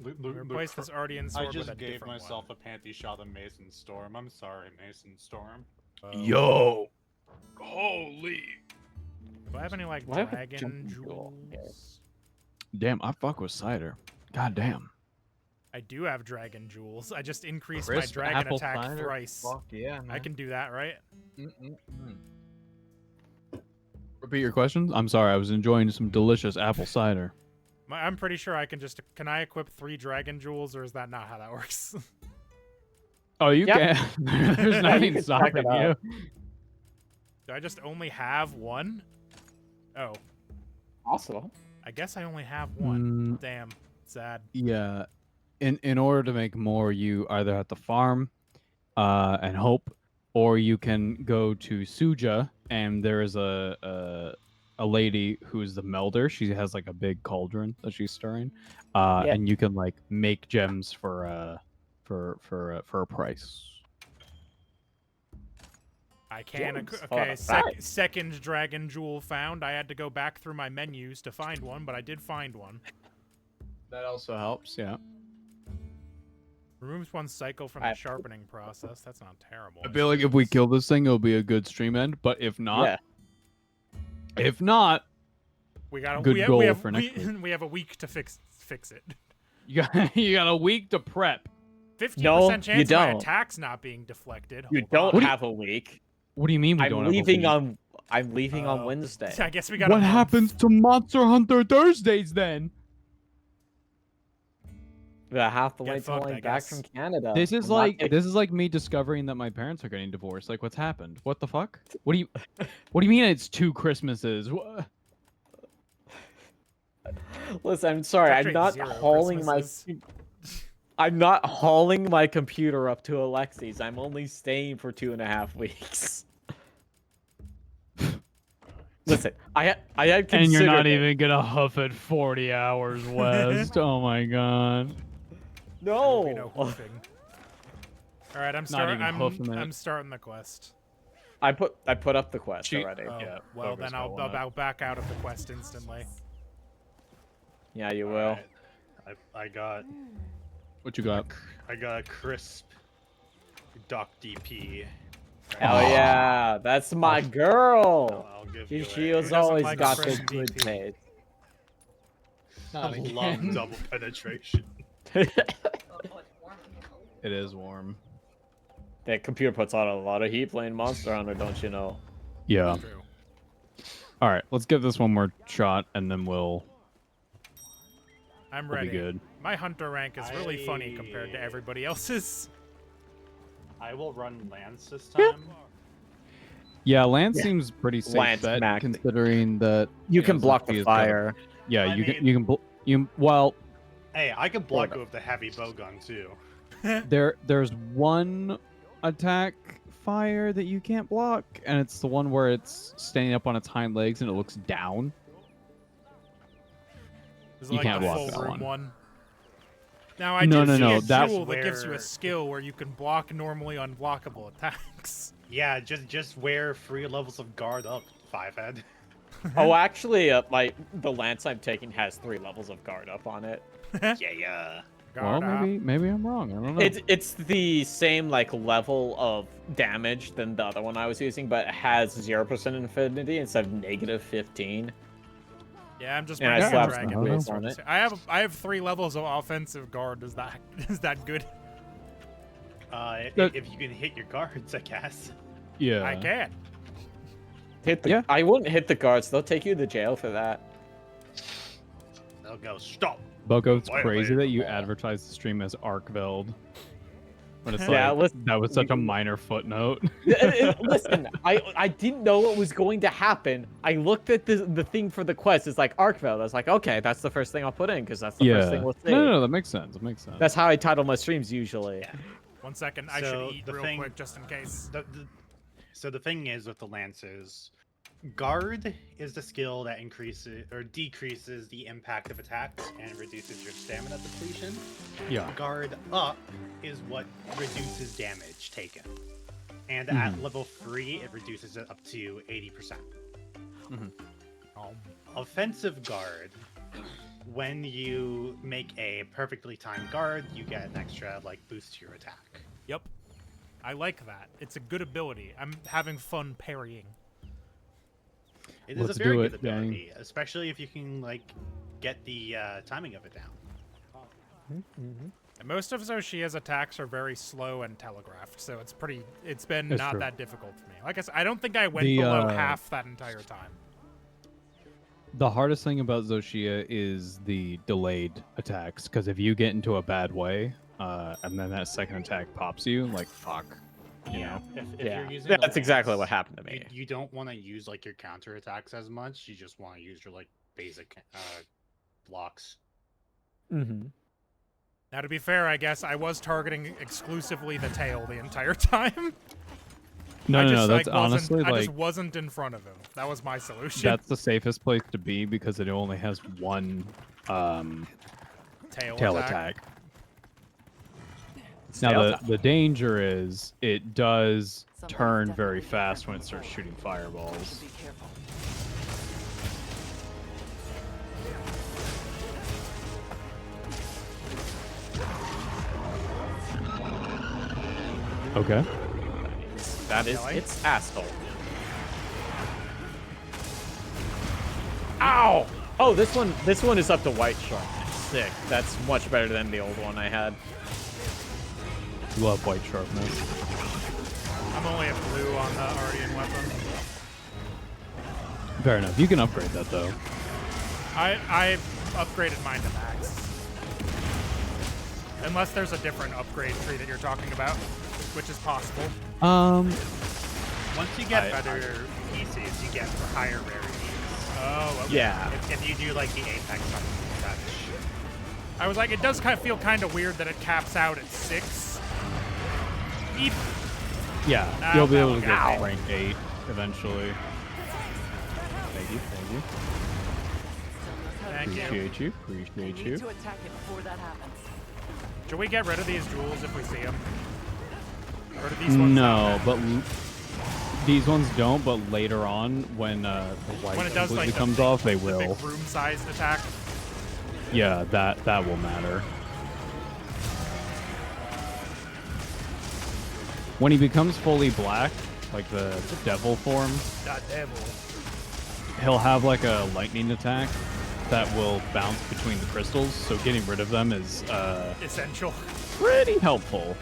Replace this Ardean I sword with just a gave different myself one. a panty shot of Mason Storm. I'm sorry, Mason Storm. Yo, holy! Do I have any like Why have a dragon jumping jewel? jewels? Damn, I fuck with cider. God damn. I do have dragon jewels. I just increased Crisp my dragon apple attack cider? thrice. Fuck yeah, man. I can do that, right? Repeat your questions. I'm sorry, I was enjoying some delicious apple cider. I'm pretty sure I can just. Can I equip 3 dragon jewels, or is that not how that works? Oh, you Yep. can. There's nothing can check stopping it you. out. Do I just only have 1? Oh, Possible. I guess I only have 1. Mm, Damn, sad. yeah. In order to make more, you either have to farm and hope, or you can go to Suja, and there is a lady who's the melder. She has like a big cauldron that she's stirring, and you can like make gems for a price. I can. Gems. Okay, Alright. second dragon jewel found. I had to go back through my menus to find one, but I did find one. That also helps. Yeah. Removes 1 cycle from the sharpening process. That's not terrible. I feel like if we kill this thing, it'll be a good stream end. But if not, we got good goal for next week. we have a week to fix it. you got a week to prep. 50% No, chance you of my don't. attack's not being deflected. You Hold don't on. have a week. What do you mean we don't I'm have a leaving week? I'm leaving on Wednesday. I guess we got. What a month. happens to Monster Hunter Thursdays then? I have to Get wait till fucked, I'm I back guess. from Canada. This is I'm not like getting- me discovering that my parents are getting divorced. Like, what's happened? What the fuck? What do you mean it's 2 Christmases? Listen, I'm sorry. It's I'm actually not 0 hauling Christmases. I'm not hauling my computer up to Alexi's. I'm only staying for 2.5 weeks. Listen, I had considered And you're not it. even gonna huff it 40 hours west. Oh my god. There'll be No. no hoofing. All right, I'm hoofing it. I'm starting the quest. I put up the quest She- already. Oh, Yeah, well focus then I'll on it. back out of the quest instantly. Yeah, you will. Alright, I got What you got? I got a crisp Doc DP. Hell yeah, that's my girl. I'll give you She a has doesn't always like got fresh the good DP? taste. Not I love again. double penetration. It is warm. That computer puts on a lot of heat playing Monster Hunter, don't you know? Yeah. True. All right, let's give this one more shot, and then we'll I'm be ready. good. My hunter rank is really funny compared to everybody else's. I will run Lance this time. Yeah, Lance seems pretty safe Lance bet Mac. considering that You can know, block Sophie the has got a- fire. Yeah, I you mean- can well, Hey, I can block it with the heavy bowgun too. there's one attack fire that you can't block, and it's the one where it's standing up on its hind legs and it looks down. Is it You like can't the block full that room one. Now I No, did no, see no, a that's jewel that gives you where- a skill where you can block normally unblockable attacks. Yeah, just wear 3 levels of guard up, 5-head. Oh, actually, the lance I'm taking has 3 levels of guard up on it. Yeah. Well, Guard up. maybe I'm wrong. I don't know. It's the same like level of damage than the other one I was using, but it has 0% infinity instead of -15. Yeah, I'm just And I bringing still a have dragon. some That's boots on what it. I have 3 levels of offensive guard. Is that good? If you can hit your guards, I guess. Yeah. I can. Hit the. Yeah. I wouldn't hit the guards. They'll take you to jail for that. They'll go, stop. Boko, it's Why- crazy why- that you why- advertise the stream as Arkveld. But it's Yeah, like, listen, that was such a minor footnote. Listen, I didn't know what was going to happen. I looked at the thing for the quest. It's like Arkveld. I was like, okay, that's the first thing I'll put in because that's the first thing we'll see. No, that makes sense. It makes sense. That's how I title my streams usually. Yeah. 1 second, I So, should eat the real thing- quick just in case. So the thing is with the Lancers, Guard is the skill that increases or decreases the impact of attacks and reduces your stamina depletion. Yeah. Guard Up is what reduces damage taken. And at level 3, it reduces it up to 80%. Offensive Guard, when you make a perfectly timed guard, you get an extra boost to your attack. Yep. I like that. It's a good ability. I'm having fun parrying. It is Let's a very do good it, gang. ability, especially if you can get the timing of it down. And most of Zoshia's attacks are very slow and telegraphed, so it's been That's not true. that difficult for me. Like I said, I don't think I went The, below half that entire time. The hardest thing about Zoshia is the delayed attacks, because if you get into a bad way, and then that second attack pops you, fuck. You know? If Yeah, you're using the that's exactly lance, what happened to me. You don't want to use your counter attacks as much. You just want to use your basic blocks. Mm-hmm. Now, to be fair, I guess I was targeting exclusively the tail the entire time. No, that's wasn't- honestly I just wasn't in front of him. That was my solution. that's the safest place to be because it only has one tail attack. Now the danger is it does turn very fast when it starts shooting fireballs. Be careful. Okay. That is Really? its asshole. Ow! Oh, this one is up to white sharpness. Sick. That's much better than the old one I had. Love white sharpness. I'm only a blue on the Ardian weapon. Fair enough. You can upgrade that though. I upgraded mine to max. Unless there's a different upgrade tree that you're talking about, which is possible. Once you get better pieces, you get higher rarities. Oh, okay. Yeah. If you do the apex something such. I was like, it does feel kind of weird that it caps out at 6. Eep. Yeah, Ow, you'll be that able one to got get me. rank 8 eventually. Thank you. Thank you. Appreciate you. We Appreciate need you. to attack it before that happens. Should we get rid of these jewels if we see them? Or do these ones No, not but these ones don't. But later on, when the white when it does completely the comes big- off, they the will. big room-sized attack? Yeah, that will matter. When he becomes fully black, like the devil form, That devil. he'll have a lightning attack that will bounce between the crystals. So getting rid of them is Essential. pretty helpful.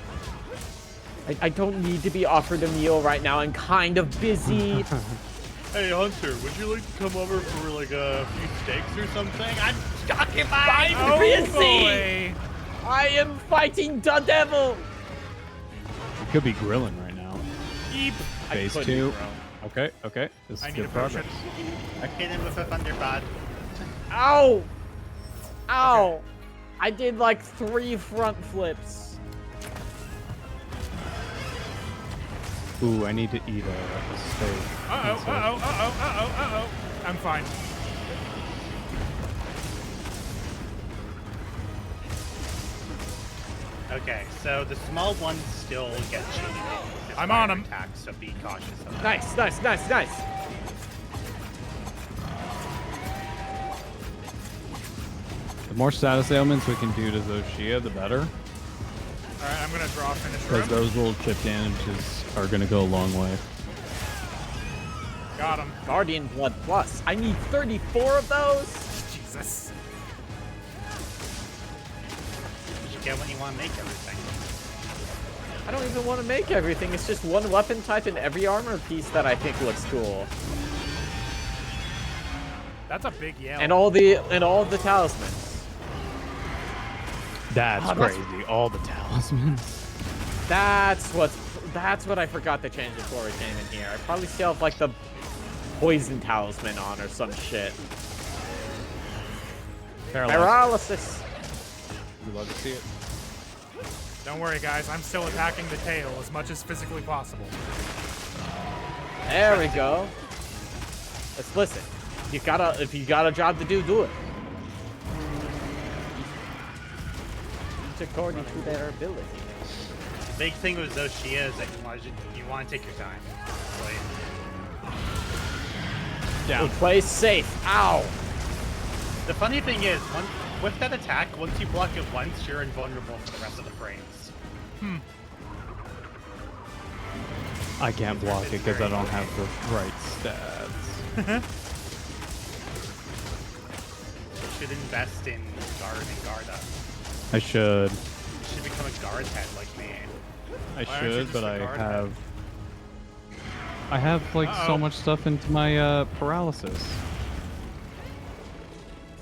I don't need to be offered a meal right now. I'm kind of busy. Hey Hunter, would you like to come over for a few steaks or something? I'm I'm Oh, busy. boy. I am fighting the devil. We could be grilling right now. Eep. Phase could 2. be, Okay. This I is need a good progress. potion. I hit him with a thunderbod. Ow! Ow! I did 3 front flips. Ooh, I need to eat a steak. Uh-oh. I'm fine. Okay, so the small ones still get shielded. with I'm on fire 'em. attacks, so be cautious of that. Nice. The more status ailments we can do to Zoshia, the better. Alright, I'm gonna draw finish Because room. those little chip damages are going to go a long way. Got him. Guardian Blood Plus. I need 34 of those. Jesus. You should get when you want to make everything. I don't even want to make everything. It's just one weapon type in every armor piece that I think looks cool. That's a big yell. And all the talismans. That's Oh, that's- crazy. All the talismans. That's what I forgot to change before we came in here. I probably still have like the poison talisman on or some shit. Paralysis. We'd love to see it. Don't worry, guys. I'm still attacking the tail as much as physically possible. There we go. Let's listen. If you got a job to do, do it. Each according to their ability. Big thing with those Shia is that you want to take your time. Like, Down. Play safe. Ow. the funny thing is, with that attack, once you block it once, you're invulnerable for the rest of the frames. I can't block it because I don't have the right stats. You should invest in Guard and Garda. I should. You should become a Guard head like me. I Why aren't you should, just but a I guard have. I have like so much stuff into my paralysis.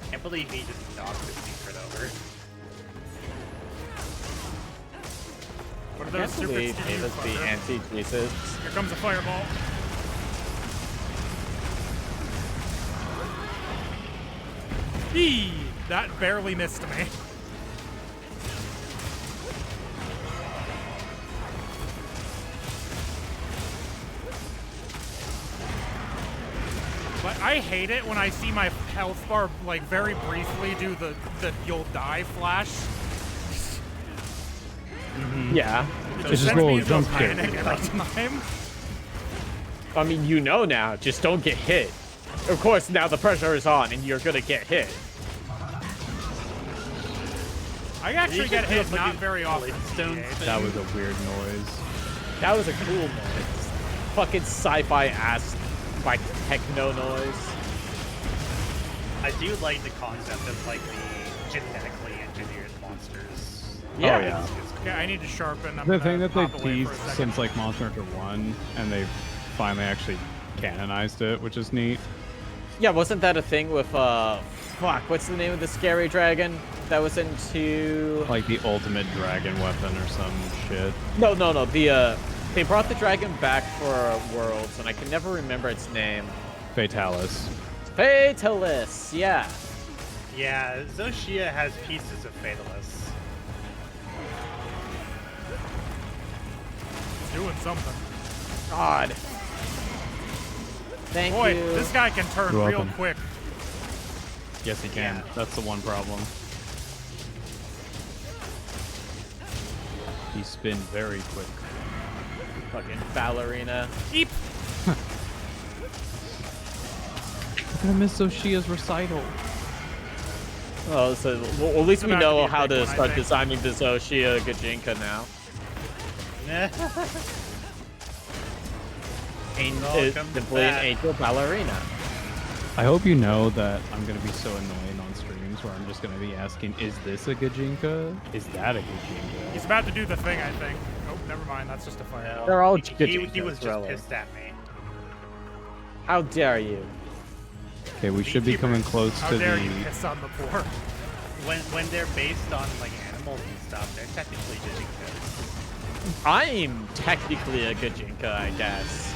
I can't believe he just knocked the secret over. What are I those can't believe secrets to Davis use, be fucker? anti-Jesus. Here comes a fireball. Eee! That barely missed me. But I hate it when I see my health bar, like, very briefly do the you'll die flash. Yeah. It Just sends roll me a into a jump scare. panic every time. I mean, you know now. Just don't get hit. Of course, now the pressure is on, and you're gonna get hit. I actually get hit not very often. That was a weird noise. That was a cool noise. Fucking sci-fi ass, like techno noise. I do like the concept of like the genetically engineered monsters. Yeah. Oh yeah. Yeah, I need to sharpen. I'm The gonna thing that they've hop away teased for a second. since like Monster Hunter 1, and they've finally actually canonized it, which is neat. Yeah, wasn't that a thing with fuck, what's the name of the scary dragon that was into? Like the ultimate dragon weapon or some shit. No. They brought the dragon back for Worlds, and I can never remember its name. Fatalis. Fatalis, yeah. Yeah, Zoshia has pieces of Fatalis. Doing something. God. Thank Boy, you. this guy can turn You're real welcome. quick. Yes, he can. Yeah. That's the one problem. He spin very quick. Fucking ballerina. Eep! I'm gonna miss Zoshia's recital. Oh, so well, at least It's we about to know be a how big to one, I start think. designing the Zoshia Gajinka now. Welcome Simply an back. angel ballerina. I hope you know that I'm gonna be so annoying on streams where I'm just gonna be asking, is this a Gajinka? Is that a Gajinka? He's about to do the thing, I think. Oh, never mind. That's just a fireball. They're all he Gajinkas, was just really. pissed at me. How dare you? Okay, we should be coming close How to dare the... you piss on the poor? When they're based on like animals and stuff, they're technically Jijinkas. I'm technically a Gajinka, I guess.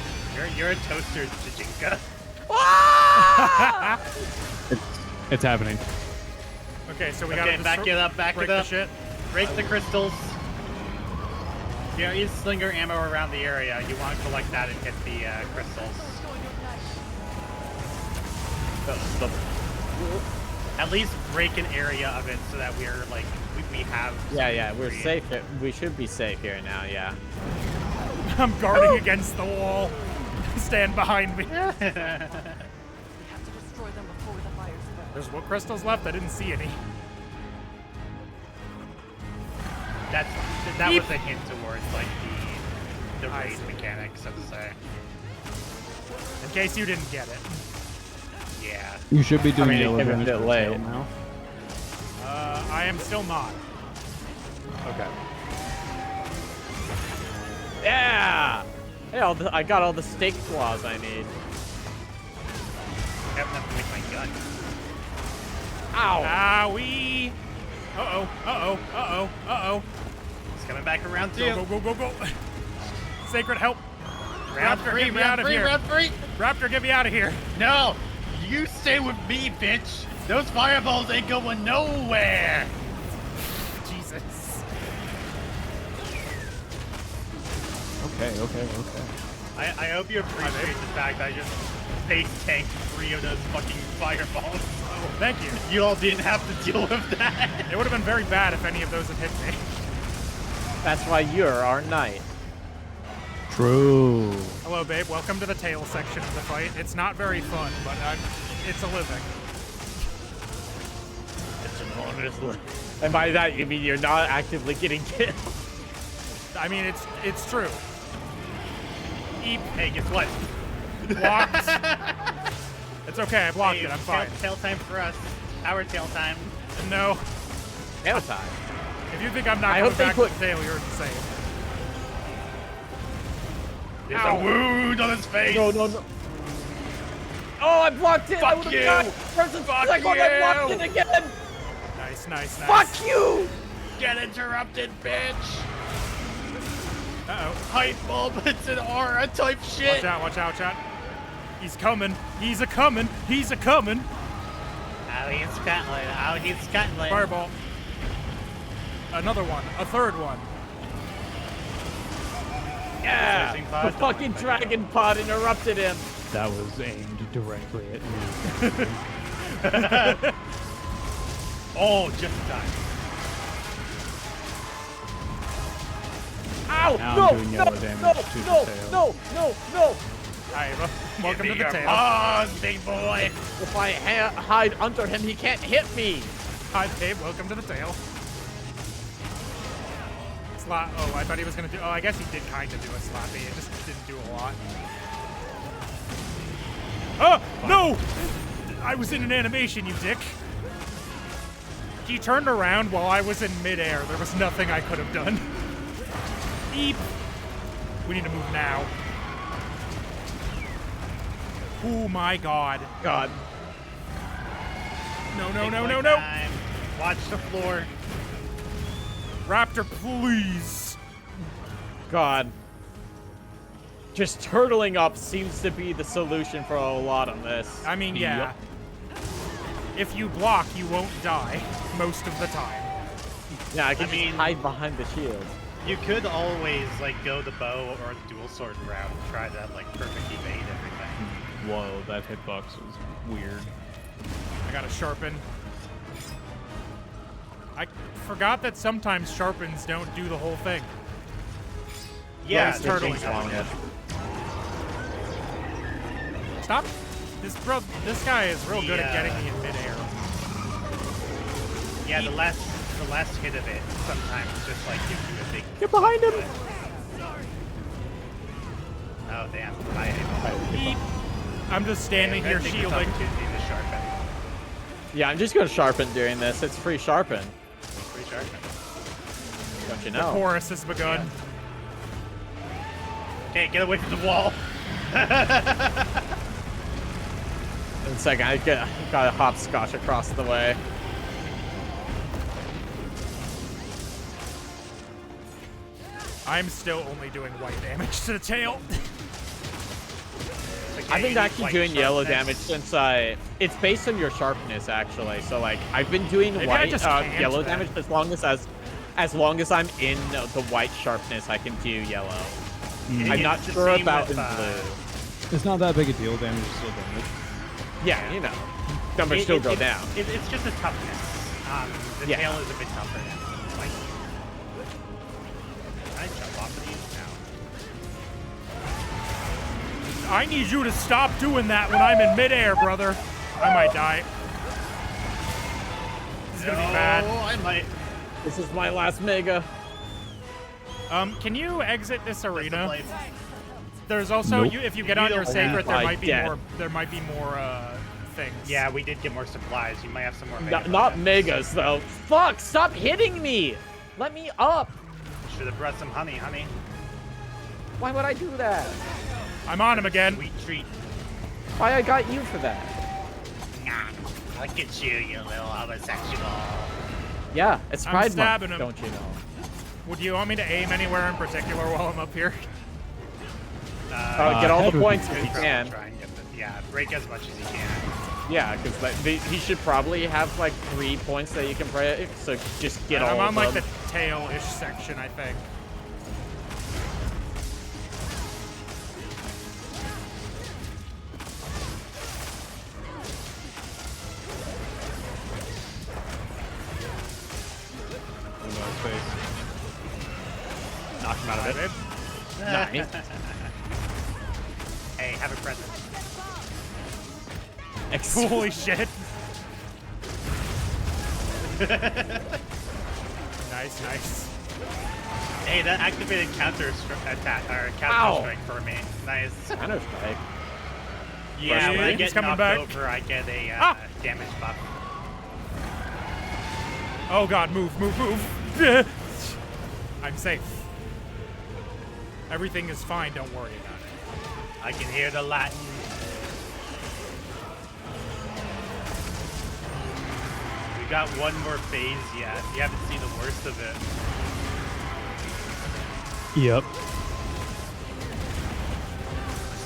You're a toaster Jijinka. It's happening. Okay, so we Okay, gotta back it up, back break it up. the shit. Break the crystals. There is slinger ammo around the area. You want to collect that and hit the crystals. At least break an area of it so that we're like we have. Yeah, we're free. safe. We should be safe here now, yeah. I'm guarding against the wall. Stand behind me. We have to destroy them before the fires spread. There's what crystals left? I didn't see any. That Beep. was a hint towards like the I raid see. mechanic, so to say. In case you didn't get it. Yeah. You should be doing mean, it yellow came a damage bit per late. tail now. I am still not. Okay. Yeah! Hey, I got all the steak claws I need. I have enough to make my gun. Ow! Owie! Uh-oh. It's coming back around too. Go. Sacred, help. Round Raptor, three, get me out of here. round three. Raptor, get me out of here. No, you stay with me, bitch. Those fireballs ain't going nowhere. Jesus. Okay. I hope you appreciate the fact that I just face tanked 3 of those fucking fireballs. Oh, thank you. You all didn't have to deal with that. It would have been very bad if any of those had hit me. That's why you're our knight. True. Hello, babe. Welcome to the tail section of the fight. It's not very fun, but it's a living. It's an honest look. And by that, you mean you're not actively getting killed. I mean, it's true. Eep. Hey, guess what? Blocked. It's okay. I blocked it. I'm fine. Tail time for us. Our tail time. No. Tail time. If you think I'm not I coming hope they back put- to the tail, you're insane. There's a wound on his face. No. Oh, I blocked it. I Fuck would've you. died. Versus Fuck second one, I blocked you. it again. Nice. Fuck you. Get interrupted, bitch. Uh-oh. Hype bulb, it's an aura type shit. Watch out. He's coming. He's a-coming. Oh, he's scuttling. Fireball. Another one. A third one. Yeah. Searching The pod. fucking dragon pod interrupted him. That was aimed directly at me. Oh, just in time. Ow! Now No! I'm doing yellow damage to the tail. No! Hi, welcome to the tail. Paws, big boy. If I hide under him, he can't hit me. Hi, babe. Welcome to the tail. Oh, I thought he was gonna do. Oh, I guess he did kind of do a slappy. It just didn't do a lot. Oh no! I was in an animation, you dick. He turned around while I was in midair. There was nothing I could have done. Eep. We need to move now. Oh my god. God. No. Time. Watch the floor. Raptor, please. God. Just turtling up seems to be the solution for a lot of this. I mean, yeah. If you block, you won't die most of the time. Yeah, I can I mean- just hide behind the shield. You could always like go the bow or the dual sword route and try to like perfect evade everything. Whoa, that hitbox was weird. I gotta sharpen. I forgot that sometimes sharpens don't do the whole thing. Yeah, it's the turtling. thing's wrong. Stop. This guy is real good at Yeah. getting me in midair. Yeah, the last hit of it sometimes just like gives you a big. Get behind him! Oh damn! Beep. I'm just standing here shielding. Yeah, I'm just gonna sharpen during this. It's free sharpen. Free sharpen. Don't you The know? chorus has begun. Okay, get away from the wall. In a second, I gotta hopscotch across the way. I'm still only doing white damage to the tail. I've been actually doing yellow damage since it's based on your sharpness actually. So like I've been doing Maybe I white just can't yellow then. damage as long as I'm in the white sharpness, I can do yellow. I'm not It's the sure same about with, in blue. It's not that big a deal. Damage is still damage. Yeah, you know, numbers still go down. It's just a toughness. The Yeah. tail is a bit tougher than white. Can I jump off of these? No. I need you to stop doing that when I'm in midair, brother. I might die. This is gonna be bad. I might. This is my last mega. Can you exit this arena? Play. There's also Nope. if you get You on don't your have sacred, there my might be death. more. There might be more things. Yeah, we did get more supplies. You might have some more. Mega Not buttons. megas though. Fuck! Stop hitting me! Let me up. Should have brought some honey. Why would I do that? I'm on him again. Sweet treat. Why I got you for that? Nah, look at you, you little homosexual. Yeah, it's I'm Pride stabbing Month, him. don't you know? Would you want me to aim anywhere in particular while I'm up here? Get all head the would be points if you Probably can. try and get yeah, break as much as you can. Yeah, because he should probably have like 3 points that you can break, so just get all I'm on of like them. the tail-ish section, I think. Knock him out of it. Babe. Nice. Hey, have a present. Holy shit. Nice, nice. Hey, that activated counter attack or Ow. counter strike for me. Nice. Counter-strike. Yeah, when I He's get coming knocked back. over, I get a damage buff. Oh god, move, move, move. I'm safe. Everything is fine, don't worry about it. I can hear the Latin. We got one more phase yet. You haven't seen the worst of it. Yep.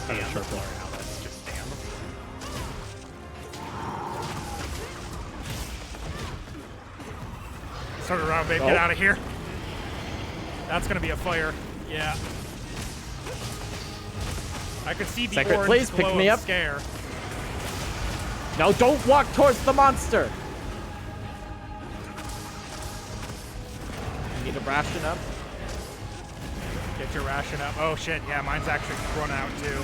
Stay on the floor now. Let's just stay on the floor. Turn around, babe. Get out of here. That's gonna be a fire. Yeah. I could see the Secret, orange please, pick glow me of up. scare. No, don't walk towards the monster. You need to ration up. Get your ration up. Oh shit, yeah, mine's actually run out too.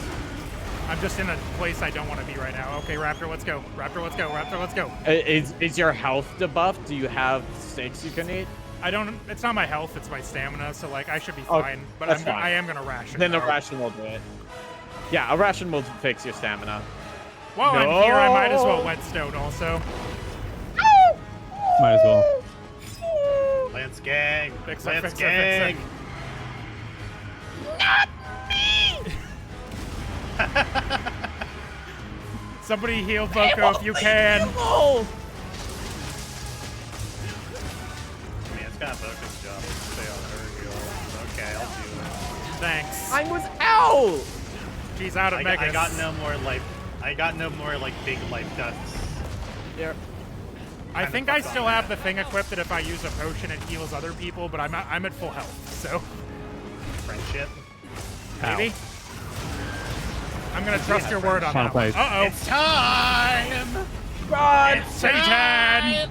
I'm just in a place I don't want to be right now. Okay, Raptor, let's go. Raptor, let's go. Raptor, let's go. Is your health debuffed? Do you have stakes you can eat? I don't. It's not my health. It's my stamina. So like, I should be Oh, fine. But that's fine. I am gonna ration. Then the though. ration will do it. Yeah, a ration will fix your stamina. While I'm here, I might as well whetstone also. Might as well. Lance gang. Fix it, Lance fix it, gang. fix Somebody heal Boko if you can. I mean, it's kind of Boca's job to stay on her heal. Okay, I'll do it. Thanks. I was out. She's out of Megas. I got no more life. I got no more like big life deaths. There. I think I still have the thing equipped that if I use a potion it heals other people, but I'm at full health, so Friendship. maybe. I'm gonna trust your word on Final that one. phase. Uh-oh. It's time. God, It's Satan! time!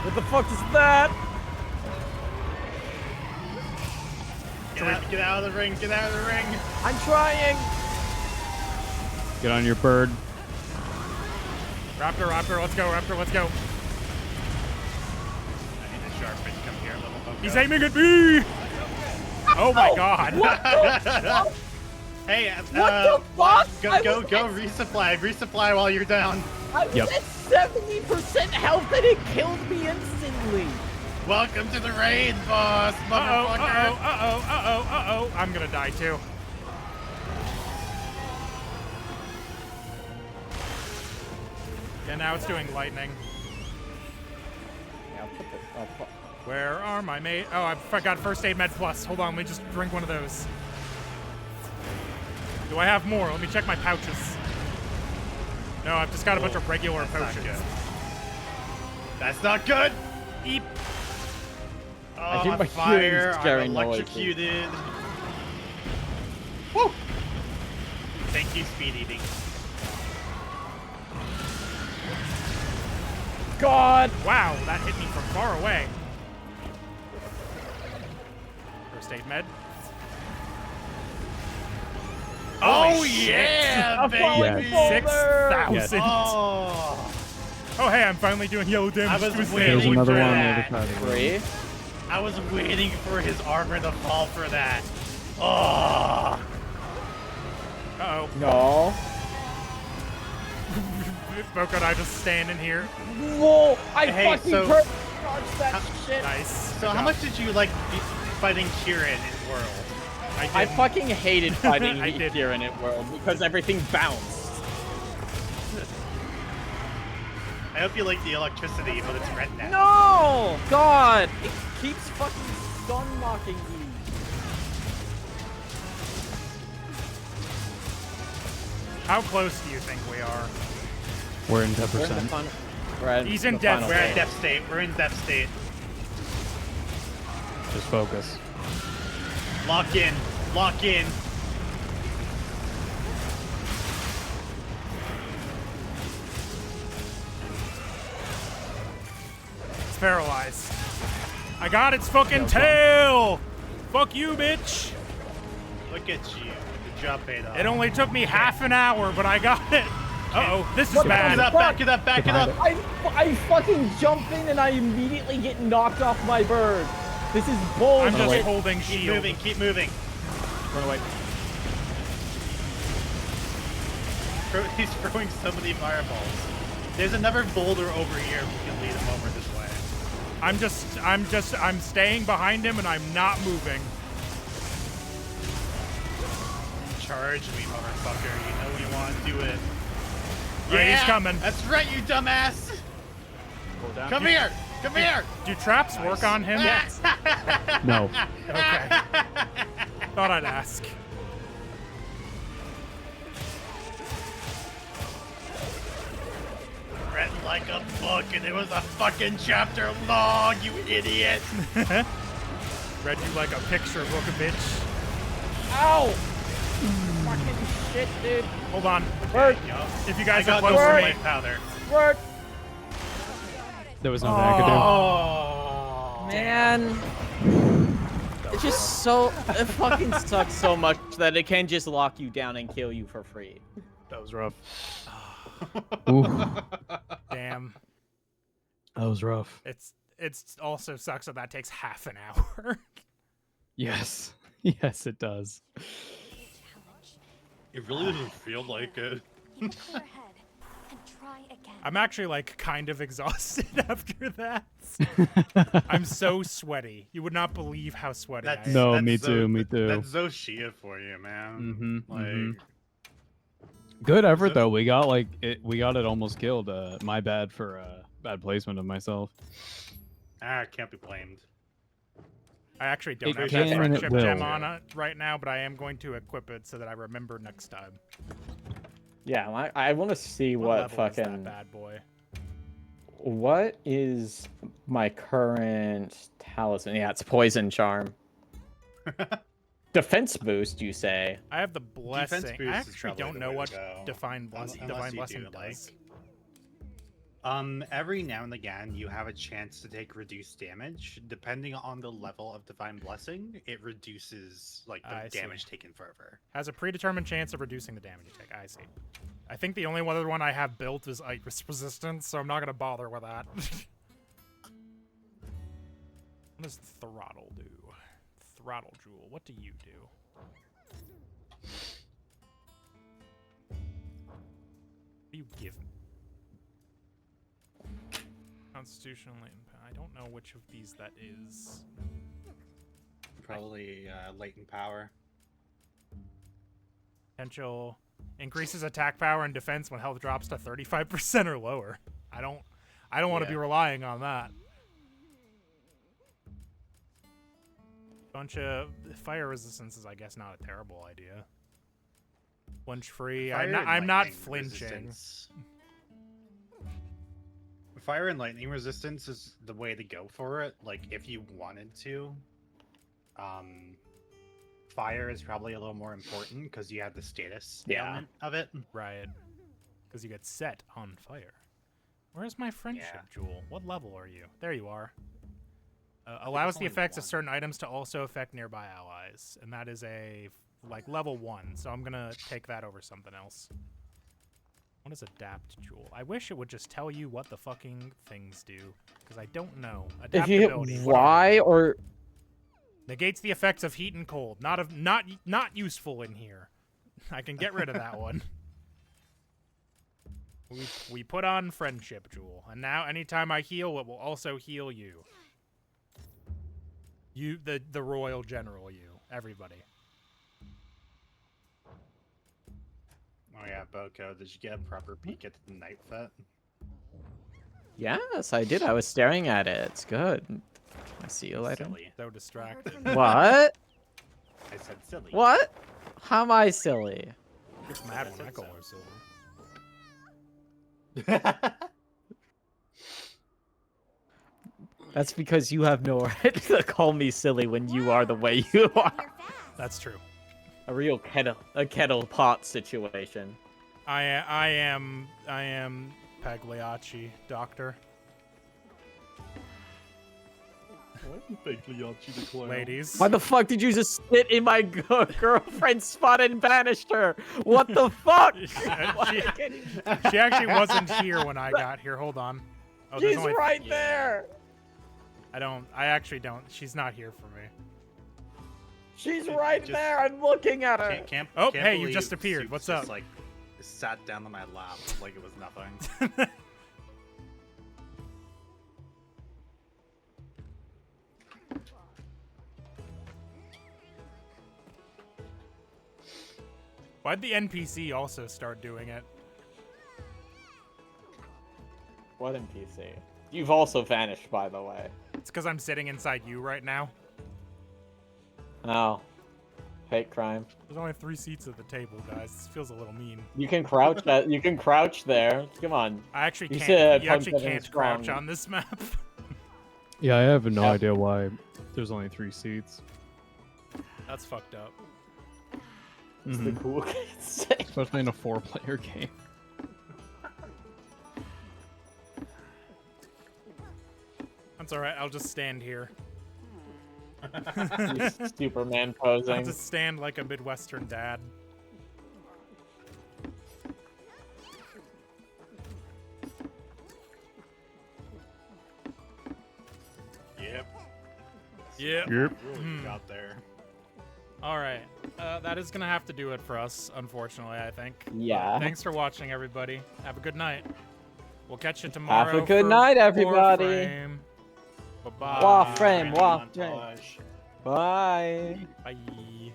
what the fuck is that? Get out of the ring! Get out of the ring! I'm trying. Get on your bird. Raptor, Raptor, let's go, Raptor, let's go. I need a sharp to come here, little Boca. He's aiming at me! Oh my god. What the Hey, What the fuck? Go, resupply. Resupply while you're down. I was Yep. at 70% health and it killed me instantly. Welcome to the raid, boss, Uh-oh, motherfucker. uh-oh, uh-oh, uh-oh, uh-oh. I'm gonna die too. Yeah, now it's doing lightning. Yeah, I'll put Where are my mate? Oh, I got first aid med plus. Hold on, let me just drink one of those. Do I have more? Let me check my pouches. No, I've just got a bunch of regular That's not potions. good. That's not good. Eep. Oh, I hear I'm my fire. hearing I'm scary noises. electrocuted. Woo! Thank you, speed eating. God. Wow, that hit me from far away. First aid med. Oh Holy shit. yeah, A falling baby! boulder. 6,000. Oh, Oh, hey, I'm finally doing yellow damage. I was to his waiting There's name. another for one on the that. other side. 3. I was waiting for his armor to fall for that. Oh, Uh-oh. No. Boko and I just standing here. Whoa! I Hey, fucking so- charged that shit. Nice. so how much did you like fighting Kieran in world. I fucking hated fighting I did. here in it world because everything bounced. I hope you like the electricity, but it's red now. No! God! It keeps fucking stun locking you. How close do you think we are? We're in We're in the 10%. final. We're in He's in the death. final We're in state. death state. We're in death state. Just focus. Lock in. Lock in. It's paralyzed. I got its fucking tail! Fuck you, bitch! Look at you. The job paid off. It only took me half an hour, but I got it. Uh-oh, this is Back it bad. up, back it up, back it up. I fucking jump in and I immediately get knocked off my bird. This is I'm bullshit. just holding Keep shield. moving, keep moving. Run away. He's throwing so many fireballs. There's another boulder over here if we can lead him over this way. I'm staying behind him and I'm not moving. Charge me, motherfucker. You know you want to do it. Right, he's coming. That's right, you dumbass. Come here. Come here. Do traps work on him? Yes. No. Okay. Thought I'd ask. Read like a book and it was a fucking chapter long, you idiot. Read you like a picture book, bitch. Ow! Fucking shit, dude. Hold on. Work. If you I guys are got no close to me. flame powder. Work. There was nothing I could do. Oh, Man. It's just so. It fucking sucks so much that it can just lock you down and kill you for free. That was rough. Ooh, Damn. that was rough. It's also sucks that takes half an hour. Yes. Yes, it does. It really doesn't feel like it. You go ahead and try again. I'm actually like kind of exhausted after that. I'm so sweaty. You would not believe how sweaty I am. No, me too, me too. That's so Shia for you, man. Mhm, Like, Good effort though. We got it almost killed. My bad for bad placement of myself. can't be blamed. I actually don't It have can that and it friendship will. gem on it right now, but I am going to equip it so that I remember next time. Yeah, I want to see what level is that fucking. bad boy? What is my current talisman? Yeah, it's poison charm. Defense boost, you say? I have the blessing. boost I is actually probably don't the know way what to go. divine Unless blessing you do, does. Every now and again, you have a chance to take reduced damage. Depending on the level of divine blessing, it reduces like the I see. damage taken further. Has a predetermined chance of reducing the damage you take. I see. I think the only other one I have built is ice resistance, so I'm not gonna bother with that. What does throttle do? Throttle jewel. What do you do? What do you give me? Constitutional latent power. I don't know which of these that is. Probably latent power. Potential increases attack power and defense when health drops to 35% or lower. I don't want to be relying on that. Bunch of fire resistance is, I guess, not a terrible idea. Flinch free. I'm not flinching. Resistance. Fire and lightning resistance is the way to go for it. Like, if you wanted to, fire is probably a little more important because you have the status element of it. Right. Because you get set on fire. Where's my friendship jewel? What level are you? There you are. Allows the only effects of one. certain items to also affect nearby allies, and that is a level 1. So I'm gonna take that over something else. What is adapt jewel? I wish it would just tell you what the fucking things do, because I don't know. If you hit Adaptability. Y or Negates the effects of heat and cold. Not useful in here. I can get rid of that one. We put on friendship jewel, and now anytime I heal, it will also heal you. You, the royal general, you. Everybody. Oh yeah, Boko, did you get a proper peek at the night vet? Yes, I did. I was staring at it. It's good. I see you later. Silly. So distracted. What? I said silly. What? How am I silly? Gets mad when I call her silly. That's because you have no right to call me silly when you are the way you are. That's true. A real kettle pot situation. I am Pagliacci, doctor. Ladies. Why the fuck did you just sit in my girlfriend's spot and banished her? What the fuck? She actually wasn't here when I got here. Hold on. Oh, She's right there. I actually don't. She's not here for me. She's right there. I'm looking at her. Can't hey, you believe just appeared. Supes What's just, up? Like, sat down on my lap like it was nothing. Why'd the NPC also start doing it? What NPC? You've also vanished, by the way. It's because I'm sitting inside you right now. Oh. Hate crime. There's only 3 seats at the table, guys. This feels a little mean. You can crouch you can crouch there. Come on. I actually You can't. said You actually punch can't strong. crouch on this map. Yeah, I have no Yep. idea why there's only 3 seats. That's fucked up. It's the cool thing. Especially in a 4-player game. That's alright. I'll just stand here. Superman I'll posing. just stand like a Midwestern dad. Yep. Yep. Yep. Really got there. Alright. That is gonna have to do it for us, unfortunately, I think. Yeah. But thanks for watching, everybody. Have a good night. We'll catch you tomorrow. Have a good for night, everybody. Warframe. Bye-bye. Warframe, Warframe. Montage. Bye. Bye.